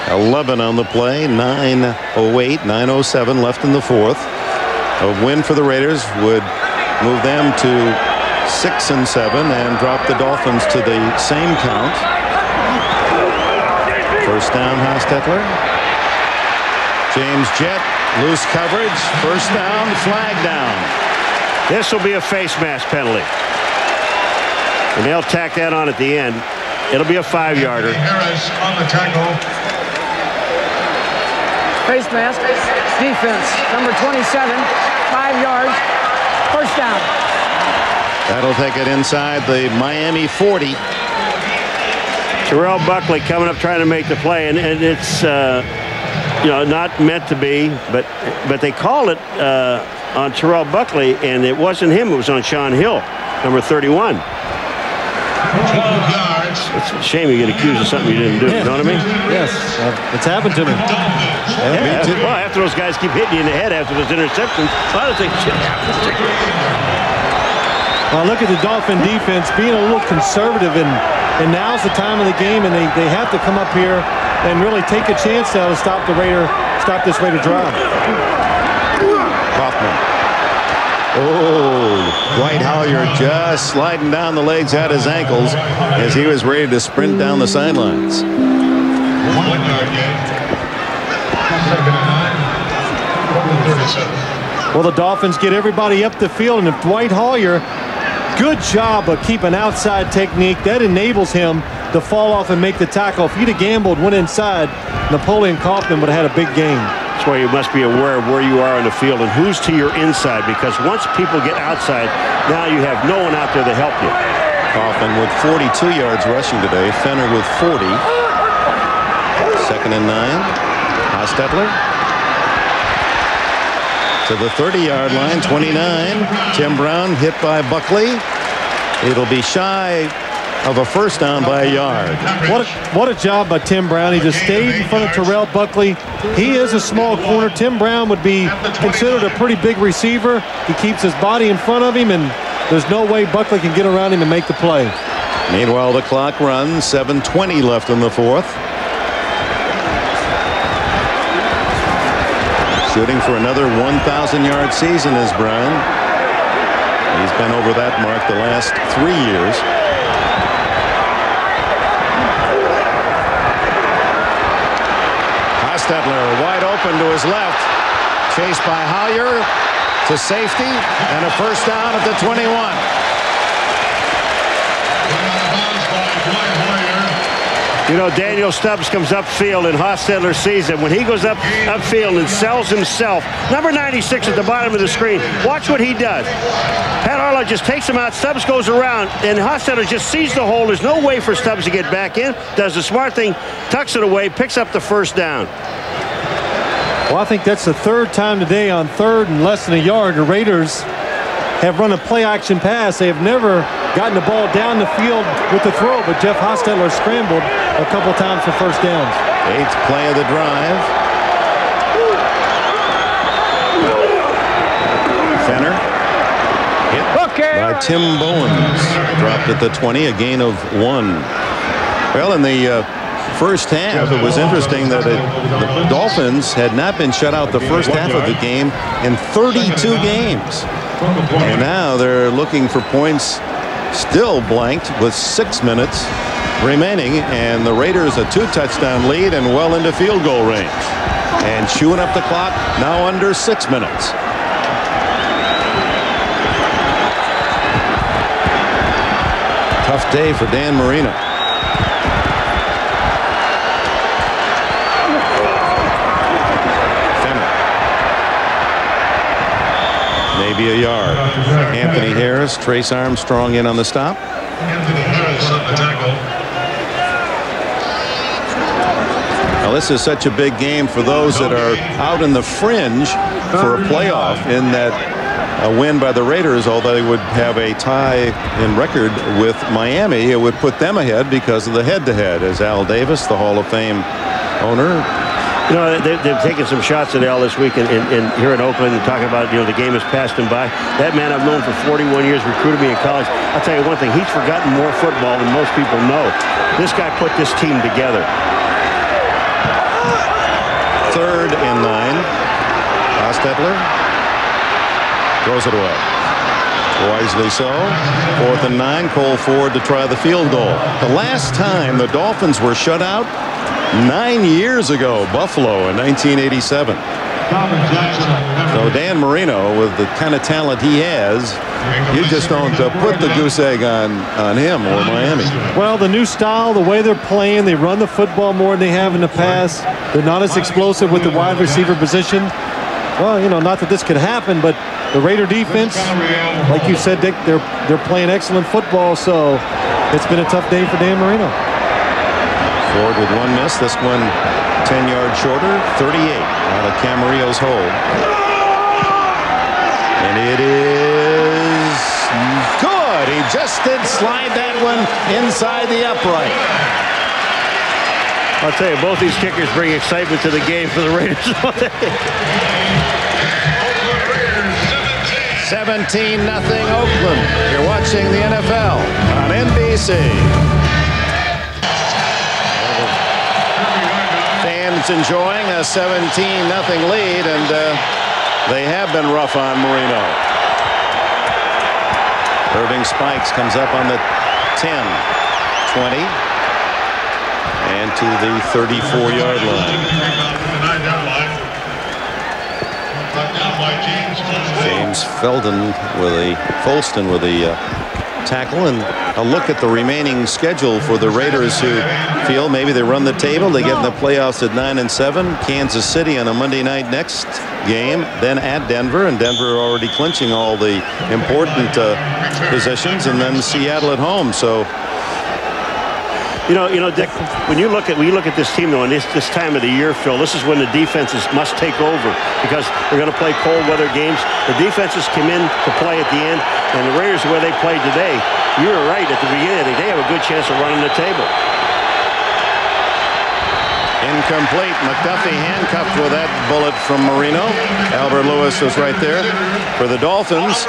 11 on the play, 9:08, 9:07 left in the fourth. A win for the Raiders would move them to 6-7 and drop the Dolphins to the same count. First down, Hostetler. James Jett, loose coverage. First down, flag down. This will be a face mask penalty. And they'll tack that on at the end. It'll be a 5-yarder. Harris on the tackle. Face mask, defense, number 27, 5 yards, first down. That'll take it inside the Miami 40. Terrell Buckley coming up trying to make the play, and it's not meant to be, but they called it on Terrell Buckley, and it wasn't him. It was on Sean Hill, number 31. 12 yards. It's a shame you get accused of something you didn't do. You know what I mean? Yes, it's happened to me. Yeah. Well, after those guys keep hitting you in the head after those interceptions, a lot of things should happen. Well, look at the Dolphin defense being a little conservative, and now's the time of the game, and they have to come up here and really take a chance now to stop this Raider drive. Kaufman. Oh, Dwight Howyer just sliding down the legs at his ankles as he was ready to sprint down the sidelines. 1 yard gain. Second and 9. 37. Well, the Dolphins get everybody up the field, and if Dwight Howyer, good job of keeping outside technique. That enables him to fall off and make the tackle. If he'd have gambled, went inside, Napoleon Kaufman would have had a big game. That's why you must be aware of where you are on the field and who's to your inside, because once people get outside, now you have no one out there to help you. Kaufman with 42 yards rushing today. Fenner with 40. Second and 9. Hostetler to the 30-yard line. 29. Tim Brown hit by Buckley. It'll be shy of a first down by a yard. What a job by Tim Brown. He just stayed in front of Terrell Buckley. He is a small corner. Tim Brown would be considered a pretty big receiver. He keeps his body in front of him, and there's no way Buckley can get around him and make the play. Meanwhile, the clock runs. 7:20 left in the fourth. Shooting for another 1,000-yard season is Brown. He's been over that mark the last 3 years. Hostetler wide open to his left. Chased by Howyer to safety, and a first down at the 21. You know, Daniel Stubbs comes upfield, and Hostetler sees him. When he goes upfield and sells himself, number 96 at the bottom of the screen, watch what he does. Pat Arlo just takes him out. Stubbs goes around, and Hostetler just sees the hole. There's no way for Stubbs to get back in. Does the smart thing, tucks it away, picks up the first down. Well, I think that's the third time today on third and less than a yard. The Raiders have run a play-action pass. They have never gotten the ball down the field with the throw, but Jeff Hostetler scrambled a couple times for first downs. 8th play of the drive. Fenner hit by Tim Bowens. Dropped at the 20, a gain of 1. Well, in the first half, it was interesting that the Dolphins had not been shut out the first half of the game in 32 games. And now they're looking for points, still blanked with 6 minutes remaining, and the Raiders a 2-touchdown lead and well into field goal range. And chewing up the clock now under 6 minutes. Tough day for Dan Marino. Maybe a yard. Anthony Harris, Trace Armstrong in on the stop. Anthony Harris on the tackle. Now this is such a big game for those that are out in the fringe for a playoff, in that a win by the Raiders, although they would have a tie in record with Miami, it would put them ahead because of the head-to-head, as Al Davis, the Hall of Fame owner. You know, they've taken some shots at Al this week in here in Oakland and talking about, you know, the game has passed him by. That man I've known for 41 years, recruited me in college. I'll tell you one thing, he's forgotten more football than most people know. This guy put this team together. 3rd and 9. Hostetler throws it away. Wisely so. 4th and 9. Cole Ford to try the field goal. The last time the Dolphins were shut out, 9 years ago, Buffalo in 1987. So Dan Marino, with the kind of talent he has, you just don't put the goose egg on him or Miami. Well, the new style, the way they're playing, they run the football more than they have in the past. They're not as explosive with the wide receiver position. Well, you know, not that this could happen, but the Raider defense, like you said, Dick, they're playing excellent football, so it's been a tough day for Dan Marino. Ford with 1 miss. This one 10 yards shorter, 38 out of Camarillo's hole. And it is good. He just did slide that one inside the upright. I'll tell you, both these kickers bring excitement to the game for the Raiders. 17-0 Oakland. You're watching the NFL on NBC. Fans enjoying a 17-0 lead, and they have been rough on Marino. Irving spikes, comes up on the 10, 20, and to the 34-yard line. James Felton Folston with a tackle, and a look at the remaining schedule for the Raiders, who feel maybe they run the table. They get in the playoffs at 9-7. Kansas City on a Monday night next game, then at Denver, and Denver already clinching all the important positions, and then Seattle at home. So. You know, Dick, when you look at this team, though, and this time of the year, Phil, this is when the defenses must take over, because they're going to play cold weather games. The defenses come in to play at the end, and the Raiders, where they played today, you were right at the beginning. They have a good chance of running the table. Incomplete. McDuffie handcuffed with that bullet from Marino. Albert Lewis was right there for the Dolphins.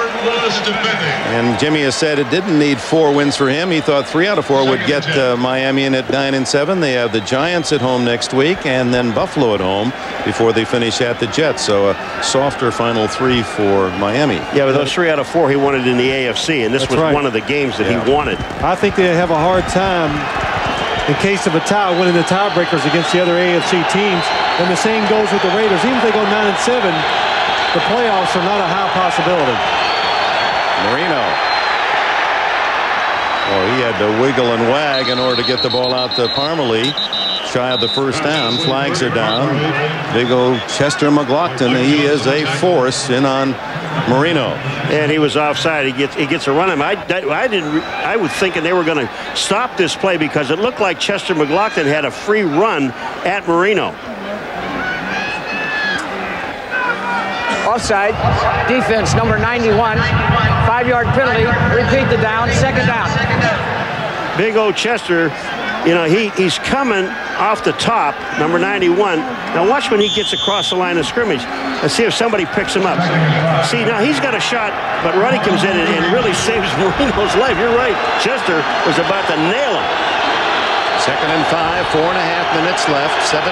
And Jimmy has said it didn't need 4 wins for him. He thought 3 out of 4 would get Miami in at 9-7. They have the Giants at home next week, and then Buffalo at home before they finish at the Jets. So a softer final 3 for Miami. Yeah, but those 3 out of 4 he wanted in the AFC, and this was one of the games that he wanted. I think they have a hard time, in case of a tie, winning the tiebreakers against the other AFC teams. And the same goes with the Raiders. Even if they go 9-7, the playoffs are not a high possibility. Marino. Oh, he had to wiggle and wag in order to get the ball out to Parmalee. Shy of the first down. Flags are down. Big old Chester McLaughlin. He is a force in on Marino. And he was offside. He gets a run. I was thinking they were going to stop this play, because it looked like Chester McLaughlin had a free run at Marino. Offside. Defense number 91. 5-yard penalty. Repeat the down. Second down. Big old Chester. You know, he's coming off the top, number 91. Now watch when he gets across the line of scrimmage and see if somebody picks him up. See, now he's got a shot, but Ruddy comes in and really saves Marino's life. You're right. Chester was about to nail him. 2nd and 5, 4.5 minutes left, 17-0.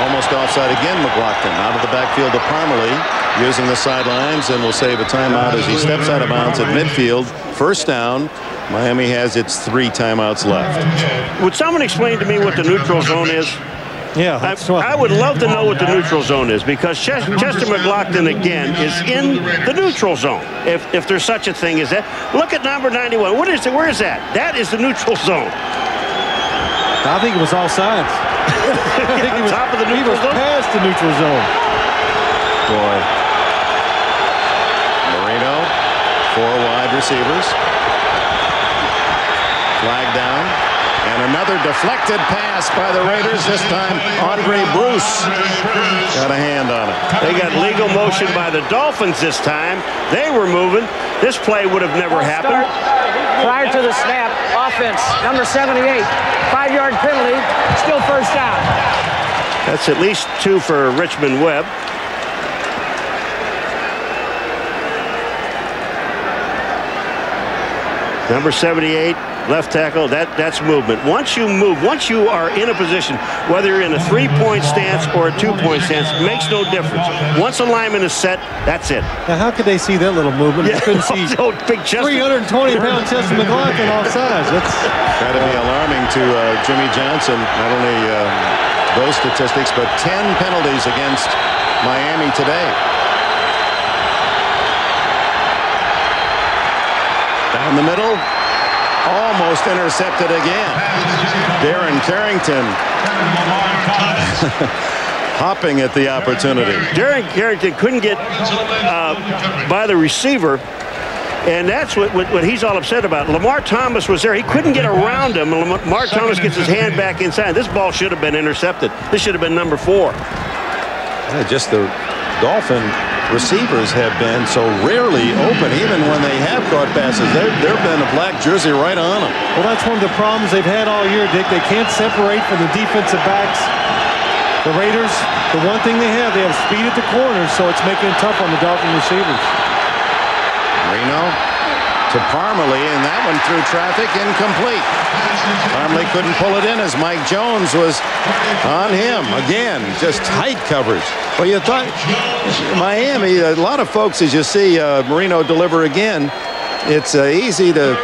Almost offside again. McLaughlin out of the backfield to Parmalee, using the sidelines, and will save a timeout as he steps out of bounds at midfield. First down. Miami has its 3 timeouts left. Would someone explain to me what the neutral zone is? Yeah, I would love to know what the neutral zone is, because Chester McLaughlin again is in the neutral zone, if there's such a thing as that. Look at number 91. What is it? Where is that? That is the neutral zone. I think it was offsides. I think he was top of the neutral zone. Past the neutral zone. Boy. Marino, 4 wide receivers. Flag down, and another deflected pass by the Raiders. This time, Andre Bruce got a hand on it. They got legal motion by the Dolphins this time. They were moving. This play would have never happened. Prior to the snap, offense, number 78. 5-yard penalty, still first down. That's at least 2 for Richmond Webb. Number 78. Left tackle, that's movement. Once you move, once you are in a position, whether you're in a 3-point stance or a 2-point stance, makes no difference. Once a lineman is set, that's it. Now, how could they see that little movement? Yeah, couldn't see big Chester. 320-pound Chester McLaughlin offsides. That's got to be alarming to Jimmy Johnson. Not only those statistics, but 10 penalties against Miami today. Down the middle. Almost intercepted again. Darren Carrington hopping at the opportunity. Darren Carrington couldn't get by the receiver, And that's what he's all upset about. Lamar Thomas was there. He couldn't get around him. Lamar Thomas gets his hand back inside. This ball should have been intercepted. This should have been number 4. Yeah, just the Dolphin receivers have been so rarely open, even when they have caught passes. There've been a black jersey right on them. Well, that's one of the problems they've had all year, Dick. They can't separate from the defensive backs. The Raiders, the one thing they have speed at the corners, so it's making it tough on the Dolphin receivers. Marino to Parmalee, and that one through traffic, incomplete. Parmalee couldn't pull it in as Mike Jones was on him. Again, just tight coverage. Well, you thought Miami, a lot of folks, as you see Marino deliver again, it's easy to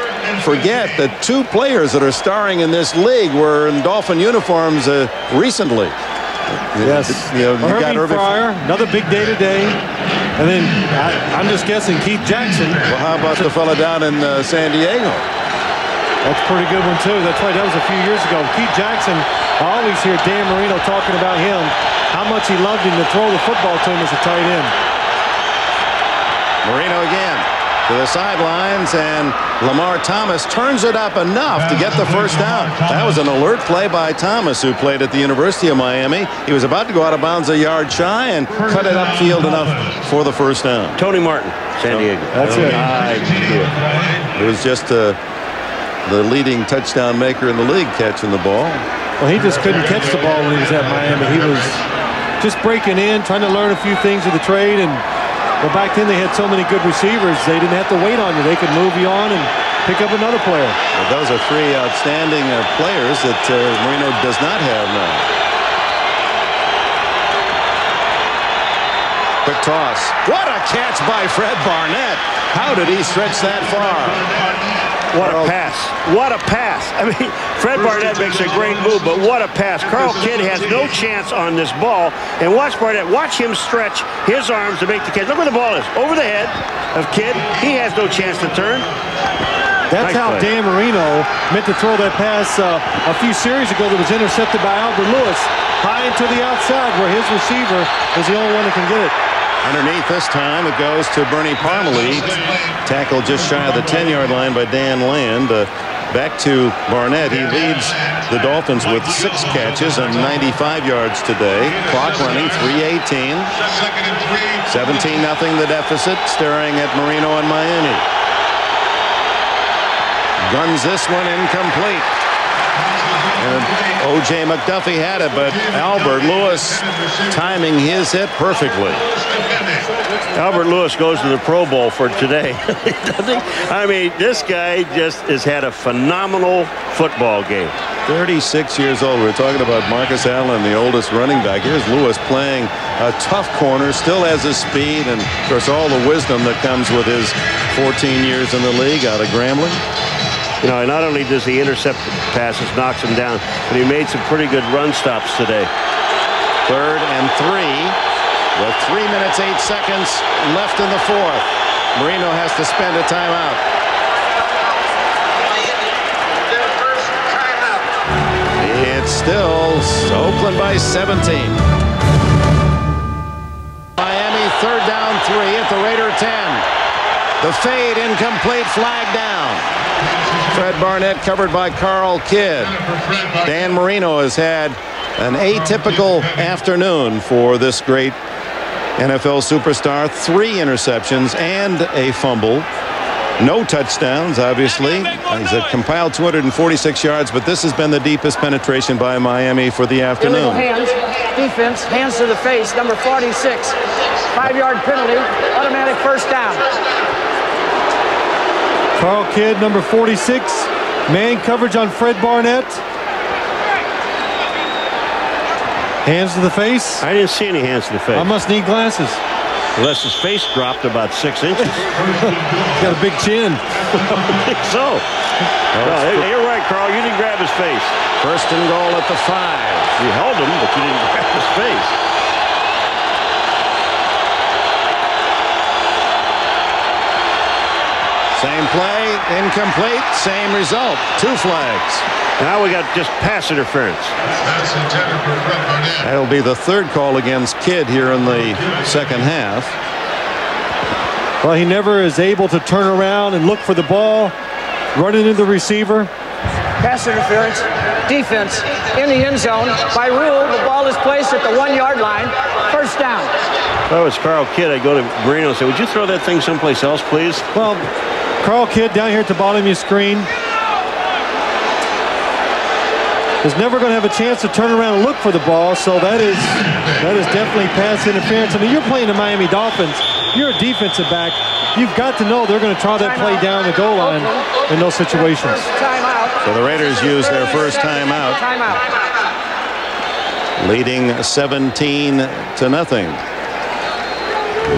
forget that 2 players that are starring in this league were in Dolphin uniforms recently. Yes, you got Irving Fryer, another big day today. And then I'm just guessing Keith Jackson. Well, how about the fella down in San Diego? That's a pretty good one, too. That's right. That was a few years ago. Keith Jackson, I always hear Dan Marino talking about him, how much he loved him to throw the football to him as a tight end. Marino again to the sidelines, and Lamar Thomas turns it up enough to get the first down. That was an alert play by Thomas, who played at the University of Miami. He was about to go out of bounds a yard shy and cut it upfield enough for the first down. Tony Martin, San Diego. That's it. It was just the leading touchdown maker in the league catching the ball. Well, he just couldn't catch the ball when he was at Miami. He was just breaking in, trying to learn a few things of the trade. And well, back then they had so many good receivers, they didn't have to wait on you. They could move you on and pick up another player. Well, those are 3 outstanding players that Marino does not have now. Quick toss. What a catch by Fred Barnett. How did he stretch that far? What a pass. What a pass. I mean, Fred Barnett makes a great move, but what a pass. Carl Kidd has no chance on this ball. And watch Barnett. Watch him stretch his arms to make the catch. Look where the ball is. Over the head of Kidd. He has no chance to turn. That's how Dan Marino meant to throw that pass a few series ago that was intercepted by Albert Lewis. High into the outside where his receiver is the only one that can get it. Underneath this time, it goes to Bernie Parmalee. Tackled just shy of the 10-yard line by Dan Land. Back to Barnett. He leads the Dolphins with 6 catches and 95 yards today. Clock running, 3:18. 17-0 the deficit, staring at Marino and Miami. Guns this one incomplete. And O.J. McDuffie had it, but Albert Lewis timing his hit perfectly. Albert Lewis goes to the Pro Bowl for today. I mean, this guy just has had a phenomenal football game. 36 years old. We're talking about Marcus Allen, the oldest running back. Here's Lewis playing a tough corner, still has his speed, and of course all the wisdom that comes with his 14 years in the league out of Grambling. You know, not only does he intercept passes, knocks him down, but he made some pretty good run stops today. 3rd and 3 with 3 minutes 8 seconds left in the 4th. Marino has to spend a timeout. It's still Oakland by 17. Miami 3rd down 3 at the Raider 10. The fade incomplete, flag down. Fred Barnett covered by Carl Kidd. Dan Marino has had an atypical afternoon for this great NFL superstar. 3 interceptions and a fumble. No touchdowns, obviously. He's compiled 246 yards, but this has been the deepest penetration by Miami for the afternoon. Illegal hands, defense, hands to the face, number 46. 5-yard penalty, automatic first down. Carl Kidd, number 46. Man coverage on Fred Barnett. Hands to the face. I didn't see any hands to the face. I must need glasses. Unless his face dropped about 6 inches. Got a big chin. I think so. No, you're right, Carl. You didn't grab his face. 1st and goal at the 5. You held him, but you didn't grab his face. Same play, incomplete, same result. 2 flags. Now we got just pass interference. That'll be the 3rd call against Kidd here in the 2nd half. Well, he never is able to turn around and look for the ball, running into the receiver. Pass interference, defense in the end zone. By rule, the ball is placed at the 1-yard line. First down. If I was Carl Kidd, I'd go to Marino and say, would you throw that thing someplace else, please? Well, Carl Kidd down here at the bottom of your screen is never going to have a chance to turn around and look for the ball, so that is definitely pass interference. I mean, you're playing the Miami Dolphins. You're a defensive back. You've got to know they're going to try that play down the goal line in those situations. So the Raiders use their first timeout, leading 17-0.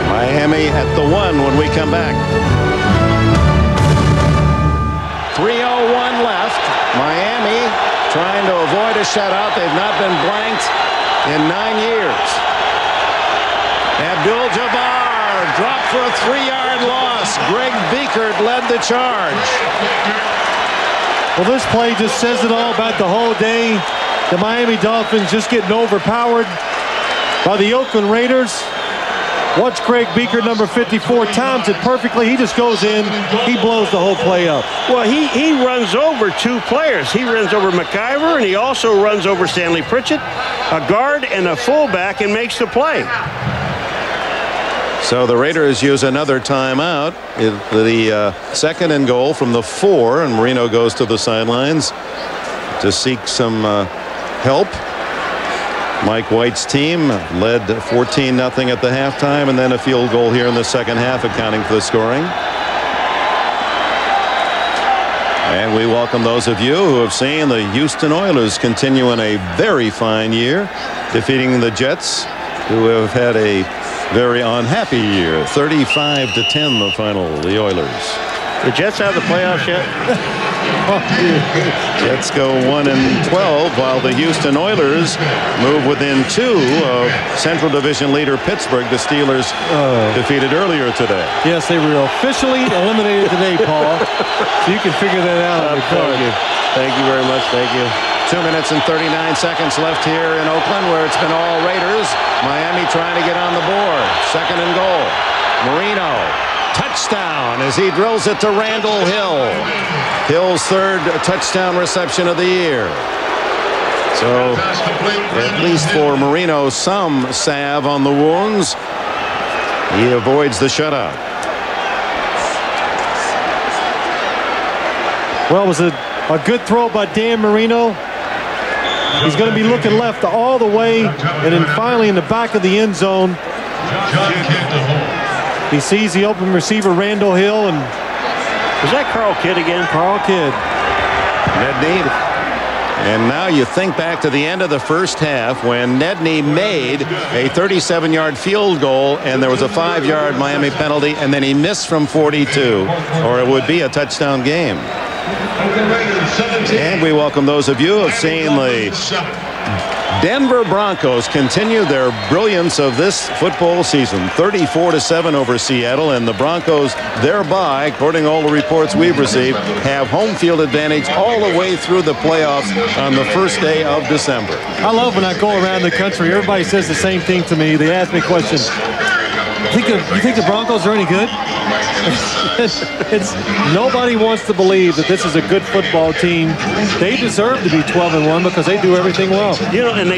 Miami at the 1 when we come back. 3:01 left. Miami trying to avoid a shutout. They've not been blanked in 9 years. Abdul-Jabbar dropped for a 3-yard loss. Greg Biekert led the charge. Well, this play just says it all about the whole day. The Miami Dolphins just getting overpowered by the Oakland Raiders. Watch Greg Biekert, number 54, times it perfectly. He just goes in. He blows the whole play up. Well, he runs over 2 players. He runs over McIver, and he also runs over Stanley Pritchett, a guard and a fullback, and makes the play. So the Raiders use another timeout. The 2nd and goal from the 4, and Marino goes to the sidelines to seek some help. Mike White's team led 14-0 at the halftime, and then a field goal here in the second half, accounting for the scoring. And we welcome those of you who have seen the Houston Oilers continue in a very fine year, defeating the Jets, who have had a very unhappy year. 35-10 the final, the Oilers. The Jets have the playoffs yet? Jets go 1-12, while the Houston Oilers move within 2 of Central Division leader Pittsburgh. The Steelers defeated earlier today. Yes, they were officially eliminated today, Paul. So you can figure that out. Thank you very much. Thank you. 2 minutes and 39 seconds left here in Oakland, where it's been all Raiders. Miami trying to get on the board. 2nd and goal. Marino. Touchdown as he drills it to Randall Hill. Hill's 3rd touchdown reception of the year. So at least for Marino, some salve on the wounds. He avoids the shutout. Well, it was a good throw by Dan Marino. He's going to be looking left all the way, and then finally in the back of the end zone, he sees the open receiver, Randall Hill, and is that Carl Kidd again? Carl Kidd. Nedney. And now you think back to the end of the first half when Nedney made a 37-yard field goal, and there was a 5-yard Miami penalty, and then he missed from 42, or it would be a touchdown game. And we welcome those of you who have seen the Denver Broncos continue their brilliance of this football season. 34-7 over Seattle, and the Broncos thereby, according to all the reports we've received, have home field advantage all the way through the playoffs on the first day of December. I love when I go around the country. Everybody says the same thing to me. They ask me questions. You think the Broncos are any good? Nobody wants to believe that this is a good football team. They deserve to be 12-1 because they do everything well. You know, and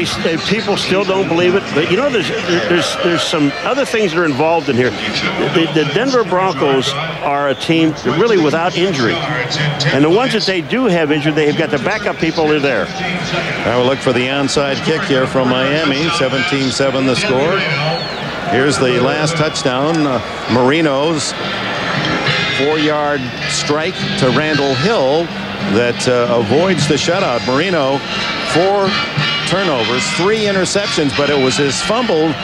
people still don't believe it. But you know, there's some other things that are involved in here. The Denver Broncos are a team really without injury, and the ones that they do have injured, they've got the backup people are there. I will look for the onside kick here from Miami. 17-7 the score. Here's the last touchdown. Marino's 4-yard strike to Randall Hill that avoids the shutout. Marino, 4 turnovers, 3 interceptions, but it was his fumble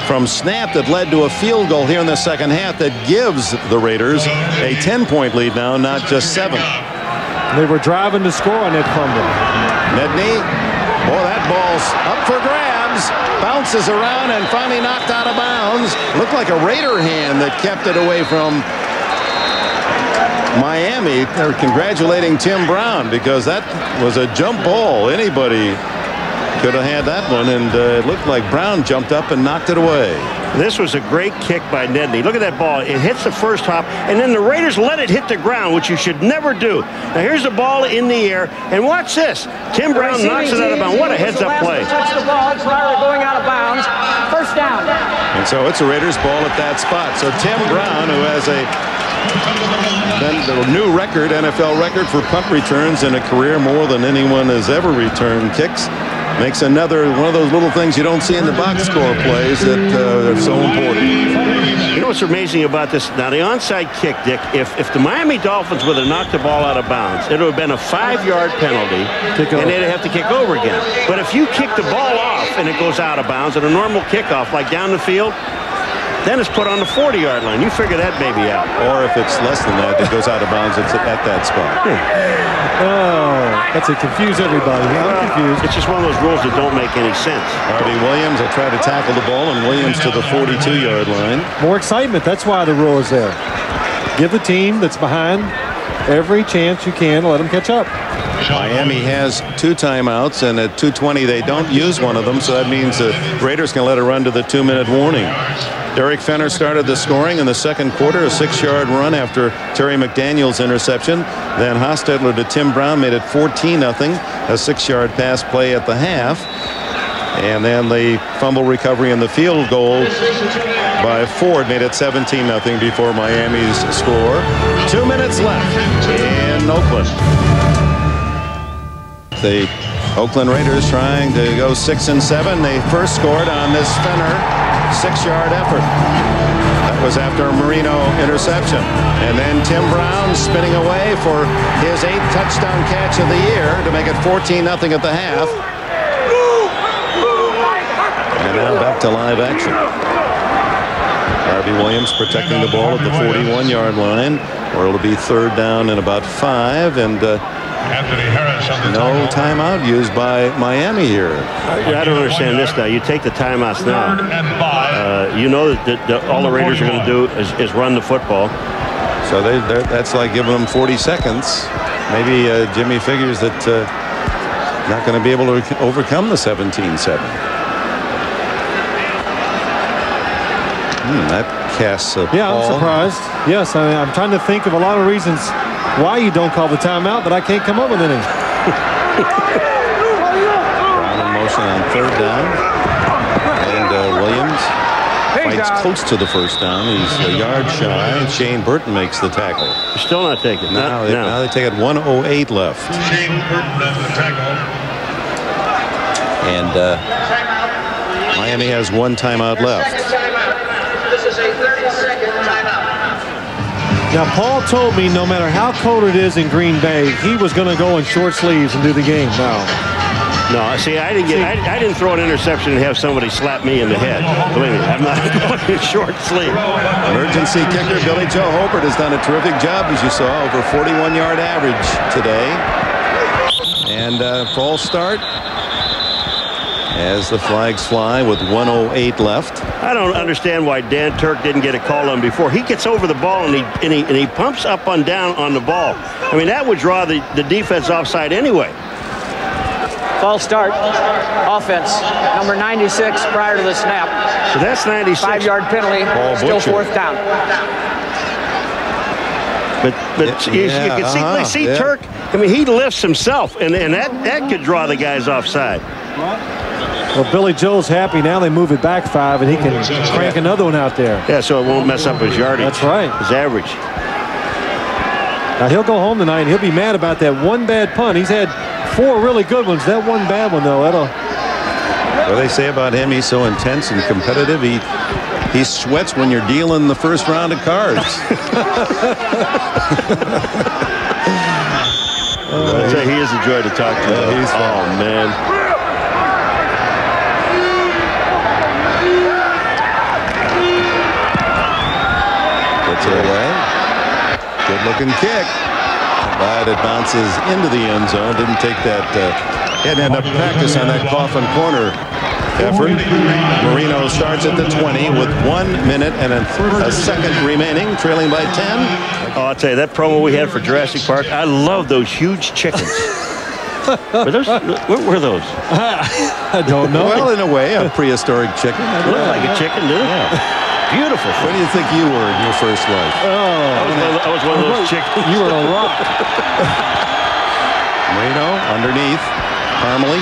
from snap that led to a field goal here in the second half that gives the Raiders a 10-point lead now, not just 7. They were driving to score on that fumble. Nedney, boy, that ball's up for grabs. Bounces around and finally knocked out of bounds. Looked like a Raider hand that kept it away from Miami. They're congratulating Tim Brown because that was a jump ball. Anybody could have had that one, and it looked like Brown jumped up and knocked it away. This was a great kick by Nedney. Look at that ball. It hits the first hop, and then the Raiders let it hit the ground, which you should never do. Now, here's the ball in the air, and watch this. Tim Brown knocks it out of bounds. What a heads-up play. Touch the ball prior to going out of bounds. First down. And so it's a Raiders ball at that spot. So Tim Brown, who has a new record, NFL record for punt returns in a career, more than anyone has ever returned kicks, makes another one of those little things you don't see in the box score plays that are so important. You know what's amazing about this? Now, the onside kick, Dick, if the Miami Dolphins would have knocked the ball out of bounds, it would have been a 5-yard penalty, and they'd have to kick over again. But if you kick the ball off and it goes out of bounds at a normal kickoff, like down the field, then it's put on the 40-yard line. You figure that baby out. Or if it's less than that, it goes out of bounds. It's at that spot. Oh, that's to confuse everybody. I'm confused. It's just one of those rules that don't make any sense. R.B. Williams will try to tackle the ball, and Williams to the 42-yard line. More excitement. That's why the rule is there. Give the team that's behind every chance you can to let them catch up. Miami has 2 timeouts, and at 2:20 they don't use one of them, so that means the Raiders can let it run to the 2-minute warning. Derek Fenner started the scoring in the second quarter, a 6-yard run after Terry McDaniel's interception. Then Hostetler to Tim Brown made it 14-0, a 6-yard pass play at the half. And then the fumble recovery and the field goal by Ford made it 17-0 before Miami's score. 2 minutes left in Oakland. The Oakland Raiders trying to go 6-7. They first scored on this Fenner 6-yard effort. That was after a Marino interception. And then Tim Brown spinning away for his 8th touchdown catch of the year to make it 14-0 at the half. And now back to live action. R.B. Williams protecting the ball at the 41-yard line, where it'll be 3rd down and about 5. And no timeout used by Miami here. I don't understand this now. You take the timeouts now. You know that all the Raiders are going to do is run the football. So that's like giving them 40 seconds. Maybe Jimmy figures that not going to be able to overcome the 17-7. That casts a Yeah, ball. I'm surprised. Yes, I'm trying to think of a lot of reasons why you don't call the timeout, but I can't come up with any. Brown in motion on 3rd down. And Williams fights close to the first down. He's a yard shy. Shane Burton makes the tackle. Still not taking. Now they take it 1:08 left. Shane Burton on the tackle. And Miami has 1 timeout left. This is a 30-second timeout. Now, Paul told me no matter how cold it is in Green Bay, he was going to go in short sleeves and do the game. No, see, I didn't throw an interception and have somebody slap me in the head. Believe me, I'm not going in short sleeve. Emergency kicker Billy Joe Hobart has done a terrific job, as you saw, over 41-yard average today. And false start as the flags fly with 1:08 left. I don't understand why Dan Turk didn't get a call on before. He gets over the ball and he pumps up and down on the ball. I mean, that would draw the defense offside anyway. False start. Offense. Number 96 prior to the snap. So that's 96. 5-yard penalty. Still 4th down. But you can see Turk. I mean, he lifts himself, and that could draw the guys offside. Well, Billy Joe's happy now. They move it back 5, and he can crank another one out there. Yeah, so it won't mess up his yardage. That's right. His average. Now, he'll go home tonight, and he'll be mad about that one bad punt. He's had 4 really good ones. That one bad one, though, that'll... What they say about him, he's so intense and competitive. He sweats when you're dealing the first round of cards. I'd say he is a joy to talk to. He's fun. Oh, man. Gets it away. Good-looking kick. But it bounces into the end zone. Didn't take that. Hadn't had enough practice on that coffin corner effort. Marino starts at the 20 with 1 minute and a second remaining, trailing by 10. Oh, I'll tell you, that promo we had for Jurassic Park, I love those huge chickens. What were those? I don't know. Well, in a way, a prehistoric chicken. It looked like a chicken, didn't it? Yeah. Beautiful. What do you think you were in your first life? I was one of those chickens. You were a rock. Marino underneath. Parmalee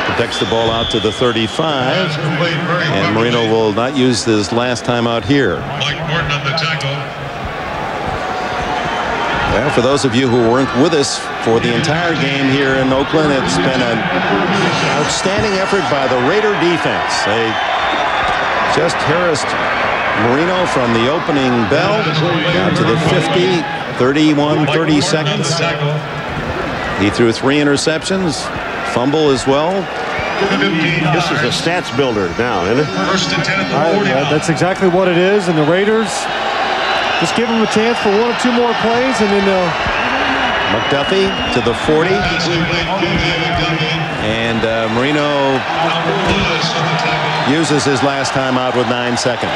protects the ball out to the 35. And Marino will not use his last time out here. Mike Morton on the tackle. Well, for those of you who weren't with us for the entire game here in Oakland, it's been an outstanding effort by the Raider defense. They just harassed Marino from the opening bell down to the 50, 31, 30 seconds. He threw 3 interceptions, fumble as well. This is a stats builder now, isn't it? First and 10 at the 49. That's exactly what it is. And the Raiders just give them a chance for 1 or 2 more plays, and then they'll. McDuffie to the 40. And Marino uses his last time out with 9 seconds.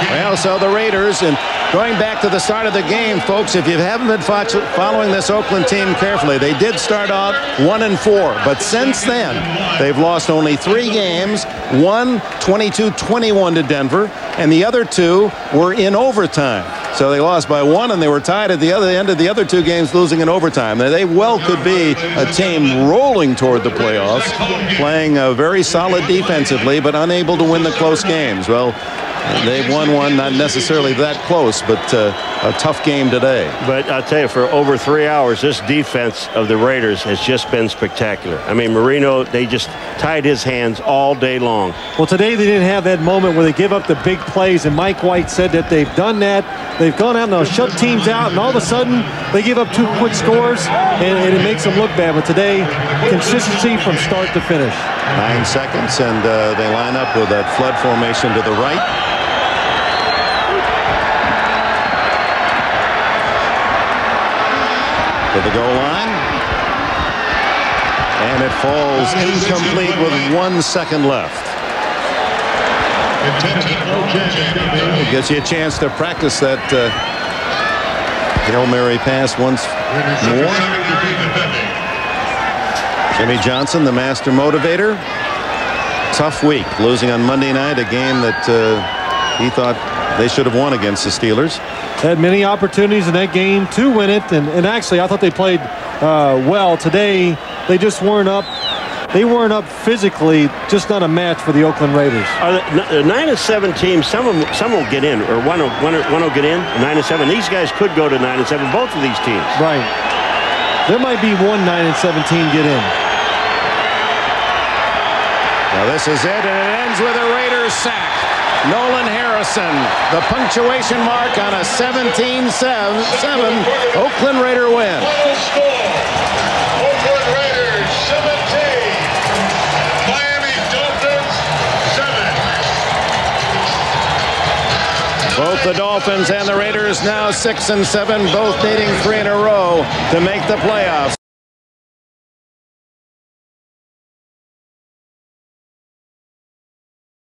Well, so the Raiders, and going back to the start of the game, folks, if you haven't been following this Oakland team carefully, they did start out 1-4, but since then they've lost only 3 games. One 22-21 to Denver, and the other 2 were in overtime. So they lost by 1, and they were tied at the other end of the other 2 games, losing in overtime. Now, they well could be a team rolling toward the playoffs, playing very solid defensively, but unable to win the close games. Well, they've won one, not necessarily that close, but a tough game today. But I'll tell you, for over 3 hours, this defense of the Raiders has just been spectacular. I mean, Marino, they just tied his hands all day long. Well, today they didn't have that moment where they give up the big plays, and Mike White said that they've done that. They've gone out and they'll shut teams out, and all of a sudden they give up 2 quick scores, and it makes them look bad. But today, consistency from start to finish. 9 seconds, and they line up with that flood formation to the right. To the goal line. And it falls incomplete with 1 second left. It gives you a chance to practice that Hail Mary pass once more. Jimmy Johnson, the master motivator. Tough week, losing on Monday night, a game that he thought they should have won against the Steelers. Had many opportunities in that game to win it, and actually I thought they played well. Today they just weren't up. They weren't up physically, just not a match for the Oakland Raiders. The 9-7 teams, some will get in, or one will get in, 9-7. These guys could go to 9-7, both of these teams. Right. There might be one 9-7 team get in. Now this is it, and it ends with a Raiders sack. Nolan Harrison, the punctuation mark on a 17-7 Oakland Raider win. Final score, Oakland Raiders 17, Miami Dolphins 7. Both the Dolphins and the Raiders now 6-7, both needing 3 in a row to make the playoffs.